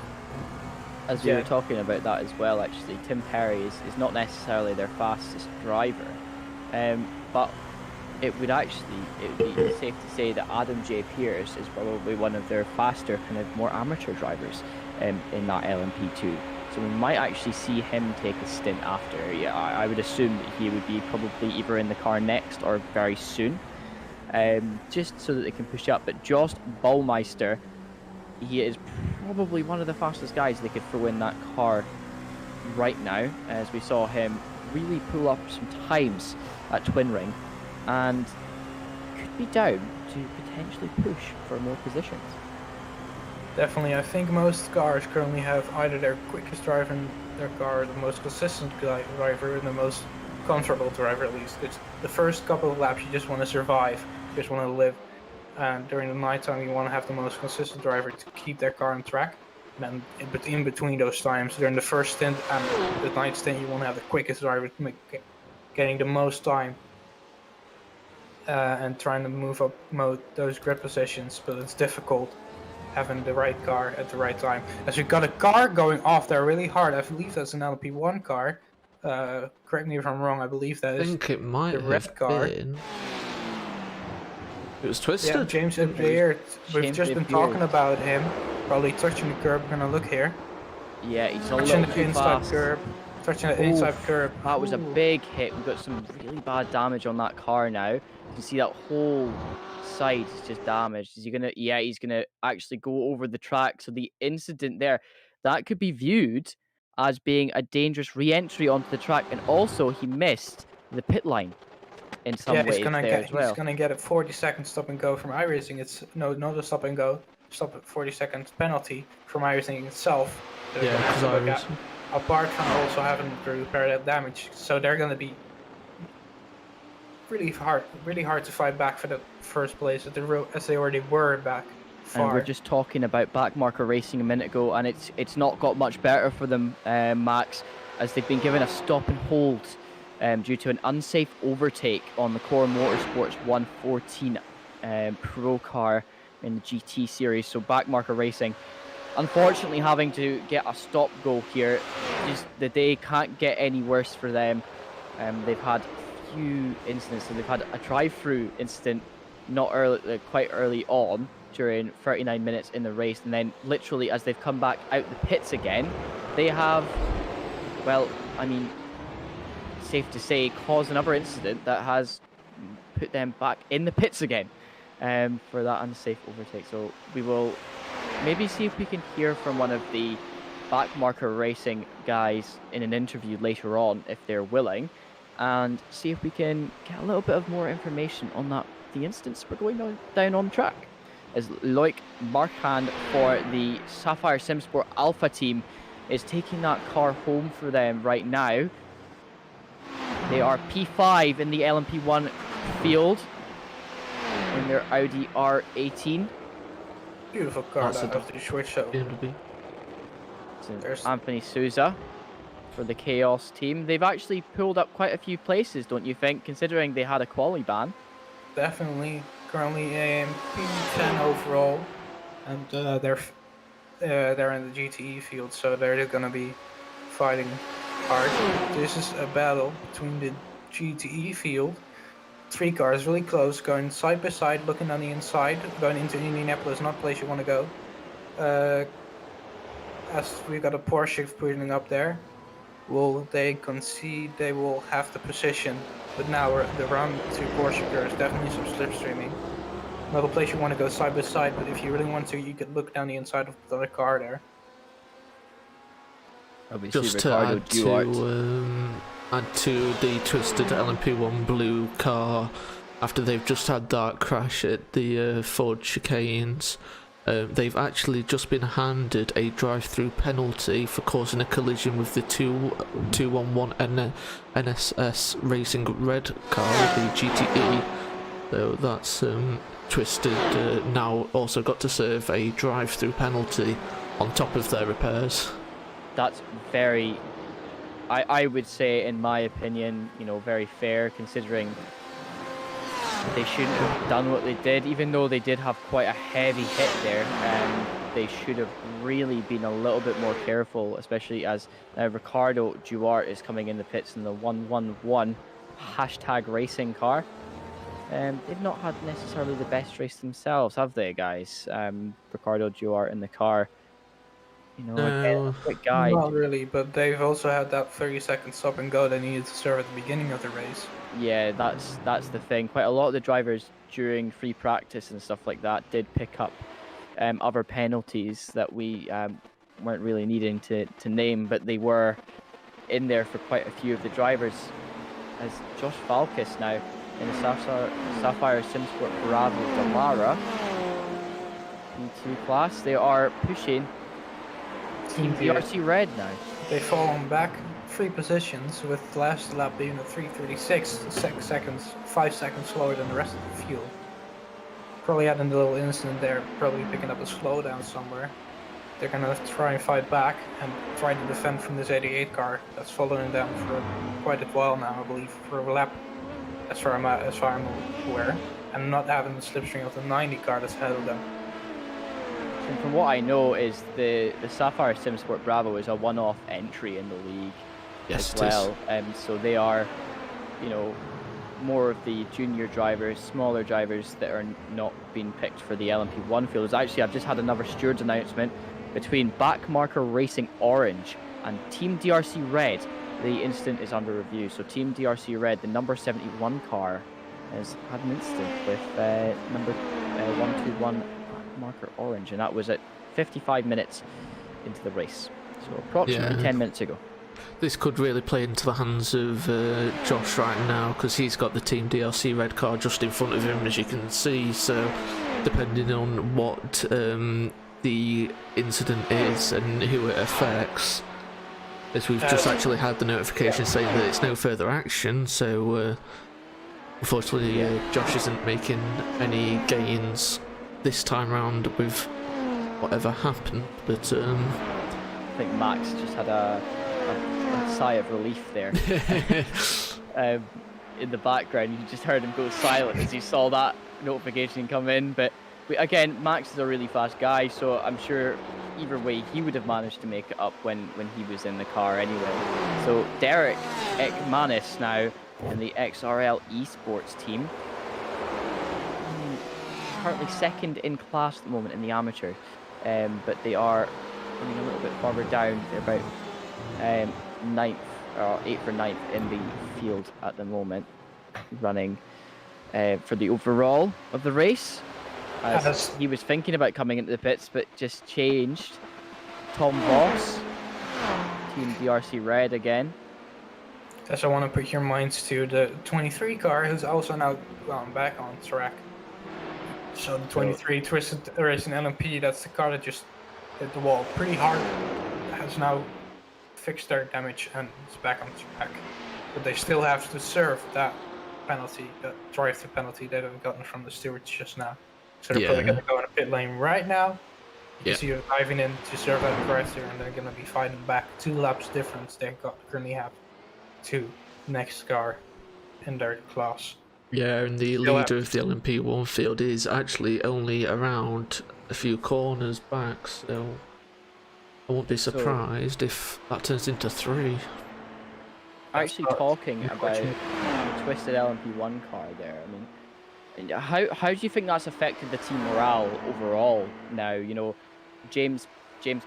As we were talking about that as well, actually, Tim Perry is not necessarily their fastest driver, but it would be safe to say that Adam J. Pierce is probably one of their faster, kind of more amateur drivers in that LMP2. So we might actually see him take a stint after. Yeah, I would assume that he would be probably either in the car next or very soon, just so that they can push up. But Jost Baumeister, he is probably one of the fastest guys they could throw in that car right now, as we saw him really pull up some times at Twin Ring, and could be down to potentially push for more positions. Definitely, I think most cars currently have either their quickest driver in their car, the most consistent driver, and the most comfortable driver, at least. It's the first couple of laps you just want to survive, you just want to live. And during the nighttime, you want to have the most consistent driver to keep their car on track. And then in between those times, during the first stint and the night stint, you want to have the quickest driver to getting the most time and trying to move up those grid positions. But it's difficult having the right car at the right time. As we've got a car going off there really hard. I believe that's an LP1 car. Correct me if I'm wrong. I believe that is it might the red car. Been. It was twisted. Yeah, James Beard. We've just been talking about him. Probably touching the curb. We're gonna look here. Yeah, he's a touching little the too inside fast. curb. Touching the inside curb. That was a big hit. We've got some really bad damage on that car now. You can see that whole side is just damaged. Is he gonna? Yeah, he's gonna actually go over the track. So the incident there, that could be viewed as being a dangerous re-entry onto the track, and also he missed the pit line in some ways there as well. He's gonna get a 40-second stop and go from iRacing. It's not a stop and go. Stop at 40-second penalty from iRacing itself. Yeah, because apart from also having to repair that damage, so they're gonna be really hard to fight back for the first place as they already were back far. And we're just talking about Backmarker Racing a minute ago, and it's not got much better for them, Max, as they've been given a stop and hold due to an unsafe overtake on the Core Motorsports 114 Pro car in the GT series. So Backmarker Racing, unfortunately, having to get a stop-go here. Just the day can't get any worse for them. They've had a few incidents. So they've had a drive-through incident quite early on during 39 minutes in the race, and then literally as they've come back out the pits again, they have, well, I mean, safe to say, caused another incident that has put them back in the pits again for that unsafe overtake. So we will maybe see if we can hear from one of the Backmarker Racing guys in an interview later on, if they're willing, and see if we can get a little bit of more information on the instance we're going down on track. As Loic Marchand for the Sapphire Simsport Alpha team is taking that car home for them right now. They are P5 in the LMP1 field in their Audi R18. Beautiful car that after the short show. There's Anthony Souza for the Chaos team. They've actually pulled up quite a few places, don't you think, considering they had a quali ban? Definitely. Currently P10 overall, and they're in the GTE field, so they're going to be fighting hard. This is a battle between the GTE field. 3 cars really close, going side by side, looking on the inside, going into Indianapolis, not a place you want to go. As we got a Porsche putting up there, will they concede? They will have the position, but now the run to Porsche there is definitely some slipstreaming. Not a place you want to go side by side, but if you really want to, you could look down the inside of the other car there. Just to add to the twisted LMP1 blue car, after they've just had that crash at the Ford chicanes, they've actually just been handed a drive-through penalty for causing a collision with the 211 NSS Racing Red car, the GTE. So that's twisted now also got to serve a drive-through penalty on top of their repairs. That's very, I would say, in my opinion, you know, very fair, considering they shouldn't have done what they did, even though they did have quite a heavy hit there. They should have really been a little bit more careful, especially as Ricardo Duarte is coming in the pits in the 111 #racing car. They've not had necessarily the best race themselves, have they, guys? Ricardo Duarte in the car. You know, again, a quick guy. Not really, but they've also had that 30-second stop and go they needed to serve at the beginning of the race. Yeah, that's the thing. Quite a lot of the drivers during free practice and stuff like that did pick up other penalties that we weren't really needing to name, but they were in there for quite a few of the drivers. As Josh Falkus now in the Sapphire Simsport Bravo Dallara P2 class, they are pushing Team DRC Red now. They've fallen back 3 positions, with the last lap being a 3:36 seconds, 5 seconds slower than the rest of the field. Probably had a little incident there, probably picking up a slowdown somewhere. They're gonna try and fight back and try to defend from this 88 car that's following them for quite a while now, I believe, for a lap, as far as I'm aware, and not having the slipstream of the 90 car that's ahead of them. And from what I know is the Sapphire Simsport Bravo is a one-off entry in the league as well. So they are, you know, more of the junior drivers, smaller drivers that are not being picked for the LMP1 field. Actually, I've just had another stewards announcement between Backmarker Racing Orange and Team DRC Red. The incident is under review. So Team DRC Red, the number 71 car, has had an incident with number 121 Backmarker Orange, and that was at 55 minutes into the race. So approximately 10 minutes ago. This could really play into the hands of Josh right now, because he's got the Team DRC Red car just in front of him, as you can see. So depending on what the incident is and who it affects, as we've just actually had the notification saying that it's no further action, so unfortunately Josh isn't making any gains this time round with whatever happened, but I think Max just had a sigh of relief there. in the background. You just heard him go silent as he saw that notification come in. But again, Max is a really fast guy, so I'm sure either way he would have managed to make it up when he was in the car anyway. So Derek Ekmanis now in the XRL Esports team. Currently second in class at the moment in the amateur, but they are running a little bit further down. They're about ninth or 8th or 9th in the field at the moment, running for the overall of the race. As he was thinking about coming into the pits, but just changed. Tom Voss, Team DRC Red again. As I want to put your minds to the 23 car, who's also now gone back on track. So the 23 Twisted Racing LMP, that's the car that just hit the wall pretty hard, has now fixed their damage and is back on track. But they still have to serve that penalty, that drive-through penalty that they've gotten from the stewards just now. So they're probably going to go in a pit lane right now. You can see them diving in to serve that drive-through, and they're going to be fighting back 2 laps difference. They currently have 2 next car in their class. Yeah, and the leader of the LMP1 field is actually only around a few corners back, so I won't be surprised if that turns into 3. Actually, talking about the Twisted LMP1 car there, I mean, how do you think that's affected the team morale overall now? You know, James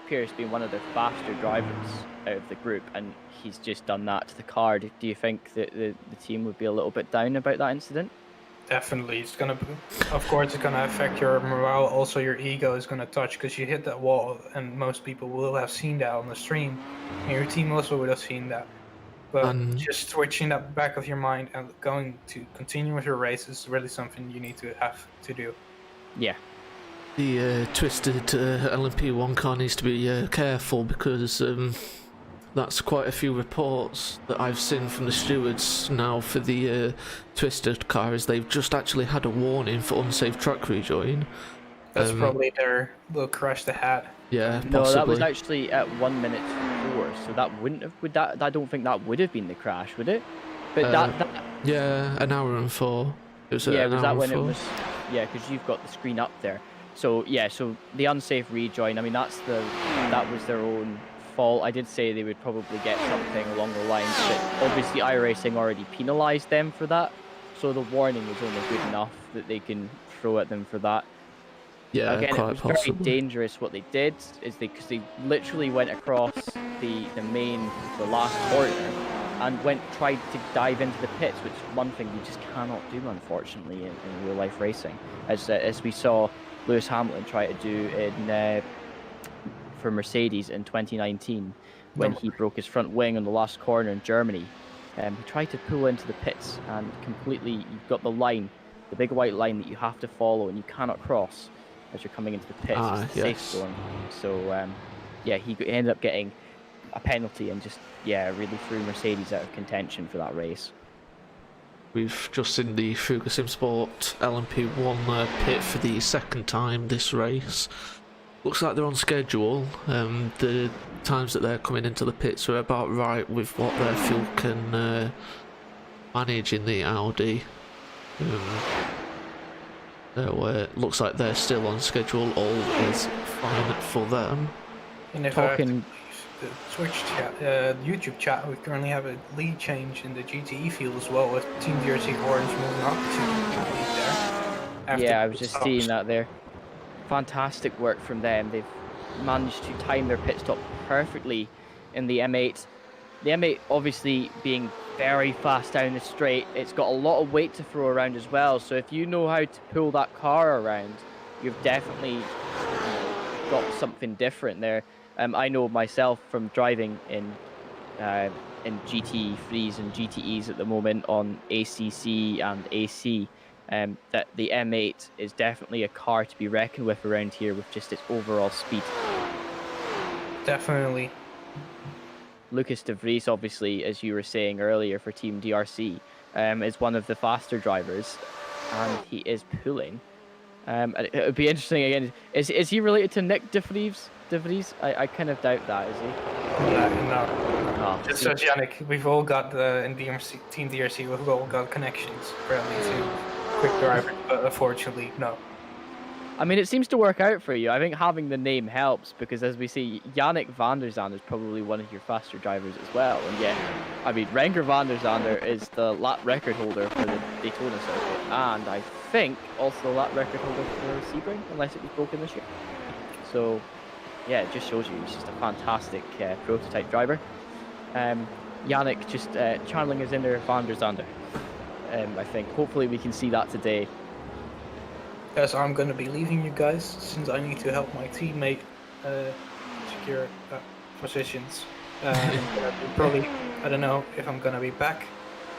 Pierce being one of the faster drivers out of the group, and he's just done that to the car. Do you think that the team would be a little bit down about that incident? Definitely. It's going to, of course, it's going to affect your morale. Also, your ego is going to touch because you hit that wall, and most people will have seen that on the stream. And your team also would have seen that. But just switching that back of your mind and going to continue with your race is really something you need to have to do. Yeah. The Twisted LMP1 car needs to be careful because that's quite a few reports that I've seen from the stewards now for the Twisted car, is they've just actually had a warning for unsafe track rejoin. That's probably their little crash they had. Yeah, possibly. No, that was actually at 1 minute 4, so that wouldn't have. I don't think that would have been the crash, would it? But that yeah, an hour and 4. It was yeah, was that when 4? it was? Yeah, because you've got the screen up there. So yeah, so the unsafe rejoin. I mean, that was their own fault. I did say they would probably get something along the lines, but obviously iRacing already penalised them for that. So the warning was only good enough that they can throw at them for that. Yeah, again, quite it was possibly. very dangerous. What they did is because they literally went across the last corner and tried to dive into the pits, which is one thing you just cannot do, unfortunately, in real life racing, as we saw Lewis Hamilton try to do for Mercedes in 2019 when he broke his front wing on the last corner in Germany. He tried to pull into the pits and completely, you've got the line, the big white line that you have to follow and you cannot cross as you're coming into the pits. It's the safe zone. So yeah, he ended up getting a penalty and just really threw Mercedes out of contention for that race. We've just seen the Fuga Sim Sport LMP1 pit for the 2nd time this race. Looks like they're on schedule. The times that they're coming into the pits are about right with what their fuel can manage in the Audi. Looks like they're still on schedule. All is fine for them. And if Talking the Twitch chat, YouTube chat, we currently have a lead change in the GTE field as well, with Team DRC Orange moving up to lead there. Yeah, I was just seeing that there. Fantastic work from them. They've managed to time their pit stop perfectly in the M8. The M8 obviously being very fast down the straight, it's got a lot of weight to throw around as well. So if you know how to pull that car around, you've definitely got something different there. I know myself from driving in GT3s and GTEs at the moment on ACC and AC, that the M8 is definitely a car to be reckoned with around here with just its overall speed. Definitely. Lucas de Vries, obviously, as you were saying earlier, for Team DRC, is one of the faster drivers, and he is pulling. And it would be interesting again. Is he related to Nick de Vries? I kind of doubt that. Is he? No. Just so Yannick, we've all got in DMC, Team DRC, we've all got connections apparently to quick drivers, but unfortunately, no. I mean, it seems to work out for you. I think having the name helps because, as we see, Yannick van der Zande is probably one of your faster drivers as well. And yet, I mean, Renger van der Zande is the lap record holder for the Daytona circuit, and I think also the lap record holder for Sebring, unless it was broken this year. So, yeah, it just shows you he's just a fantastic prototype driver. Yannick just channeling his inner van der Zande. I think hopefully we can see that today. As I'm going to be leaving you guys, since I need to help my teammate secure positions. Probably, I don't know if I'm going to be back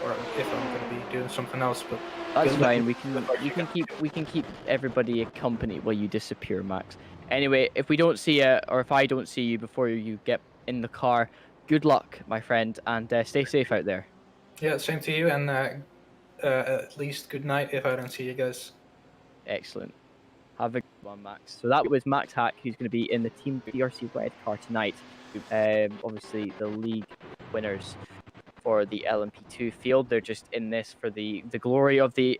or if I'm going to be doing something else. But that's fine. We can keep everybody accompanied while you disappear, Max. Anyway, if we don't see you, or if I don't see you before you get in the car, good luck, my friend, and stay safe out there. Yeah, same to you, and at least good night if I don't see you guys. Excellent. Have a good one, Max. So that was Max Hack, who's going to be in the Team DRC Red car tonight. Obviously, the league winners for the LMP2 field. They're just in this for the glory of the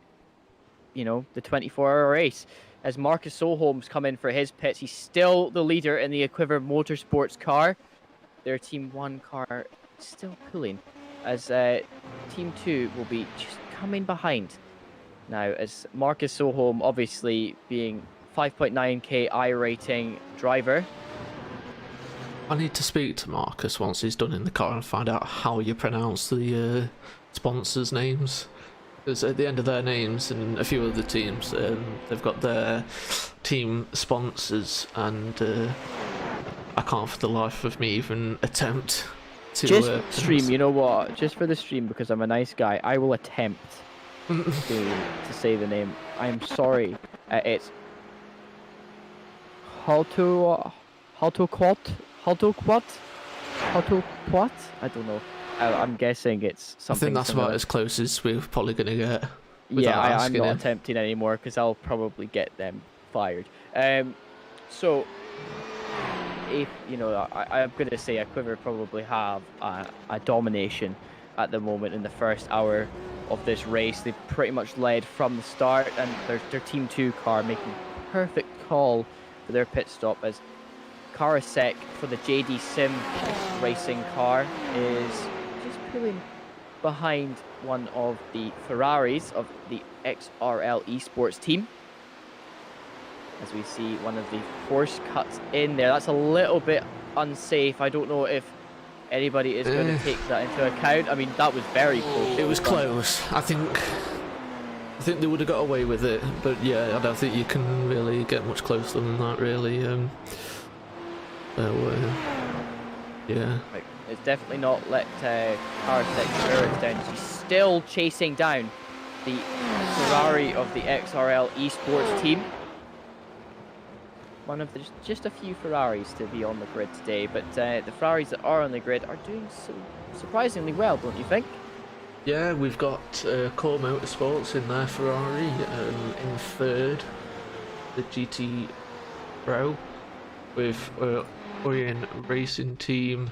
24-hour race. As Marcus Solholm's come in for his pits, he's still the leader in the Equiver Motorsports car. Their Team 1 car still pulling, as Team 2 will be just coming behind. Now, as Marcus Solholm, obviously being 5.9k I rating driver. I need to speak to Marcus once he's done in the car and find out how you pronounce the sponsors' names. Because at the end of their names and a few other teams, they've got their team sponsors, and I can't for the life of me even attempt to... Just stream, you know what? Just for the stream, because I'm a nice guy, I will attempt to say the name. I'm sorry. It's Haltoquat. I don't know. I'm guessing it's something. I think that's similar. about as close as we're probably going to get. Yeah, I'm not attempting anymore because I'll probably get them fired. So, if I'm going to say Equiver probably have a domination at the moment in the first hour of this race. They've pretty much led from the start, and their Team 2 car making perfect call for their pit stop, as ISREC for the JD Sim Racing car is just pulling behind one of the Ferraris of the XRL Esports team. As we see one of the Porsche cuts in there. That's a little bit unsafe. I don't know if anybody is going to take that into account. I mean, that was very close. It was close. I think they would have got away with it, but yeah, I don't think you can really get much closer than that, really. Yeah. Right. It's definitely not let ISRC down. She's still chasing down the Ferrari of the XRL Esports team. One of just a few Ferraris to be on the grid today, but the Ferraris that are on the grid are doing so surprisingly well, don't you think? Yeah, we've got Core Motorsports in their Ferrari in third, the GT Pro, with Ryan Racing Team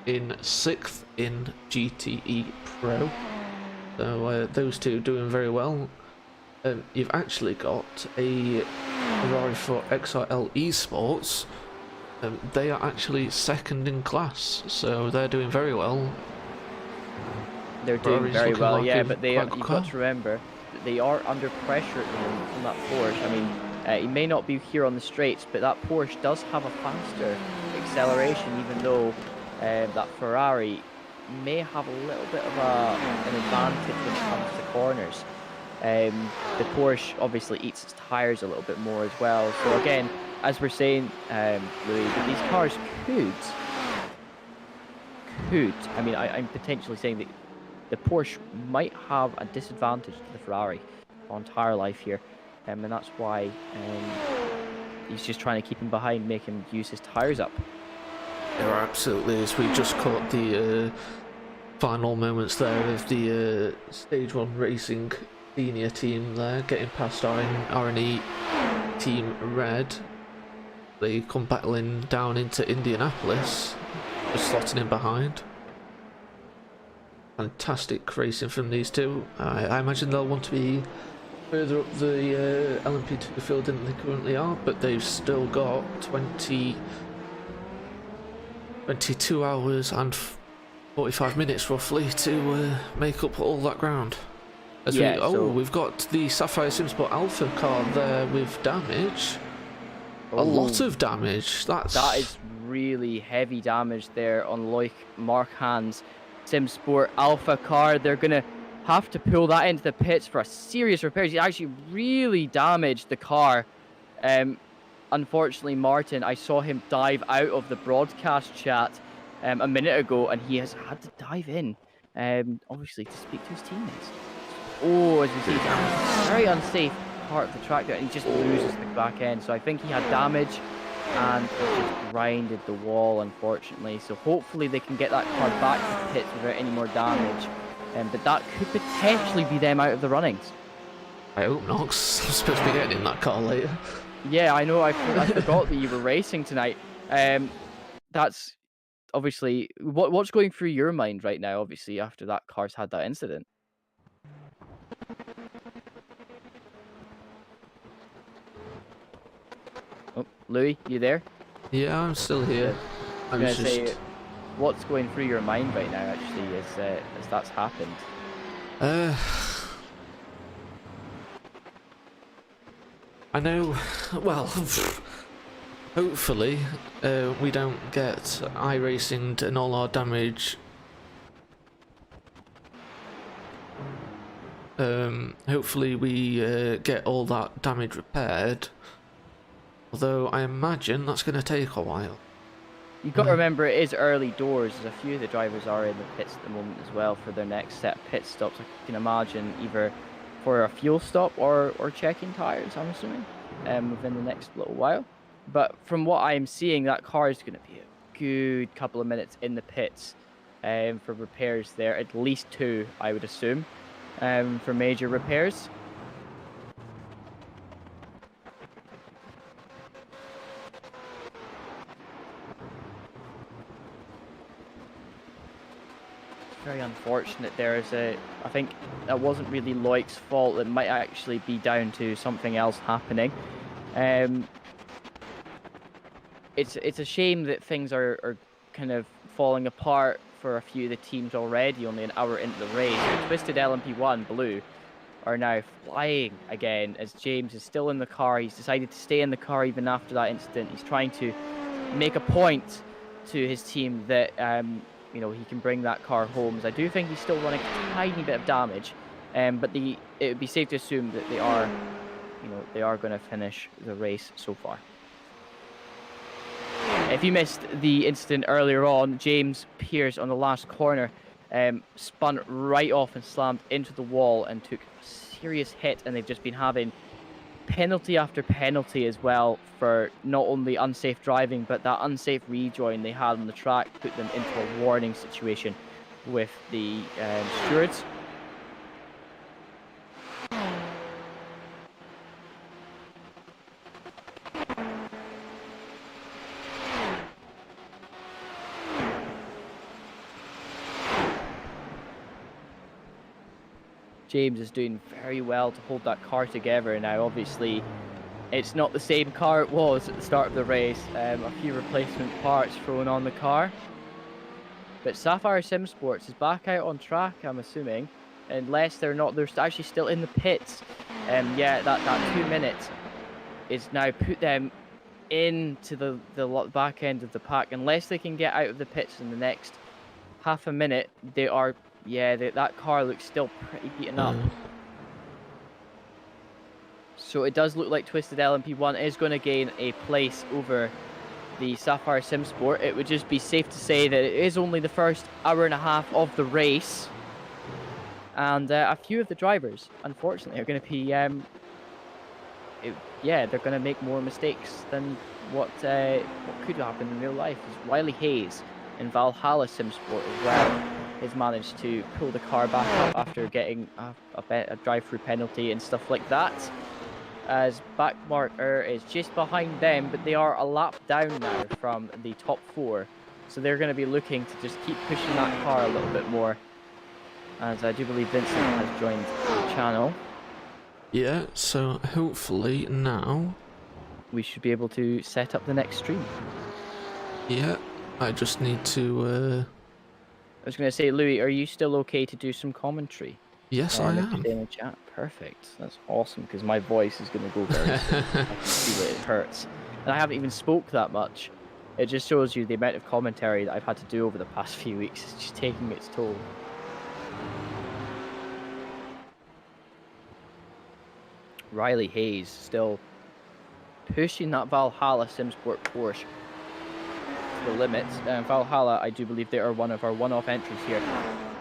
in sixth in GTE Pro. So those two are doing very well. You've actually got a Ferrari for XRL Esports. They are actually second in class, so they're doing very well. They're doing very well, yeah, but you've got to remember that they are under pressure at the moment from that Porsche. I mean, it may not be here on the straights, but that Porsche does have a faster acceleration, even though that Ferrari may have a little bit of an advantage when it comes to corners. The Porsche obviously eats its tires a little bit more as well. So again, as we're saying, Louis, these cars could. I mean, I'm potentially saying that the Porsche might have a disadvantage to the Ferrari on tire life here, and that's why he's just trying to keep him behind, make him use his tires up. There absolutely is. We just caught the final moments there of the Stage 1 Racing senior team there, getting past R&E Team Red. they come battling down into Indianapolis, just slotting in behind. Fantastic racing from these two. I imagine they'll want to be further up the LMP2 field than they currently are, but they've still got 22 hours and 45 minutes roughly to make up all that ground. We've got the Sapphire Simsport Alpha car there with damage. A lot of damage. That is really heavy damage there on Loic Markhan's Simsport Alpha car. They're going to have to pull that into the pits for a serious repairs. He actually really damaged the car. Unfortunately, Martin, I saw him dive out of the broadcast chat a minute ago, and he has had to dive in, obviously, to speak to his teammates. Oh, as we see, it's a very unsafe part of the track there, and he just loses the back end. So I think he had damage, and it just grinded the wall, unfortunately. So hopefully they can get that car back to the pits without any more damage. But that could potentially be them out of the runnings. I hope not, 'cause I'm supposed to be getting in that car later. Yeah, I know. I forgot that you were racing tonight. That's obviously what's going through your mind right now. Obviously, after that car's had that incident. Oh, Louis, you there? Yeah, I'm still here. I was gonna say, what's going through your mind right now? Actually, as that's happened. I know. Well, hopefully, we don't get iRacing and all our damage. Hopefully we get all that damage repaired. Although I imagine that's going to take a while. You've got to remember it is early doors. There's a few of the drivers are in the pits at the moment as well for their next set of pit stops. I can imagine either for a fuel stop or checking tyres, I'm assuming, within the next little while. But from what I'm seeing, that car is going to be a good couple of minutes in the pits for repairs there. At least 2, I would assume, for major repairs. Very unfortunate. I think that wasn't really Loic's fault. It might actually be down to something else happening. It's a shame that things are kind of falling apart for a few of the teams already, only an hour into the race. Twisted LMP1 Blue are now flying again as James is still in the car. He's decided to stay in the car even after that incident. He's trying to make a point to his team that he can bring that car home. As I do think he's still running a tiny bit of damage, but it would be safe to assume that they are going to finish the race so far. If you missed the incident earlier on, James Pierce on the last corner spun right off and slammed into the wall and took a serious hit, and they've just been having penalty after penalty as well for not only unsafe driving, but that unsafe rejoin they had on the track put them into a warning situation with the stewards. James is doing very well to hold that car together. Now, obviously, it's not the same car it was at the start of the race. A few replacement parts thrown on the car. But Sapphire Sim Sports is back out on track, I'm assuming. Unless they're actually still in the pits. Yeah, that 2 minutes is now put them into the back end of the pack. Unless they can get out of the pits in the next half a minute, they are... Yeah, that car looks still pretty beaten up. So it does look like Twisted LMP1 is going to gain a place over the Sapphire Sim Sport. It would just be safe to say that it is only the first hour and a half of the race. And a few of the drivers, unfortunately, are going to be... they're going to make more mistakes than what could happen in real life. As Riley Hayes in Valhalla Sim Sport as well has managed to pull the car back up after getting a drive-through penalty and stuff like that. as back marker is just behind them, but they are a lap down now from the top 4. So they're going to be looking to just keep pushing that car a little bit more. As I do believe Vincent has joined the channel. Yeah, so hopefully now we should be able to set up the next stream. Yeah, I just need to... I was going to say, Louis, are you still okay to do some commentary? Yes, I am. In the chat. Perfect. That's awesome, because my voice is going to go very soon. I can feel it. It hurts. And I haven't even spoke that much. It just shows you the amount of commentary that I've had to do over the past few weeks. It's just taking its toll. Riley Hayes still pushing that Valhalla Simsport Porsche to the limits. Valhalla, I do believe they are one of our one-off entries here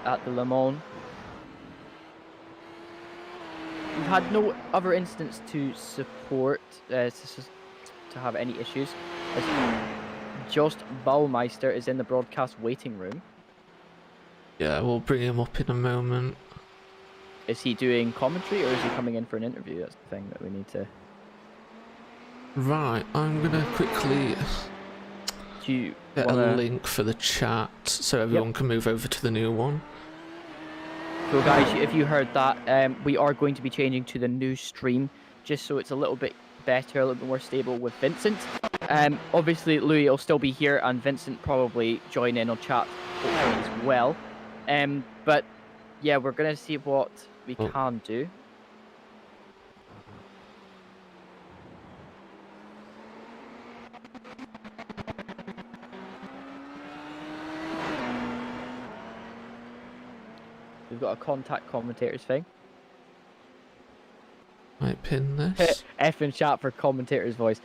at the Le Mans. We've had no other incidents to support, to have any issues. Just Baumeister is in the broadcast waiting room. Yeah, we'll bring him up in a moment. Is he doing commentary or is he coming in for an interview? That's the thing that we need to... Right, I'm going to quickly get a link for the chat so everyone can move over to the new one. So guys, if you heard that, we are going to be changing to the new stream just so it's a little bit better, a little bit more stable with Vincent. Obviously, Louis will still be here and Vincent probably join in on chat as well. But yeah, we're going to see what we can do. We've got a contact commentators thing. Might pin this. F in chat for commentator's voice.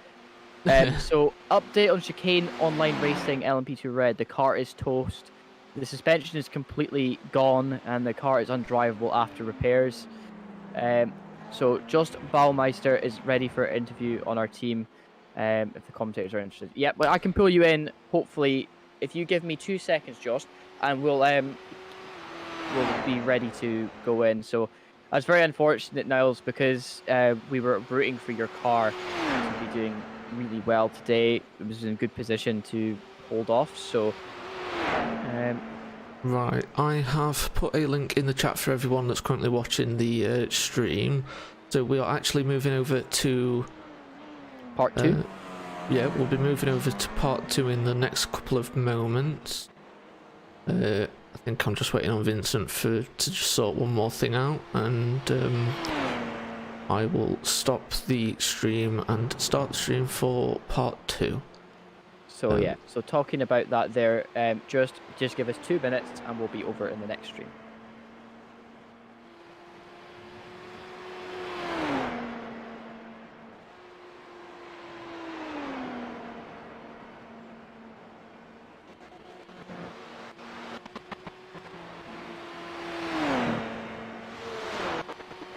So, update on chicane online racing LMP2 red. The car is toast. The suspension is completely gone and the car is undrivable after repairs. So just Baumeister is ready for an interview on our team if the commentators are interested. Yeah, but I can pull you in, hopefully, if you give me 2 seconds, Josh, and we'll be ready to go in. So that's very unfortunate, Niles, because we were rooting for your car to be doing really well today. It was in good position to hold off, so... Right, I have put a link in the chat for everyone that's currently watching the stream. So we are actually moving over to... Part 2? Yeah, we'll be moving over to part 2 in the next couple of moments. I think I'm just waiting on Vincent to just sort one more thing out, and I will stop the stream and start the stream for part 2. So yeah, so talking about that there, just give us 2 minutes and we'll be over in the next stream.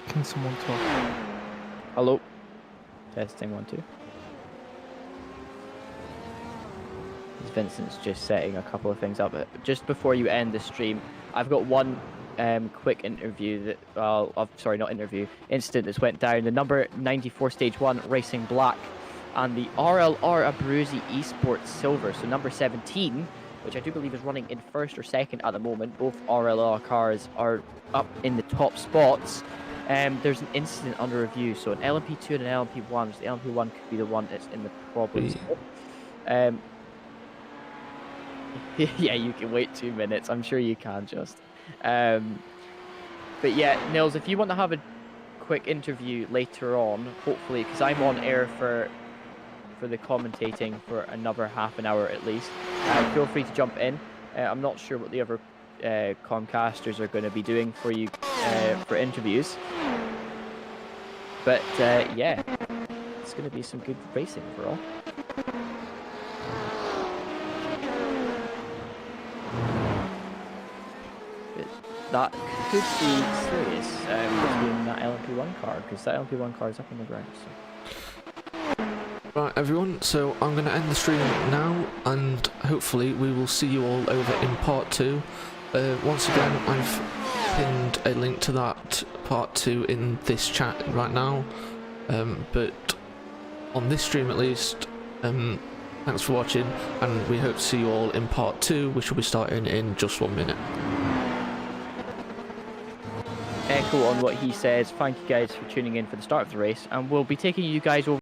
Can someone talk? Hello? Testing 1 2. Vincent's just setting a couple of things up. Just before you end the stream, I've got one quick interview that, sorry, not interview, incident that's went down. The number 94 Stage 1 Racing Black and the RLR Abruzzi Esports Silver, so number 17, which I do believe is running in first or second at the moment. Both RLR cars are up in the top spots. There's an incident under review, so an LMP2 and an LMP1. So the LMP1 could be the one that's in the problem spot. Yeah, you can wait 2 minutes. I'm sure you can, just. But yeah, Nils, if you want to have a quick interview later on, hopefully, because I'm on air for the commentating for another half an hour at least, feel free to jump in. I'm not sure what the other Comcasters are going to be doing for you for interviews, but yeah, it's going to be some good racing overall. That could be serious between that LMP1 car, because that LMP1 car is up on the ground. So. Right, everyone, so I'm going to end the stream now, and hopefully we will see you all over in part 2. Once again, I've pinned a link to that part 2 in this chat right now. But on this stream at least, thanks for watching, and we hope to see you all in part 2, which will be starting in just 1 minute. Echo on what he says. Thank you guys for tuning in for the start of the race, and we'll be taking you guys over